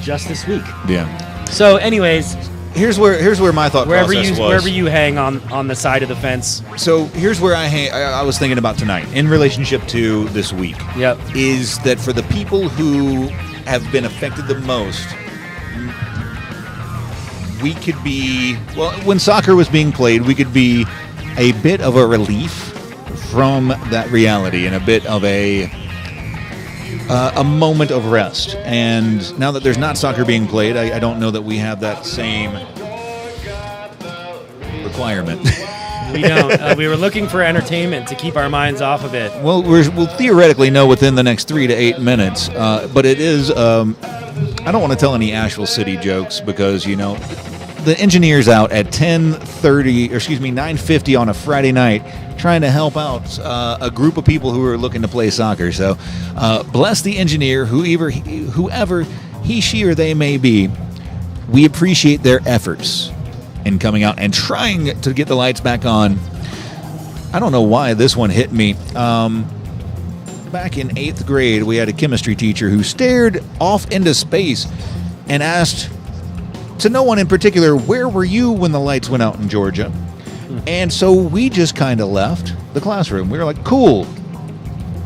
Speaker 1: just this week.
Speaker 2: Yeah.
Speaker 1: So, anyways,
Speaker 2: Here's where my thought process was.
Speaker 1: wherever you hang on the side of the fence.
Speaker 2: So here's where I was thinking about tonight in relationship to this week.
Speaker 1: Yep.
Speaker 2: Is that for the people who have been affected the most, we could be, well, when soccer was being played, we could be a bit of a relief from that reality and a bit of a moment of rest. And now that there's not soccer being played, I don't know that we have that same requirement.
Speaker 1: We don't. We were looking for entertainment to keep our minds off of it.
Speaker 2: Well, we'll theoretically know within the next 3 to 8 minutes, but it is. I don't want to tell any Asheville City jokes because the engineer's out at 9:50 on a Friday night trying to help out a group of people who are looking to play soccer. So bless the engineer, whoever he, she, or they may be. We appreciate their efforts in coming out and trying to get the lights back on. I don't know why this one hit me. Back in 8th grade, we had a chemistry teacher who stared off into space and asked, to no one in particular, where were you when the lights went out in Georgia? And so we just kind of left the classroom. We were like, cool,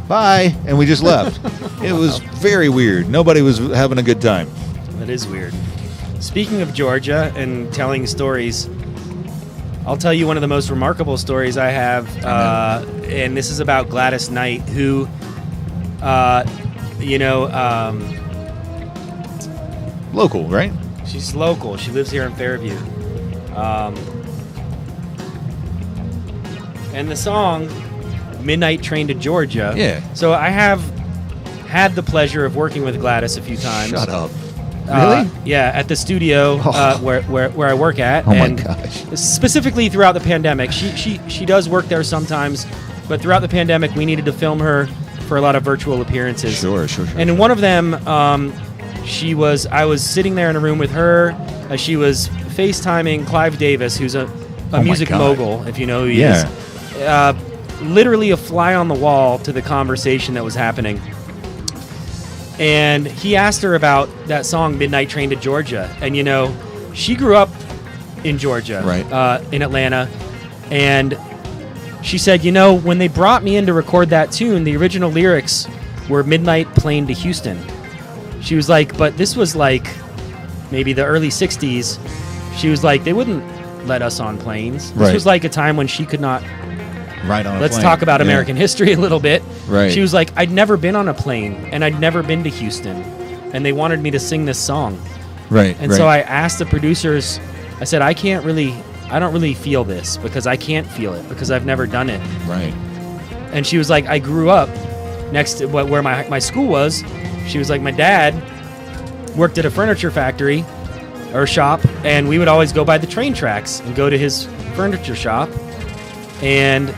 Speaker 2: bye, and we just left. It was very weird. Nobody was having a good time.
Speaker 1: That is weird. Speaking of Georgia and telling stories, I'll tell you one of the most remarkable stories I have, and this is about Gladys Knight, who,
Speaker 2: Local, right?
Speaker 1: she's local. She lives here in Fairview. And the song, Midnight Train to Georgia.
Speaker 2: Yeah.
Speaker 1: So I have had the pleasure of working with Gladys a few times.
Speaker 2: Shut up. Really?
Speaker 1: Yeah, at the studio where I work at.
Speaker 2: Oh my
Speaker 1: and
Speaker 2: gosh.
Speaker 1: Specifically throughout the pandemic. She does work there sometimes, but throughout the pandemic we needed to film her for a lot of virtual appearances.
Speaker 2: Sure.
Speaker 1: And in one of them, I was sitting there in a room with her as she was FaceTiming Clive Davis, who's a music
Speaker 2: God.
Speaker 1: mogul, if you know who he is. Literally a fly on the wall to the conversation that was happening. And he asked her about that song, Midnight Train to Georgia. And, she grew up in Georgia,
Speaker 2: Right.
Speaker 1: In Atlanta. And she said, when they brought me in to record that tune, the original lyrics were Midnight Plane to Houston. She was like, but this was like maybe the early 60s. She was like, they wouldn't let us on planes. This
Speaker 2: Right.
Speaker 1: was like a time when she could not.
Speaker 2: Right on a
Speaker 1: Let's
Speaker 2: plane.
Speaker 1: talk about
Speaker 2: Yeah.
Speaker 1: American history a little bit.
Speaker 2: Right.
Speaker 1: She was like, I'd never been on a plane, and I'd never been to Houston, and they wanted me to sing this song.
Speaker 2: Right.
Speaker 1: And so I asked the producers, I said, I don't really feel this because I can't feel it because I've never done it.
Speaker 2: Right.
Speaker 1: And she was like, I grew up next to where my school was, she was like, my dad worked at a furniture factory or shop, and we would always go by the train tracks and go to his furniture shop. And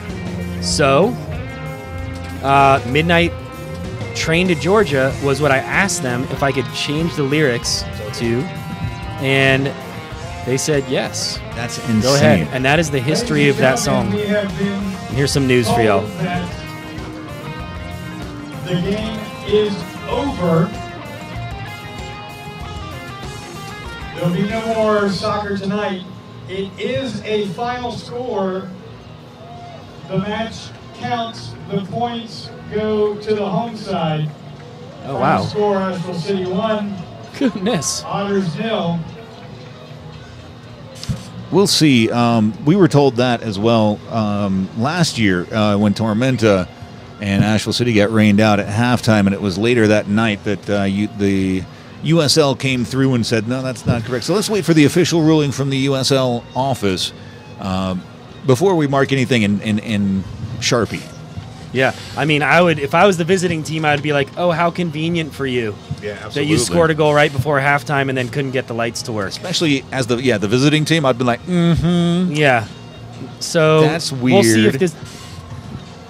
Speaker 1: so, Midnight Train to Georgia was what I asked them if I could change the lyrics to, and they said yes.
Speaker 2: That's insane.
Speaker 1: Go ahead. And that is the history of that song.
Speaker 5: We have been
Speaker 1: And here's some news for y'all.
Speaker 5: told that the game is over. There'll be no more soccer tonight. It is a final score. The match counts. The points go to the home side.
Speaker 1: Oh,
Speaker 5: Final
Speaker 1: wow.
Speaker 5: score, Asheville City 1,
Speaker 1: Goodness.
Speaker 5: Otters 0.
Speaker 2: We'll see. We were told that as well last year when Tormenta and Asheville City got rained out at halftime, and it was later that night that the USL came through and said, no, that's not correct. So let's wait for the official ruling from the USL office before we mark anything in Sharpie.
Speaker 1: Yeah. I mean, I would, if I was the visiting team, I'd be like, oh, how convenient for you
Speaker 2: Yeah, absolutely.
Speaker 1: that you scored a goal right before halftime and then couldn't get the lights to work.
Speaker 2: Especially as the visiting team, I'd be like,
Speaker 1: Yeah. So
Speaker 2: That's
Speaker 1: we'll see if
Speaker 2: weird.
Speaker 1: this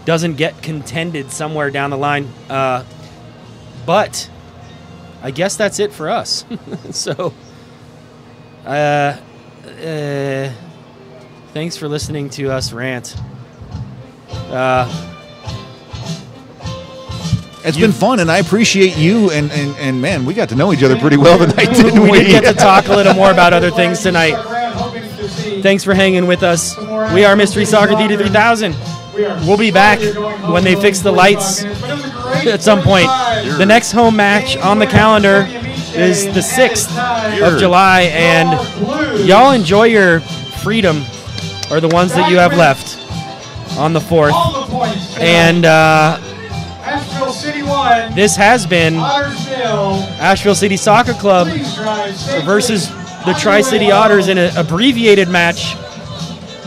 Speaker 1: doesn't get contended somewhere down the line. But I guess that's it for us. So thanks for listening to us rant.
Speaker 2: It's been fun, and I appreciate you. And man, we got to know each other pretty well tonight, didn't we?
Speaker 1: We did get to talk a little more about other things tonight. Thanks for hanging with us. We are Mystery Soccer Theater 3000. We'll be back when they fix the lights at some point. The next home match on the calendar is the 6th of July, and y'all enjoy your freedom, or the ones that you have left, on the 4th. And
Speaker 5: Asheville City 1,
Speaker 1: this has been
Speaker 5: Otters 0.
Speaker 1: Asheville City Soccer Club
Speaker 5: Please drive safely
Speaker 1: versus the Tri City Otters in an abbreviated match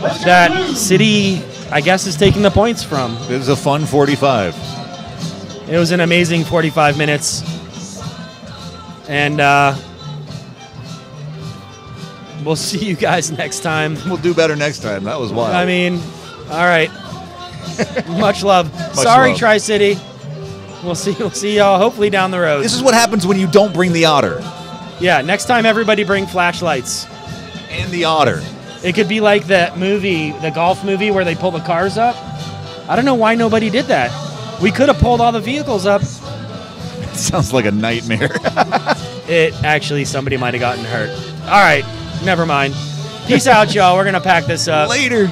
Speaker 5: Let's go
Speaker 1: that
Speaker 5: blue.
Speaker 1: City, I guess, is taking the points from.
Speaker 2: It was a fun 45.
Speaker 1: It was an amazing 45 minutes. And we'll see you guys next time.
Speaker 2: We'll do better next time. That was wild.
Speaker 1: I mean, all right. Much love. Sorry,
Speaker 2: love.
Speaker 1: Tri City. We'll see y'all hopefully down the road.
Speaker 2: This is what happens when you don't bring the otter.
Speaker 1: Yeah, next time everybody bring flashlights.
Speaker 2: And the otter.
Speaker 1: It could be like that movie, the golf movie where they pull the cars up. I don't know why nobody did that. We could have pulled all the vehicles up.
Speaker 2: Sounds like a nightmare.
Speaker 1: It actually, somebody might have gotten hurt. All right, never mind. Peace out, y'all. We're going to pack this up.
Speaker 2: Later.